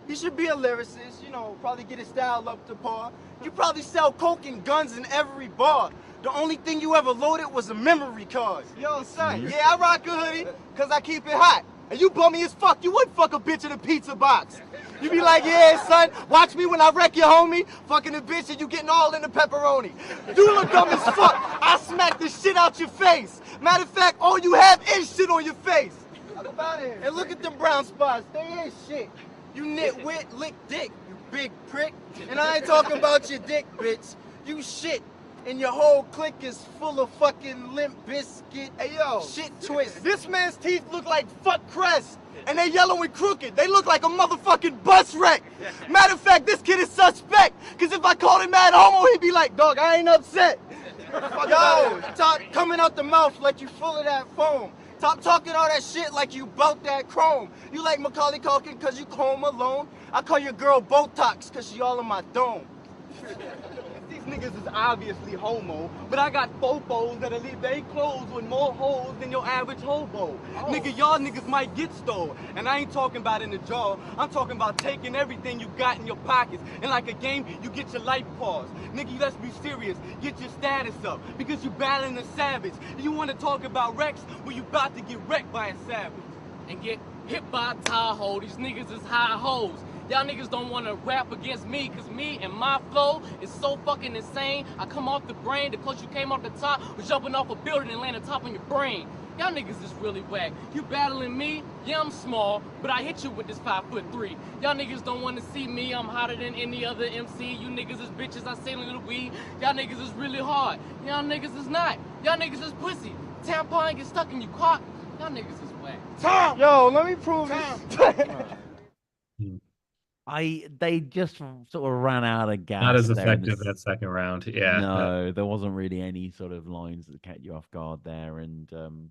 You should be a lyricist, probably get his style up to par. You probably sell coke and guns in every bar. The only thing you ever loaded was a memory card. Yo, son, I rock a hoodie because I keep it hot. And you bummy as fuck, you wouldn't fuck a bitch in a pizza box. You be like, yeah, son, watch me when I wreck your homie, fucking a bitch and you getting all in the pepperoni. You look dumb as fuck, I smack the shit out your face. Matter of fact, all you have is shit on your face. And look at them brown spots, they ain't shit. You nitwit, lick dick, you big prick. And I ain't talking about your dick, bitch. You shit. and your whole clique is full of fucking Limp Biscuit. Hey, yo. Shit twist. This man's teeth look like fuck crest, and they yellow and crooked. They look like a motherfucking bus wreck. Matter of fact, this kid is suspect, because if I called him mad homo, he'd be like, dog, I ain't upset. Yo, talk coming out the mouth like you full of that foam. Stop talking all that shit like you bout that chrome. You like Macaulay Culkin cause you home alone. I call your girl Botox cause she all in my dome. These niggas is obviously homo, but I got fofos that'll leave their clothes with more holes than your average hobo. Nigga, y'all niggas might get stole, and I ain't talking about in the jaw. I'm talking about taking everything you got in your pockets, and like a game, you get your life paused. Nigga, let's be serious. Get your status up, because you battling a savage. You want to talk about Rex? Well, you about to get wrecked by a savage. And get hit by a Tahoe. These niggas is high hoes. Y'all niggas don't want to rap against me, cause me and my flow is so fucking insane. I come off the brain, the closer you came off the top was jumping off a building and landing top on your brain. Y'all niggas is really whack. You battling me? Yeah, I'm small, but I hit you with this 5'3". Y'all niggas don't want to see me, I'm hotter than any other MC. You niggas is bitches, I sail in the weed. Y'all niggas is really hard. Y'all niggas is not. Y'all niggas is pussy. Tampon get stuck in your cock. Y'all niggas is whack. Tom! Yo, let me prove this. They just sort of ran out of gas. Not as there in effective that second round. Yeah. No, there wasn't really any sort of lines that kept you off guard there. And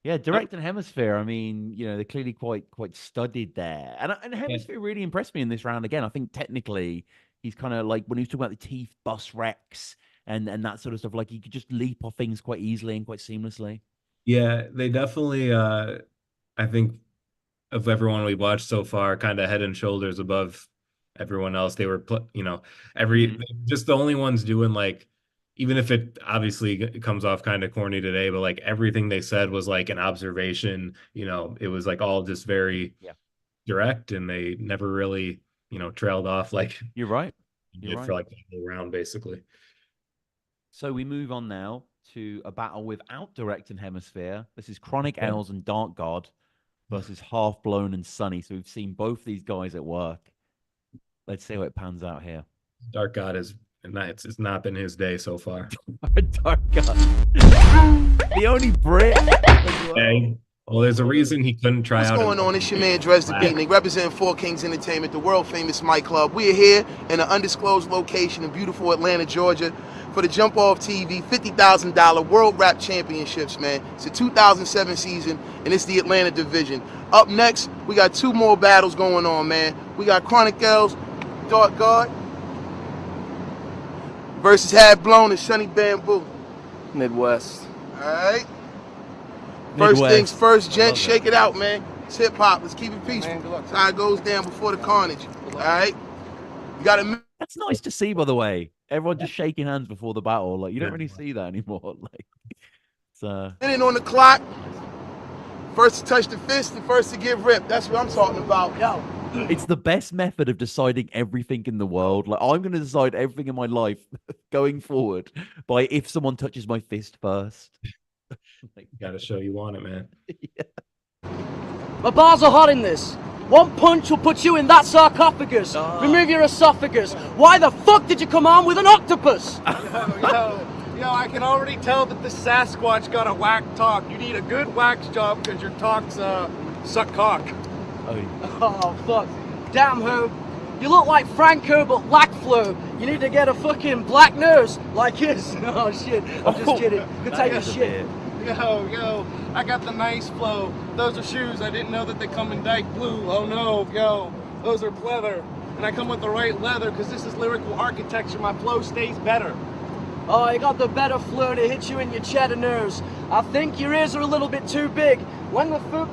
yeah, Direct and Hemisphere, I mean, you know, they're clearly quite studied there. And Hemisphere really impressed me in this round again. I think technically he's kind of like when he was talking about the teeth, bus wrecks and that sort of stuff, like he could just leap off things quite easily and quite seamlessly. Yeah, they definitely I think of everyone we watched so far, kind of head and shoulders above everyone else. They were, you know, just the only ones doing like, even if it obviously comes off kind of corny today, but like everything they said was like an observation. You know, it was like all just very direct, and they never really, you know, trailed off like you're right. For like the whole round, basically. So we move on now to a battle without Direct and Hemisphere. This is Chronic Owls and Dark God versus Half Blown and Sunny. So we've seen both these guys at work. Let's see how it pans out here. Dark God it's not been his day so far. Dark God. The only Brit. Hey, well, there's a reason he couldn't try out. What's going on? It's your man Dres the Beatnik, representing Four Kings Entertainment, the world famous Mic Club. We're here in an undisclosed location in beautiful Atlanta, Georgia, for the Jump Off TV $50,000 World Rap Championships, man. It's the 2007 season, and it's the Atlanta division. Up next, we got two more battles going on, man. We got Chronic Owls, Dark God, versus Half Blown and Sunny Bamboo. Midwest. All right. First things first, gents, shake it out, man. It's hip hop. Let's keep it peaceful. That's how it goes down before the carnage. All right. You got to. That's nice to see, by the way. Everyone just shaking hands before the battle. Like you don't really see that anymore. Like it's minute on the clock. First to touch the fist and first to get ripped. That's what I'm talking about. Yo. It's the best method of deciding everything in the world. Like I'm going to decide everything in my life going forward by if someone touches my fist first. Like, gotta show you want it, man. My bars are hot in this. One punch will put you in that sarcophagus. Remove your esophagus. Why the fuck did you come on with an octopus? Yo, I can already tell that the Sasquatch got a whack talk. You need a good wax job because your talks suck cock. Oh, fuck. Damn, Herb. You look like Franco, but lack flow. You need to get a fucking black nose like his. Oh, shit. I'm just kidding. Go take a shit. Yo, I got the nice flow. Those are shoes. I didn't know that they come in dyke blue. Oh, no, yo. Those are pleather. And I come with the right leather because this is lyrical architecture. My flow stays better. Oh, you got the better flow to hit you in your cheddar nerves. I think your ears are a little bit too big. When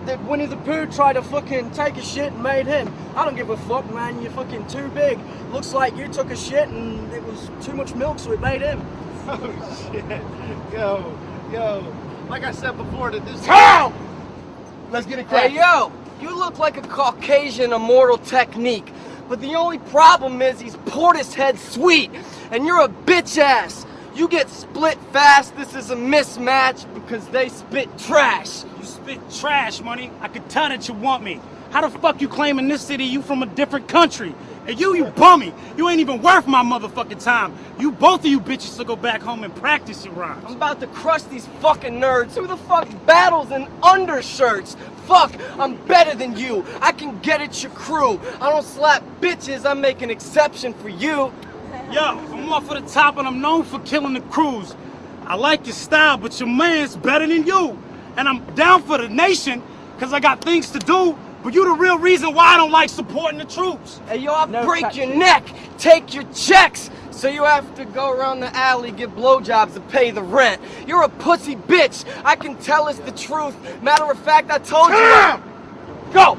did Winnie the Pooh try to fucking take a shit and made him? I don't give a fuck, man. You're fucking too big. Looks like you took a shit and it was too much milk, so it made him. Oh, shit. Yo. Like I said before, that this... How? Let's get it cracking. Hey, yo. You look like a Caucasian Immortal Technique. But the only problem is he's Portishead sweet. And you're a bitch ass. You get split fast. This is a mismatch because they spit trash. You spit trash, money. I could tell that you want me. How the fuck you claim in this city you from a different country? And you bummy. You ain't even worth my motherfucking time. Both of you bitches to go back home and practice your rhymes. I'm about to crush these fucking nerds. Who the fuck battles in undershirts? Fuck, I'm better than you. I can get at your crew. I don't slap bitches, I make an exception for you. Yo, I'm off of the top and I'm known for killing the crews. I like your style, but your man's better than you. And I'm down for the nation, because I got things to do, but you the real reason why I don't like supporting the troops. Hey, yo, I'll break your neck, take your checks, so you have to go around the alley, get blowjobs to pay the rent. You're a pussy bitch. I can tell it's the truth. Matter of fact, I told you. Go!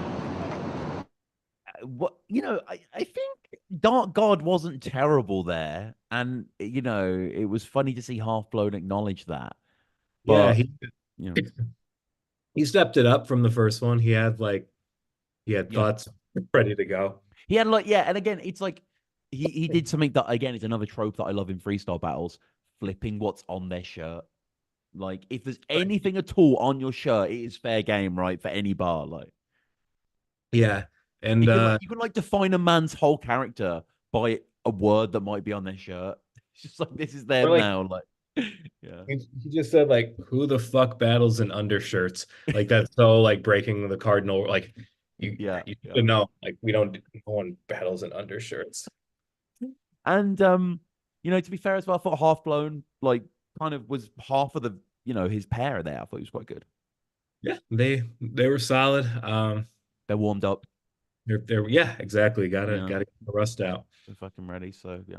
What, I think Dark God wasn't terrible there, and it was funny to see Half Blown acknowledge that. But, he stepped it up from the first one. He had thoughts ready to go. He had and again, it's like he did something that again is another trope that I love in freestyle battles: flipping what's on their shirt. Like, if there's anything at all on your shirt, it is fair game, right? For any bar, Yeah. And you can define a man's whole character by a word that might be on their shirt. It's just like, this is them now. Yeah. He just said who the fuck battles in undershirts? That's so breaking the cardinal. You should know. We don't. No one battles in undershirts. And to be fair as well, I thought Half Blown kind of was half of the his pair there. I thought he was quite good. Yeah, they were solid. They're warmed up. They're exactly. Gotta get the rust out. They're fucking ready. So yeah,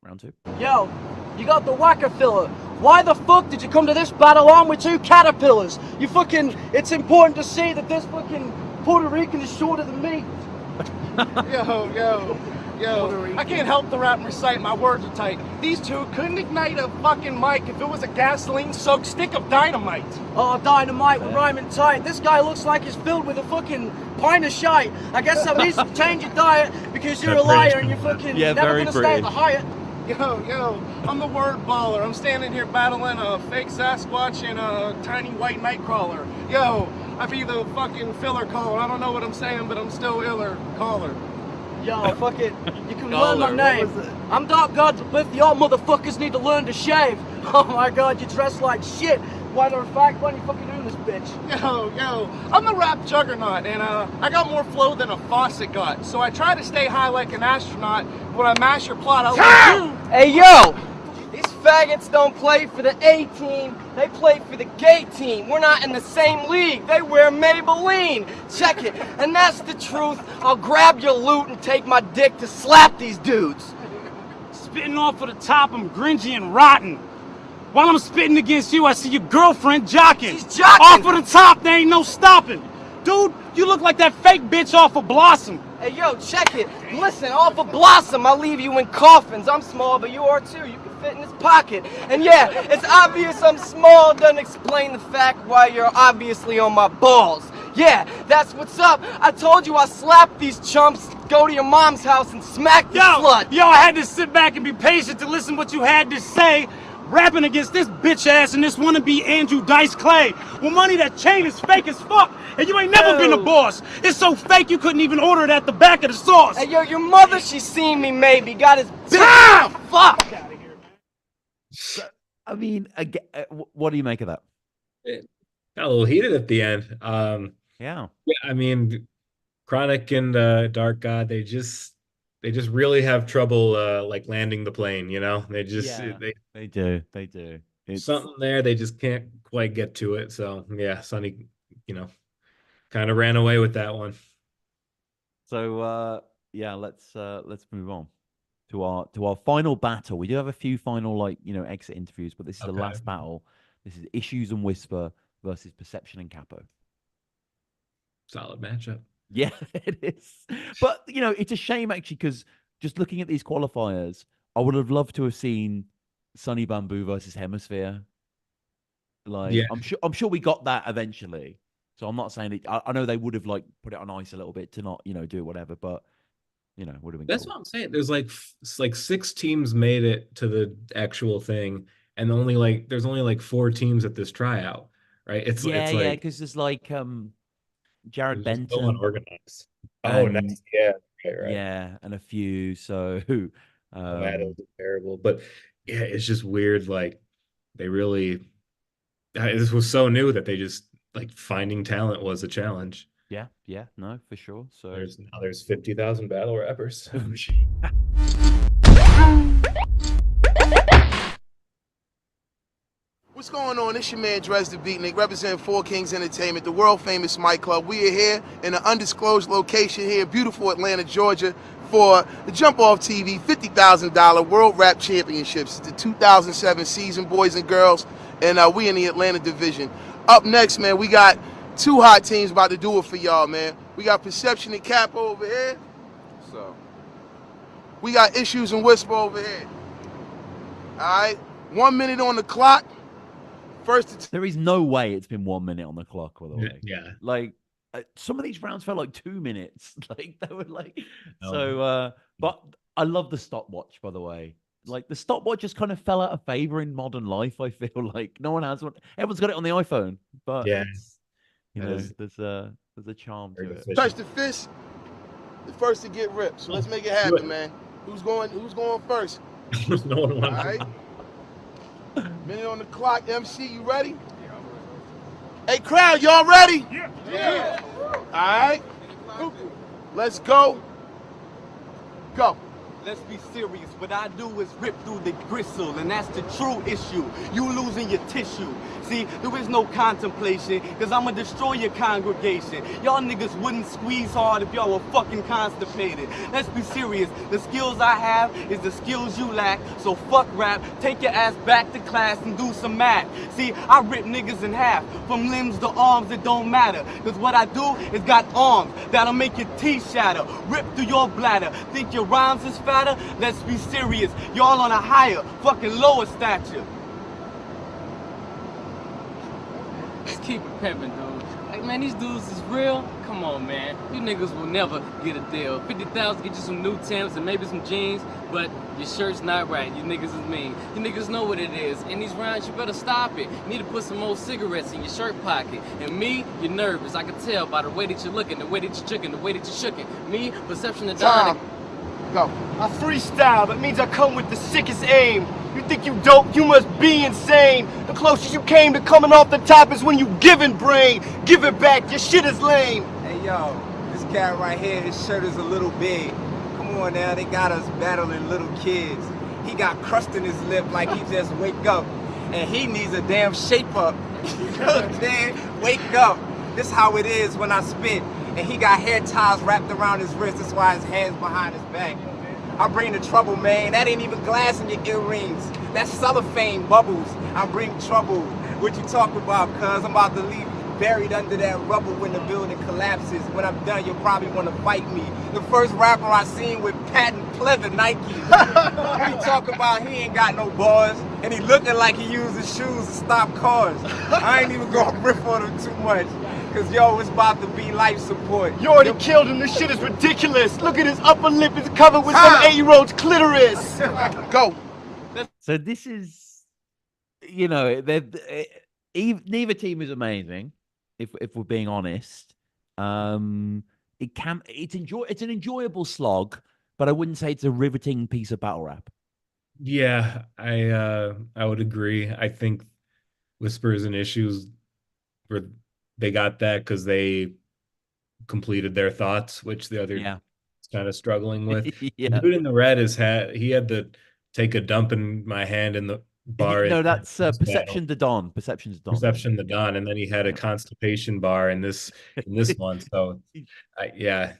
round 2. Yo, you got the whacker filler. Why the fuck did you come to this battle armed with 2 caterpillars? It's important to see that this fucking Puerto Rican is shorter than me. Yo, I can't help the rap and recite, my words are tight. These 2 couldn't ignite a fucking mic if it was a gasoline-soaked stick of dynamite. Oh, dynamite, we're rhyming tight. This guy looks like he's filled with a fucking pint of shite. I guess that needs to change your diet because you're a liar and you're fucking never gonna stay at the Hyatt. Yo, I'm the word baller. I'm standing here battling a fake Sasquatch and a tiny white nightcrawler. Yo, I be the fucking filler caller. I don't know what I'm saying, but I'm still iller caller. Yo, fuck it. You can learn my name. I'm Dark God, but y'all motherfuckers need to learn to shave. Oh my god, you dress like shit. Matter of fact, why are you fucking doing this, bitch? Yo, I'm the rap juggernaut, and I got more flow than a faucet got. So I try to stay high like an astronaut. When I mash your plot, I'll let you. Hey, yo! These faggots don't play for the A team, they play for the gay team. We're not in the same league, they wear Maybelline. Check it, and that's the truth. I'll grab your loot and take my dick to slap these dudes. Spitting off of the top, I'm gringy and rotten. While I'm spitting against you, I see your girlfriend jocking. She's jocking! Off of the top, there ain't no stopping. Dude, you look like that fake bitch off of Blossom. Hey, yo, check it. Listen, off of Blossom, I'll leave you in coffins. I'm small, but you are too. You can fit in this pocket. And yeah, it's obvious I'm small. Doesn't explain the fact why you're obviously on my balls. Yeah, that's what's up. I told you I slapped these chumps. Go to your mom's house and smack the slut. Yo, I had to sit back and be patient to listen what you had to say. Rapping against this bitch ass and this wannabe Andrew Dice Clay. Well, money, that chain is fake as fuck, and you ain't never been a boss. It's so fake you couldn't even order it at the back of the sauce. Hey, yo, your mother, she seen me maybe. Got his bitch. Fuck. So, I mean, what do you make of that? It got a little heated at the end. Yeah, I mean, Chronic and Dark God, they just really have trouble landing the plane, They just they do. It's something there, they just can't quite get to it. So yeah, Sonny, kind of ran away with that one. So let's move on to our final battle. We do have a few final exit interviews, but this is the last battle. This is Issues and Whisper versus Perception and Capo. Solid matchup. Yeah, it is. But, it's a shame, actually, because just looking at these qualifiers, I would have loved to have seen Sunny Bamboo versus Hemisphere. I'm sure we got that eventually. So I'm not saying it. I know they would have, put it on ice a little bit to not, do whatever, but, would have been That's cool. what I'm saying. There's like 6 teams made it to the actual thing, and there's only 4 teams at this tryout, right? It's because there's Jared Benton. Unorganized. Oh, nice. Yeah. Right. Yeah, and a few. So, That was terrible. But yeah, it's just weird. Like they really, this was so new that they just like finding talent was a challenge. yeah, no, for sure. So There's 50,000 battle rappers. What's going on? It's your man Dres the Beatnik, representing Four Kings Entertainment, the world famous Mike Club. We are here in an undisclosed location here in beautiful Atlanta, Georgia, for the Jump Off TV $50,000 World Rap Championships. It's the 2007 season, boys and girls, and we in the Atlanta division. Up next, man, we got two hot teams about to do it for y'all, man. We got Perception and Capo over here. So we got Issues and Whisper over here. All right, 1 minute on the clock. There is no way it's been 1 minute on the clock, by the way. Yeah. Like, some of these rounds felt like 2 minutes. Like, they were like... So, but I love the stopwatch, by the way. Like, the stopwatch just kind of fell out of favor in modern life, I feel like. No one has one. Everyone's got it on the iPhone. But, there's a charm to it. Touch the fist, the first to get ripped. So let's make it happen, man. Who's going first? No one wants. All right. Minute on the clock. MC, you ready? Hey, crowd, y'all ready? Yeah. All right. Let's go. Go. Let's be serious. What I do is rip through the gristle, and that's the true issue. You losing your tissue. See, there is no contemplation, because I'ma destroy your congregation. Y'all niggas wouldn't squeeze hard if y'all were fucking constipated. Let's be serious. The skills I have is the skills you lack, so fuck rap. Take your ass back to class and do some math. See, I rip niggas in half, from limbs to arms, it don't matter. Because what I do is got arms that'll make your teeth shatter, rip through your bladder. Think your rhymes is fatter? Let's be serious. Y'all on a higher, fucking lower stature. Just keep it pimping, dude. Like, man, these dudes is real. Come on, man. You niggas will never get a deal. 50,000 get you some new Timbs and maybe some jeans, but your shirt's not right. You niggas is mean. You niggas know what it is. In these rounds, you better stop it. You need to put some more cigarettes in your shirt pocket. And me, you're nervous. I can tell by the way that you're looking, the way that you're chicken, the way that you're shooking. Me, Perception of Don. Go. I freestyle, that means I come with the sickest aim. You think you dope, you must be insane. The closest you came to coming off the top is when you giving brain. Give it back, your shit is lame. Hey yo, this cat right here, his shirt is a little big. Come on now, they got us battling little kids. He got crust in his lip like he just wake up. And he needs a damn shape up. You know what I'm saying? Wake up. This how it is when I spit. And he got hair ties wrapped around his wrist, that's why his hands behind his back. I bring the trouble, man. That ain't even glass in your earrings. That's cellophane bubbles. I bring trouble. What you talk about, cuz? I'm about to leave you buried under that rubble when the building collapses. When I'm done, you'll probably want to fight me. The first rapper I seen with patent pleather Nike. He talk about he ain't got no bars, and he looking like he uses shoes to stop cars. I ain't even gonna riff on him too much. Cause yo, it's about to be life support. You already killed him, this shit is ridiculous. Look at his upper lip, it's covered with some 8-year-old's clitoris. Go. So this is, you know, neither team is amazing, if we're being honest. It's an enjoyable slog, but I wouldn't say it's a riveting piece of battle rap. Yeah, I would agree. I think Whispers and Issues they got that because they completed their thoughts, which the other is kind of struggling with. The dude in the red he had to take a dump in my hand in the bar. No, that's Perception the Don. Perception the Don, and then he had a constipation bar in this one. So,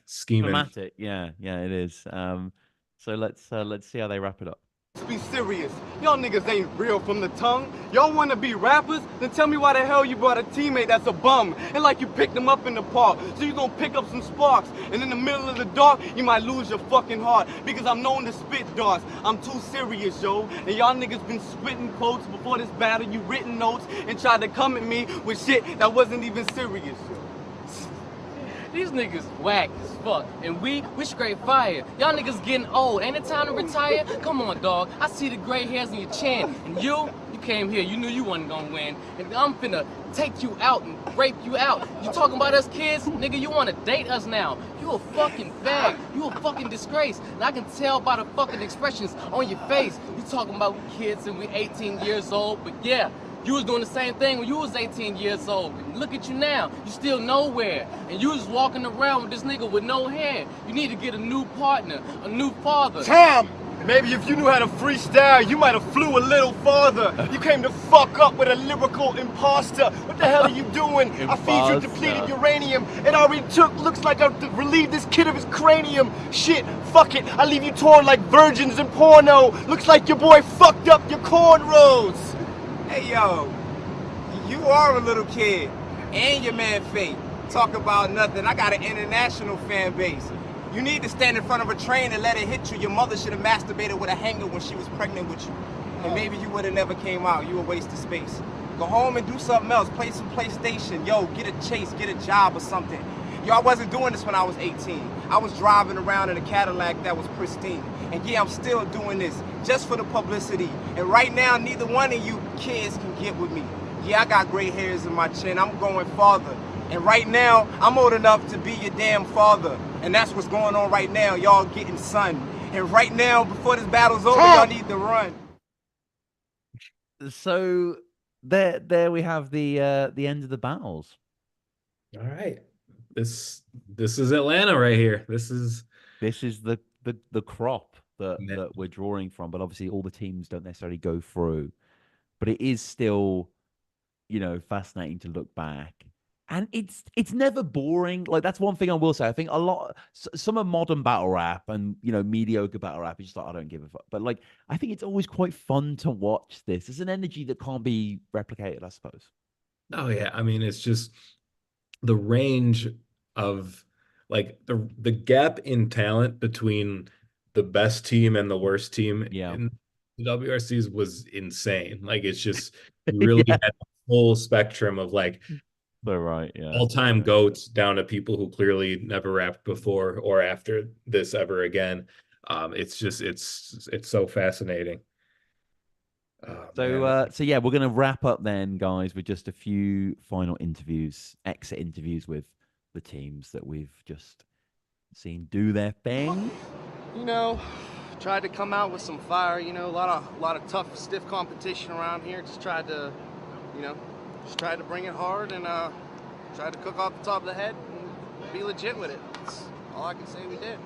scheming. Dramatic. Yeah, it is. So let's see how they wrap it up. Let's be serious. Y'all niggas ain't real from the tongue. Y'all wanna be rappers? Then tell me why the hell you brought a teammate that's a bum. And like you picked him up in the park. So you gonna pick up some sparks. And in the middle of the dark, you might lose your fucking heart. Because I'm known to spit darts. I'm too serious, yo. And y'all niggas been spitting quotes before this battle. You written notes and tried to come at me with shit that wasn't even serious, yo. These niggas whack as fuck, and we straight fire. Y'all niggas getting old, ain't it time to retire? Come on, dog, I see the gray hairs in your chin, and you came here, you knew you wasn't gonna win. And I'm finna take you out and rape you out. You talking about us kids? Nigga, you wanna date us now. You a fucking fag. You a fucking disgrace. And I can tell by the fucking expressions on your face. You talking about we kids and we 18 years old, but yeah, you was doing the same thing when you was 18 years old. And look at you now. You still nowhere. And you was walking around with this nigga with no hair. You need to get a new partner, a new father. Tom! Maybe if you knew how to freestyle, you might have flew a little farther. You came to fuck up with a lyrical imposter. What the hell are you doing? I feed you depleted uranium. It already looks like I relieved this kid of his cranium. Shit, fuck it. I leave you torn like virgins in porno. Looks like your boy fucked up your cornrows. Hey, yo, you are a little kid. And your man Fate. Talk about nothing. I got an international fan base. You need to stand in front of a train and let it hit you. Your mother should have masturbated with a hanger when she was pregnant with you. And maybe you would have never came out. You a waste of space. Go home and do something else. Play some PlayStation. Yo, get a chase, get a job or something. Yo, I wasn't doing this when I was 18. I was driving around in a Cadillac that was pristine. And yeah, I'm still doing this just for the publicity. And right now, neither one of you kids can get with me. Yeah, I got gray hairs in my chin. I'm going farther. And right now, I'm old enough to be your damn father. And that's what's going on right now. Y'all getting sun. And right now, before this battle's over, y'all need to run. So there we have the end of the battles. All right. This is Atlanta right here. This is the crop that we're drawing from, but obviously all the teams don't necessarily go through. But it is still, fascinating to look back. And it's never boring. Like, that's one thing I will say. I think some of modern battle rap and, mediocre battle rap is just like, I don't give a fuck. But like, I think it's always quite fun to watch this. It's an energy that can't be replicated, I suppose. Oh yeah. I mean, it's just the range of like the gap in talent between the best team and the worst team in the WRCs was insane. Like, it's just, you really had a full spectrum of like, all-time goats down to people who clearly never rapped before or after this ever again. It's just it's so fascinating. So yeah, we're gonna wrap up then, guys, with just a few final exit interviews with the teams that we've just seen do their thing. Tried to come out with some fire. A lot of tough, stiff competition around here. Just tried to bring it hard and tried to cook off the top of the head and be legit with it. That's all I can say we did.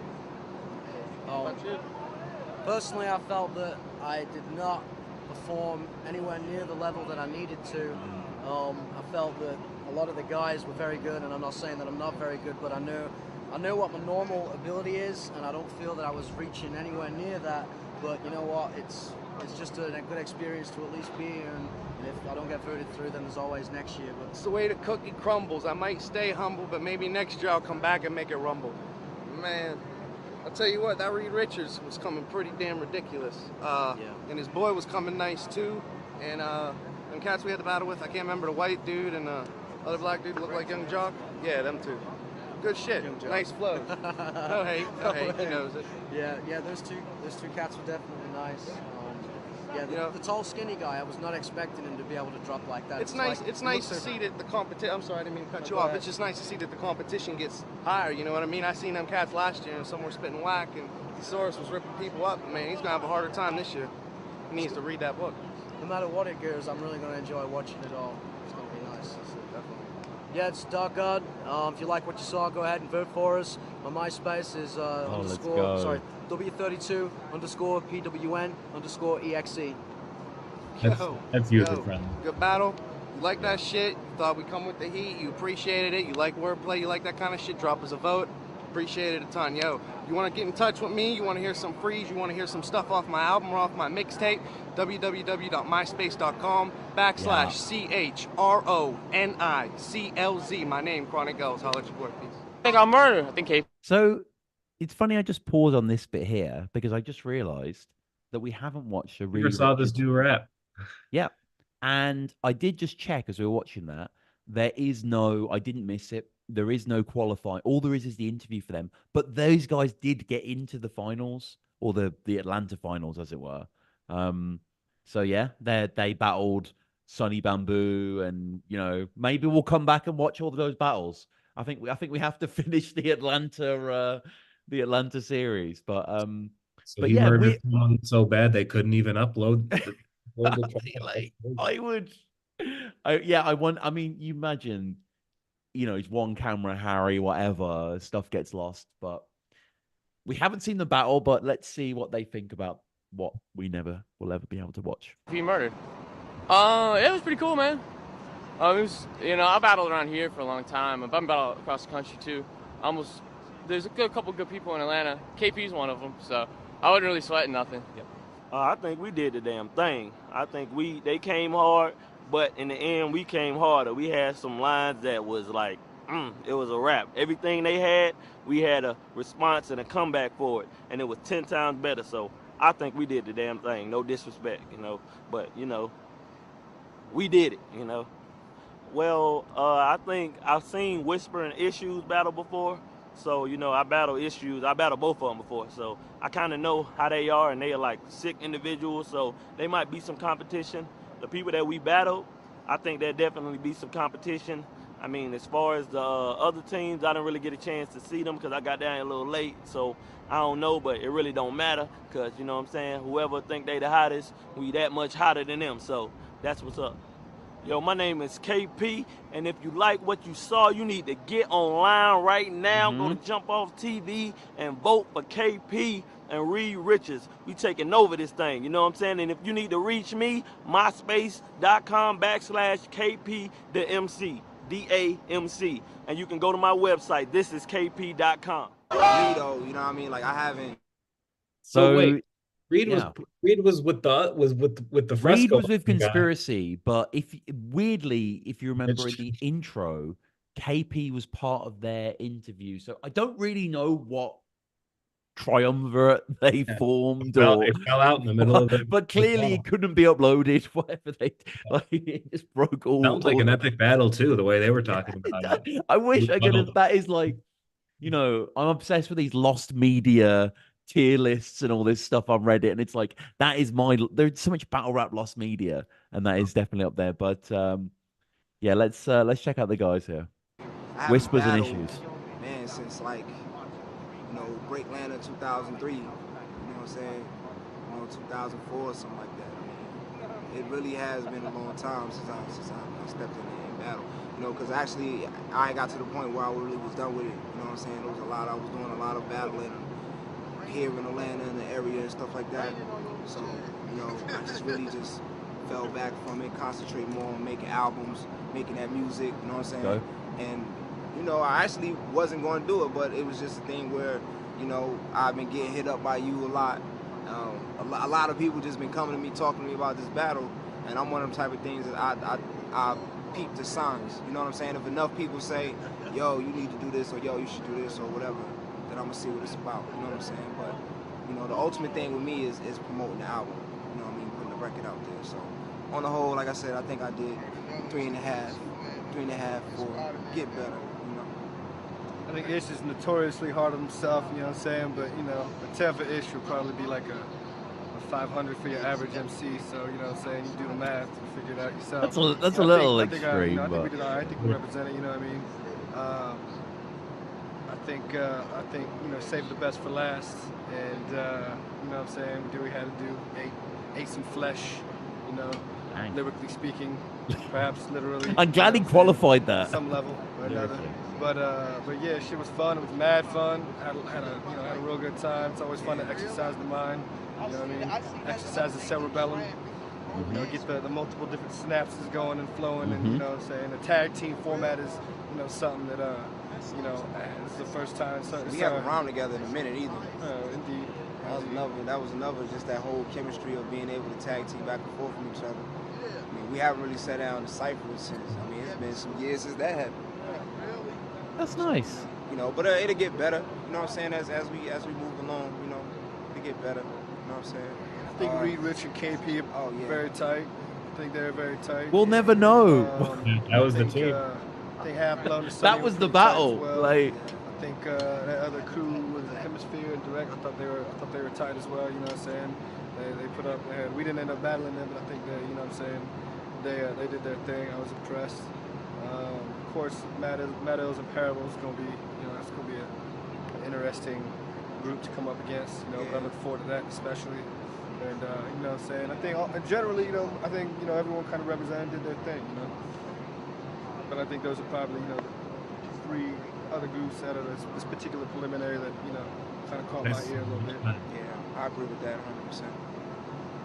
Personally, I felt that I did not perform anywhere near the level that I needed to. I felt that a lot of the guys were very good, and I'm not saying that I'm not very good, but I know what my normal ability is, and I don't feel that I was reaching anywhere near that. But you know what? It's just a good experience to at least be here, and if I don't get voted through, then there's always next year. But it's the way the cookie crumbles. I might stay humble, but maybe next year I'll come back and make it rumble. Man, I'll tell you what, that Reed Richards was coming pretty damn ridiculous. And his boy was coming nice too. And them cats we had to battle with, I can't remember, the white dude and the other black dude looked like Young Jock. Yeah, them two. Good shit. Nice flow. No hate. He knows it. Yeah, those two cats were definitely nice. The tall, skinny guy, I was not expecting him to be able to drop like that. It's nice to see that the competition. I'm sorry, I didn't mean to cut you off. It's just nice to see that the competition gets higher. You know what I mean? I seen them cats last year, and some were spitting whack, and Thesaurus was ripping people up. Man, he's gonna have a harder time this year. He needs to read that book. No matter what it goes, I'm really gonna enjoy watching it all. It's gonna be nice. Definitely. Yeah, it's Dark God. If you like what you saw, go ahead and vote for us. My MySpace is W30_PWN_EXE. That's you, friend. Good battle. You like that shit? You thought we'd come with the heat. You appreciated it. You like wordplay. You like that kind of shit. Drop us a vote. Appreciate it a ton. Yo, you want to get in touch with me? You want to hear some freeze? You want to hear some stuff off my album or off my mixtape? www.myspace.com/CHRONICLZ. My name, Chronic Girls. Holla at your boy. Peace. I think I'm murdered. I think So it's funny I just paused on this bit here because I just realized that we haven't watched a never saw this do rap. Yeah. And I did just check as we were watching that. I didn't miss it. There is no qualifying. All there is the interview for them. But those guys did get into the finals, or the Atlanta finals, as it were. So yeah, they battled Sonny Bamboo, and maybe we'll come back and watch all of those battles. I think we have to finish the Atlanta series, but So but he yeah, murdered someone so bad they couldn't even upload the I would. I mean, you imagine, it's one camera, Harry, whatever, stuff gets lost. But we haven't seen the battle, but let's see what they think about what we never will ever be able to watch. He murdered. It was pretty cool, man. It was, I battled around here for a long time. I've been battled across the country too. There's a couple good people in Atlanta. KP's one of them, so I wasn't really sweating nothing. Yep. I think we did the damn thing. I think they came hard, but in the end, we came harder. We had some lines that was like, it was a wrap. Everything they had, we had a response and a comeback for it, and it was 10 times better. So I think we did the damn thing. No disrespect, but we did it, Well, I think I've seen Whisper and Issues battle before. So, I battle Issues. I battle both of them before. So I kind of know how they are, and they are like sick individuals. So they might be some competition. The people that we battled, I think there'll definitely be some competition. I mean, as far as the other teams, I didn't really get a chance to see them because I got down a little late. So I don't know, but it really don't matter because, you know what I'm saying, whoever think they the hottest, we that much hotter than them. So that's what's up. Yo, my name is KP, and if you like what you saw, you need to get online right now. Go to Jump Off TV and vote for KP and Reed Richards. We taking over this thing, you know what I'm saying? And if you need to reach me, myspace.com/KP the MC, DAMC. And you can go to my website, thisiskp.com. Me though, you know what I mean? Like I haven't. So wait. Reed was with the Fresco. Reed was with Conspiracy, but if you remember in the intro, KP was part of their interview. So I don't really know what triumvirate they formed, it fell out in the middle of it. But clearly it couldn't be uploaded. Whatever it just broke all. Sounds like an epic battle too, the way they were talking about it. I wish I could have. That is like, I'm obsessed with these lost media tier lists and all this stuff on Reddit, and it's like there's so much battle rap lost media, and that is definitely up there. But yeah, let's check out the guys here. Whispers and Issues. Man, since Break Atlanta 2003, you know what I'm saying? 2004 or something like that. I mean, it really has been a long time since I stepped in battle. Because actually I got to the point where I really was done with it. You know what I'm saying? There was I was doing a lot of battling here in Atlanta in the area and stuff like that. So, I just really fell back from it, concentrate more on making albums, making that music, you know what I'm saying? Okay. And, I actually wasn't going to do it, but it was just a thing where, I've been getting hit up by you a lot. A lot of people just been coming to me, talking to me about this battle, and I'm one of them type of things that I peep the signs, you know what I'm saying? If enough people say, yo, you need to do this, or yo, you should do this, or whatever, then I'm gonna see what it's about, you know what I'm saying? But, the ultimate thing with me is promoting the album, you know what I mean, putting the record out there. So, on the whole, like I said, I think I did 3.5, 4, get better, I think Ish is notoriously hard on himself, you know what I'm saying? But, a 10 for Ish would probably be like a 500 for your average MC, so, you know what I'm saying? You do the math, you figure it out yourself. That's a little extreme, I think we did all right. I think we represented, you know what I mean? I think save the best for last, and you know what I'm saying, we did what we had to do, ate some flesh, lyrically speaking, perhaps literally. I'm glad he qualified that. Some level or another. But yeah, shit was fun. It was mad fun. Had a real good time. It's always fun to exercise the mind. You know what I mean? Exercise the cerebellum. Get the multiple different synapses going and flowing, and you know what I'm saying. The tag team format is something that this is the first time. We haven't rhymed together in a minute either. Indeed. That was another just that whole chemistry of being able to tag team back and forth from each other. I mean, we haven't really sat down and deciphered since. I mean, it's been some years since that happened. That's nice. But it'll get better. You know what I'm saying? As we move along, it'll get better. You know what I'm saying? I think Reed, Rich, and KP are very tight. I think they're very tight. We'll never know. That was the team. I think Half Blown that was the battle. Well. Like, I think that other crew was the Hemisphere and Direct. I thought they were tight as well. You know what I'm saying? They put up. We didn't end up battling them, but I think they, you know what I'm saying, they did their thing. I was impressed. Of course, Meadows and Parables is gonna be, you know, it's gonna be an interesting group to come up against. You know, but I look forward to that especially. And you know what I'm saying, I think generally, you know, I think, you know, everyone kind of represented, did their thing, you know. But I think those are probably, you know, the 3 other groups out of this particular preliminary that, you know, kind of caught my ear a little bit. Yeah, I agree with that 100%. I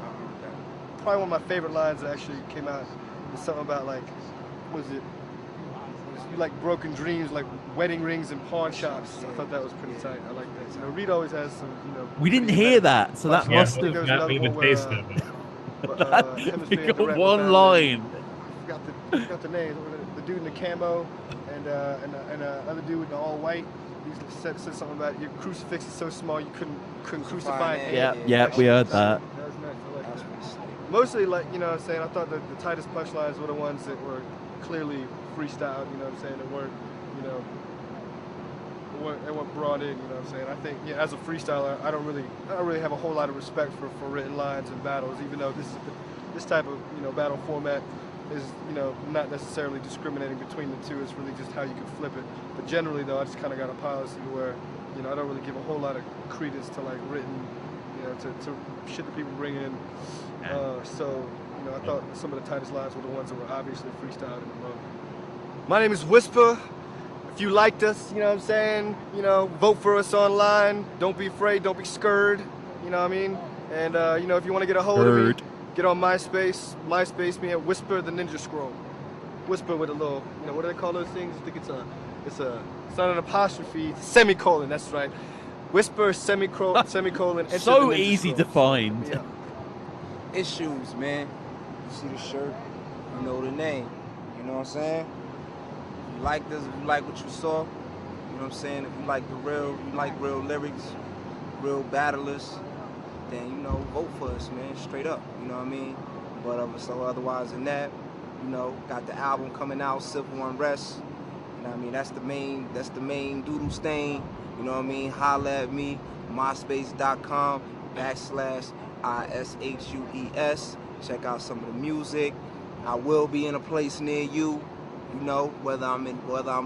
agree with that. Probably one of my favorite lines that actually came out was something about, like, what was it? You like broken dreams, like wedding rings and pawn shops. I thought that was pretty tight. I like that. You know, Reed always has some, you know. We didn't hear that, so that must have got me the taste of it. We got one line. Forgot the name. The dude in the camo and other dude in the all white. He said something about your crucifix is so small you couldn't crucify it. Yeah, we heard that. That was nice. I like that. Mostly, like, you know what I'm saying, I thought that the tightest punchlines were the ones that were clearly freestyled, you know what I'm saying, that weren't, you know, they weren't brought in, you know what I'm saying. I think, yeah, as a freestyler, I don't really have a whole lot of respect for written lines and battles, even though this type of, you know, battle format is, you know, not necessarily discriminating between the two. It's really just how you can flip it. But generally, though, I just kind of got a policy where, you know, I don't really give a whole lot of credence to, like, written, you know, to shit that people bring in. So, you know, I thought some of the tightest lines were the ones that were obviously freestyled in the moment. My name is Whisper. If you liked us, you know what I'm saying, you know, vote for us online. Don't be afraid, don't be scared, you know what I mean? And, you know, if you want to get a hold of me, get on MySpace. MySpace, me at Whisper the Ninja Scroll. Whisper with a little, you know, what do they call those things? I think it's not an apostrophe, it's a semicolon, that's right. Whisper, semicolon, enter So the Ninja easy Scroll. to find. Yeah. Issues, man. You see the shirt, you know the name. You know what I'm saying? If you like this, if you like what you saw, you know what I'm saying? If you like real lyrics, real battlers, then, you know, vote for us, man, straight up. You know what I mean? But so otherwise than that, you know, got the album coming out, Civil Unrest. You know what I mean? That's the main doodle stain. You know what I mean? Holla at me, myspace.com/ISHUES. Check out some of the music. I will be in a place near you. You know, whether I'm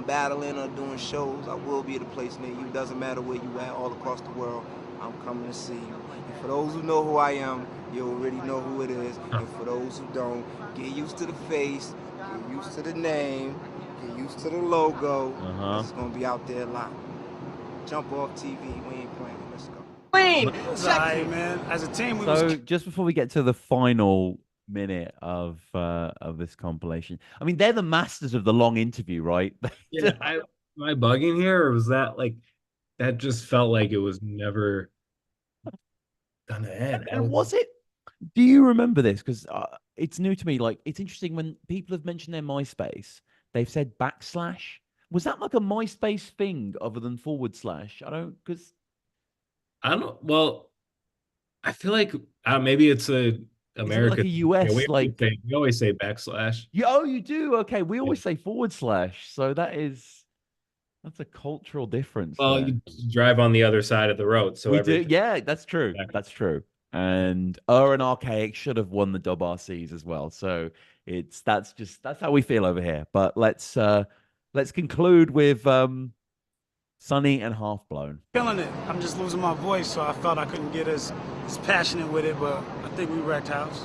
battling or doing shows, I will be at a place near you. Doesn't matter where you at, all across the world, I'm coming to see you. And for those who know who I am, you already know who it is. And for those who don't, get used to the face, get used to the name, get used to the logo. It's gonna be out there a lot. Jump off TV, we ain't playing. Let's go. Clean, man. As a team, we So just before we get to the final minute of this compilation, I mean, they're the masters of the long interview, right? Yeah, am I bugging here, or was that like that just felt like it was never gonna end? And was it? Do you remember this? Because it's new to me. Like, it's interesting when people have mentioned their MySpace, they've said /. Was that like a MySpace thing other than /? I don't. Well, I feel like maybe it's a America, like a US, we always say /. Oh, you do? Okay, we always say /. So that's a cultural difference. Well, you drive on the other side of the road, so we do. Yeah, that's true. That's true. And and Archaic should have won the WRCs as well. So that's how we feel over here. But let's conclude with Sunny and Half Blown. Killing it. I'm just losing my voice, so I felt I couldn't get as passionate with it, but I think we wrecked house.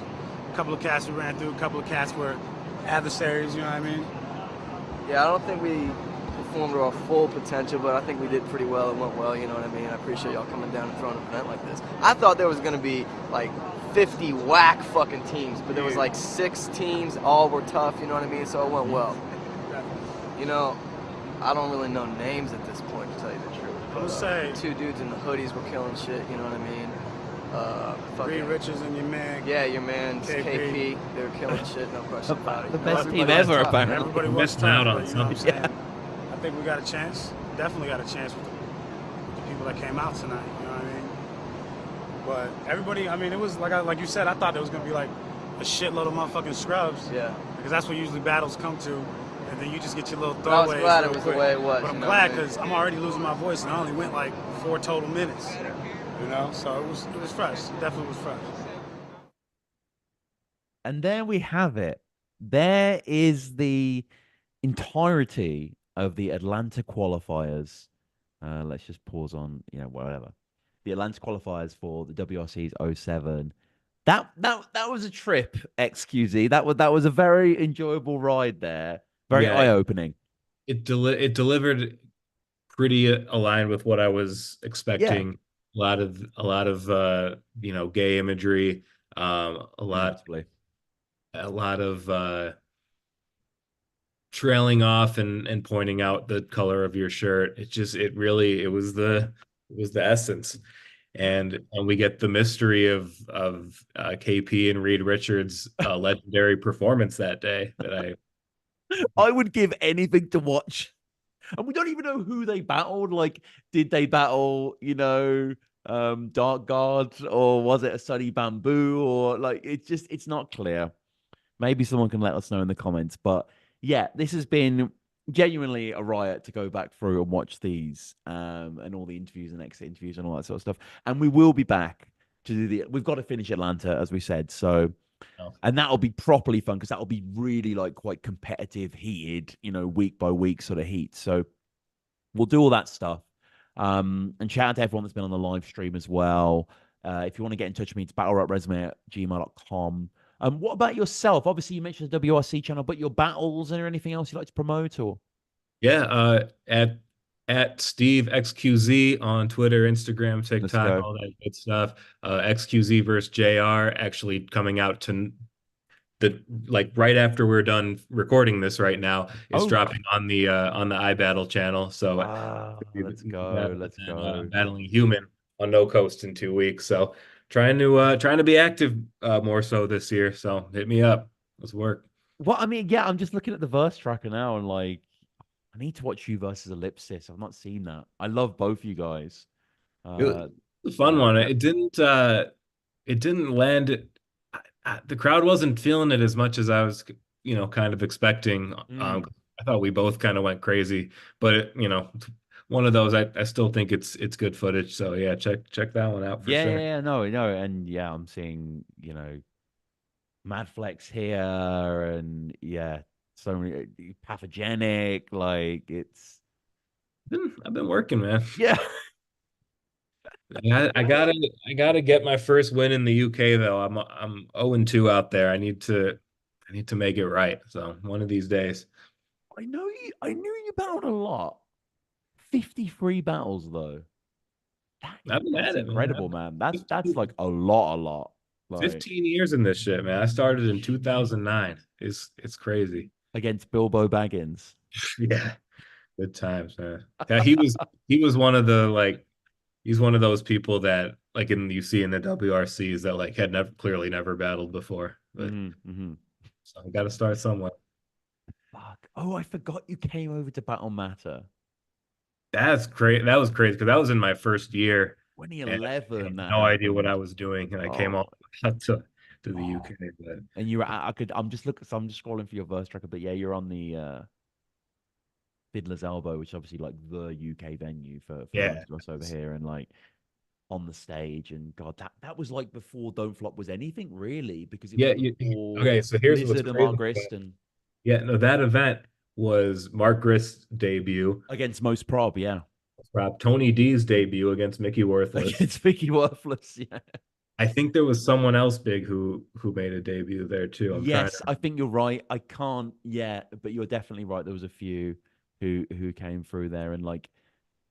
A couple of cats we ran through, a couple of cats were adversaries, you know what I mean? Yeah, I don't think we performed to our full potential, but I think we did pretty well. It went well, you know what I mean? I appreciate y'all coming down and throwing an event like this. I thought there was going to be like 50 whack fucking teams, but there was like 6 teams, all were tough, you know what I mean? So it went well. You know, I don't really know names at this point, to tell you the truth. I would say 2 dudes in the hoodies were killing shit, you know what I mean? Reed Richards and your man. Yeah, your man KP. They were killing shit, no question about it. The best team ever, apparently. Everybody was missed out on you know what I'm something. saying? I think we got a chance. Definitely got a chance with the people that came out tonight, you know what I mean? But everybody, I mean, it was like you said, I thought there was going to be like a shitload of motherfucking scrubs. Yeah. Because that's what usually battles come to. And then you just get your little I was throwaways. glad it was the way it was. But I'm glad because I'm already losing my voice and I only went like 4 total minutes. You know, so it was fresh. It definitely was fresh. And there we have it. There is the entirety of the Atlanta qualifiers. Let's just pause on, whatever. The Atlanta qualifiers for the WRC's '07. That was a trip, XQZ. That was a very enjoyable ride there. Very Yeah, eye-opening. it delivered pretty aligned with what I was Yeah. expecting. A lot of gay imagery, Notably. a lot of trailing off and pointing out the color of your shirt. It was the essence. And we get the mystery of KP and Reed Richards' legendary performance that day that I would give anything to watch. And we don't even know who they battled. Like, did they battle, Dark Guard, or was it a Sunny Bamboo? Or like it's not clear. Maybe someone can let us know in the comments. But yeah, this has been genuinely a riot to go back through and watch these and all the interviews and exit interviews and all that sort of stuff. And we will be back to do we've got to finish Atlanta, as we said. So and that'll be properly fun because that'll be really like quite competitive, heated, week by week sort of heat. So we'll do all that stuff. And shout out to everyone that's been on the live stream as well. If you want to get in touch with me, it's battlerapresume@gmail.com. What about yourself? Obviously, you mentioned the WRC channel, but your battles and anything else you'd like to promote or? Yeah, at Steve XQZ on Twitter, Instagram, TikTok, all that good stuff. XQZ versus JR actually coming out to right after we're done recording this right now. It's dropping on the iBattle channel. So let's go. Battling Human on No Coast in 2 weeks. So trying to be active more so this year. So hit me up. Let's work. Well, I mean, yeah, I'm just looking at the verse tracker now and like I need to watch you versus Ellipsis. I've not seen that. I love both you guys. It was a fun one. It didn't land. The crowd wasn't feeling it as much as I was, kind of expecting. I thought we both kind of went crazy, but one of those. I still think it's good footage. So yeah, check that one out for sure. Yeah, no, and yeah, I'm seeing Mad Flex here, and yeah, so many pathogenic. Like I've been working, man. Yeah. I gotta get my first win in the UK though. I'm 0-2 out there. I need to make it right. So one of these days. I knew you battled a lot. 53 battles though. That's incredible, man. That's like a lot. Like, 15 years in this shit, man. I started in 2009. It's crazy. Against Bilbo Baggins. Yeah. Good times, man. Yeah, he was one of the he's one of those people that you see in the WRCs that had clearly never battled before. But so I got to start somewhere. Fuck. Oh, I forgot you came over to Battle Matter. That's great. That was crazy because that was in my first year. 2011. No idea what I was doing, and I came all out to the UK. But... And you were. I'm just looking. So I'm just scrolling for your verse tracker. But yeah, you're on the Fiddler's Elbow, which is obviously like the UK venue for us over here, and like on the stage. And God, that was like before Don't Flop was anything really, because it was okay. So here's Blizzard and Mark Grist and that event was Mark Grist's debut against Most Prob, Tony D's debut against Mickey Worthless. Against Mickey Worthless, yeah. I think there was someone else big who made a debut there too. I think you're right. I can't but you're definitely right. There was a few who came through there, and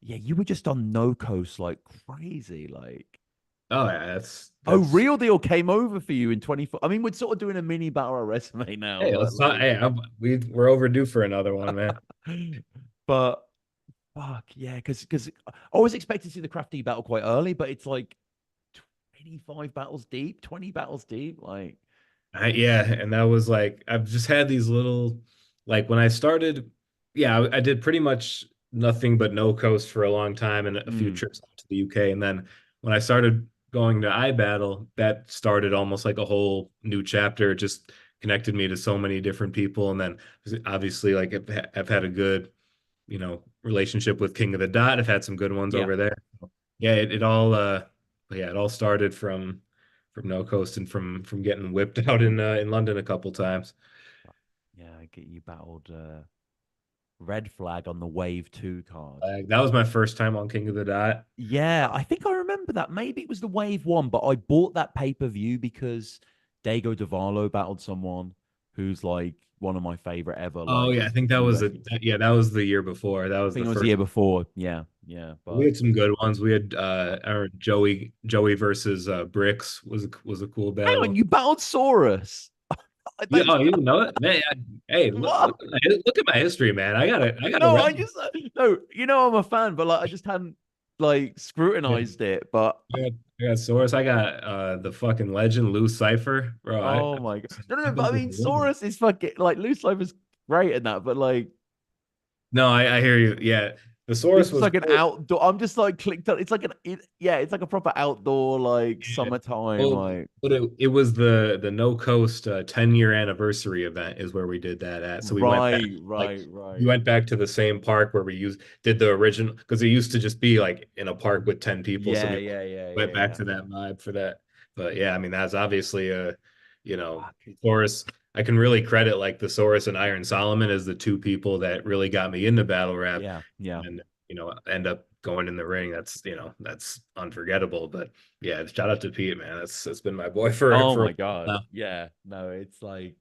you were just on No Coast like crazy. Oh yeah, that's Real Deal came over for you in 24. I mean, we're sort of doing a mini battle resume now. Hey, we're overdue for another one, man. But fuck yeah, because I was expecting to see the Crafty battle quite early, but it's like 25 battles deep, 20 battles deep, and that was I've just had these little when I started, I did pretty much nothing but No Coast for a long time and a few trips to the UK, and then when I started going to iBattle, that started almost like a whole new chapter. It just connected me to so many different people, and then obviously I've had a good relationship with King of the Dot. I've had some good ones over there. It all started from no coast and from getting whipped out in London a couple times. Yeah, you battled Red Flag on the Wave 2 card. That was my first time on King of the Dot. Yeah, I think I remember that. Maybe it was the Wave 1, but I bought that pay-per-view because Dago Davalo battled someone who's like one of my favorite ever. Oh yeah, I think that was that was the year before. That was I think the it was first the year before. Yeah. But we had some good ones. We had our Joey versus Bricks was a cool hang battle. on, you battled Saurus. Yeah, oh, you know it, man. Hey, look at my history, man. I got No, no. You know I'm a fan, but like I just hadn't like scrutinized it. But I got Saurus. I got the fucking legend Lou Cipher, bro. Oh my god, no. But I mean, Saurus is fucking like Loose Life is great in that, but like, no, I hear you. Yeah, the Saurus was like an outdoor. I'm just like clicked on. It's like it's like a proper outdoor like summertime like. But it was the No Coast 10-year anniversary event is where we did that at. So we went back, right. We went back to the same park where we did the original, because it used to just be like in a park with 10 people. So we went back to that vibe for that. But yeah, I mean that's obviously Saurus. I can really credit like the Saurus and Iron Solomon as the two people that really got me into battle rap. Yeah. And end up going in the ring. That's unforgettable. But yeah, shout out to Pete, man. That's been my boy for. Oh my god. Yeah. No, it's like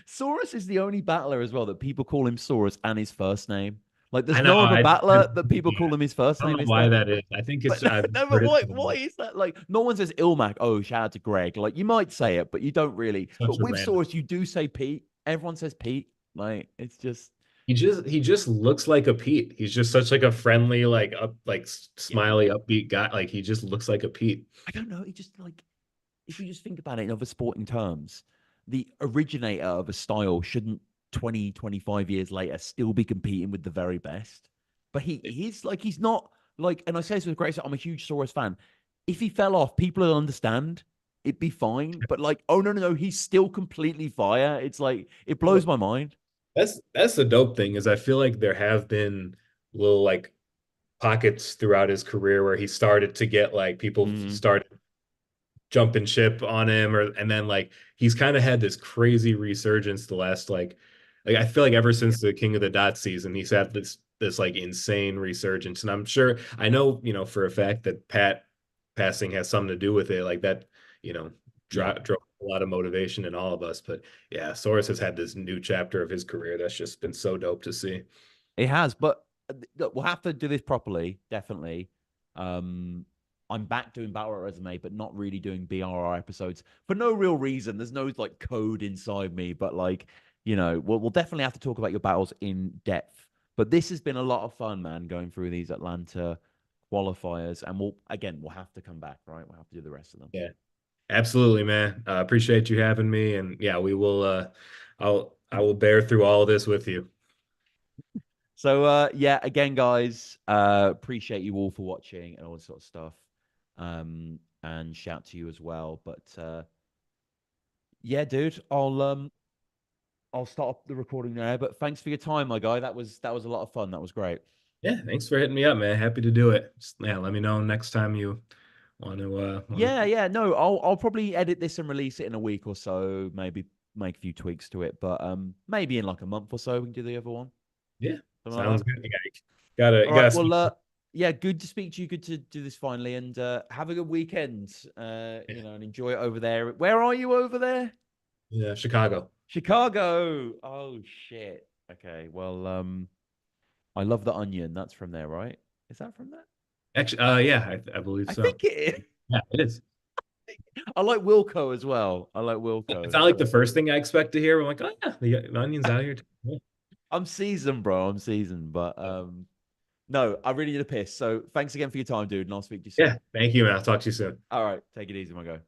Saurus is the only battler as well that people call him Saurus and his first name. Like there's no other battler that people call him his first name. I don't know why that is. I think it's but why is that? Like no one says Ilmac. Oh, shout out to Greg. Like you might say it, but you don't really. But with Saurus, you do say Pete. Everyone says Pete. Like it's just. He just looks like a Pete. He's just such like a friendly, like smiley, upbeat guy. Like he just looks like a Pete. I don't know. He just like, if you just think about it in other sporting terms, the originator of a style shouldn't 20, 25 years later still be competing with the very best. But he's like, he's not like, and I say this with great, I'm a huge Saurus fan. If he fell off, people will understand. It'd be fine. But like, oh no, he's still completely fire. It's like, it blows my mind. That's the dope thing is I feel like there have been little like pockets throughout his career where he started to get like people started jumping ship on him, and then like he's kind of had this crazy resurgence the last like I feel like ever since the King of the Dot season he's had this like insane resurgence, and I know for a fact that Pat passing has something to do with it, like that drove a lot of motivation in all of us. But yeah, Saurus has had this new chapter of his career that's just been so dope to see. It has, but we'll have to do this properly, definitely. I'm back doing Battle Rap Resume, but not really doing BRR episodes for no real reason. There's no like code inside me, but like we'll definitely have to talk about your battles in depth. But this has been a lot of fun, man, going through these Atlanta qualifiers, and we'll have to come back, right? We'll have to do the rest of them. Yeah. Absolutely, man. Appreciate you having me, and yeah, we will. I will bear through all of this with you. So yeah, again, guys, appreciate you all for watching and all this sort of stuff, and shout to you as well. But yeah, dude, I'll start the recording now. But thanks for your time, my guy. That was a lot of fun. That was great. Yeah, thanks for hitting me up, man. Happy to do it. Let me know next time you. Yeah. No, I'll probably edit this and release it in a week or so. Maybe make a few tweaks to it, but maybe in like a month or so we can do the other one. Yeah, sounds good. Well, yeah, good to speak to you. Good to do this finally, and have a good weekend. And enjoy it over there. Where are you over there? Yeah, Chicago. Oh shit. Okay. Well, I love the onion. That's from there, right? Is that from there? Actually, yeah, I believe so. I think it is. Yeah, it is. I like Wilco as well. I like Wilco. It's not like the first thing I expect to hear. I'm like, oh yeah, the onion's out here. Yeah. I'm seasoned, bro. But no, I really need a piss. So thanks again for your time, dude, and I'll speak to you soon. Yeah, thank you, man. I'll talk to you soon. All right, take it easy, my guy.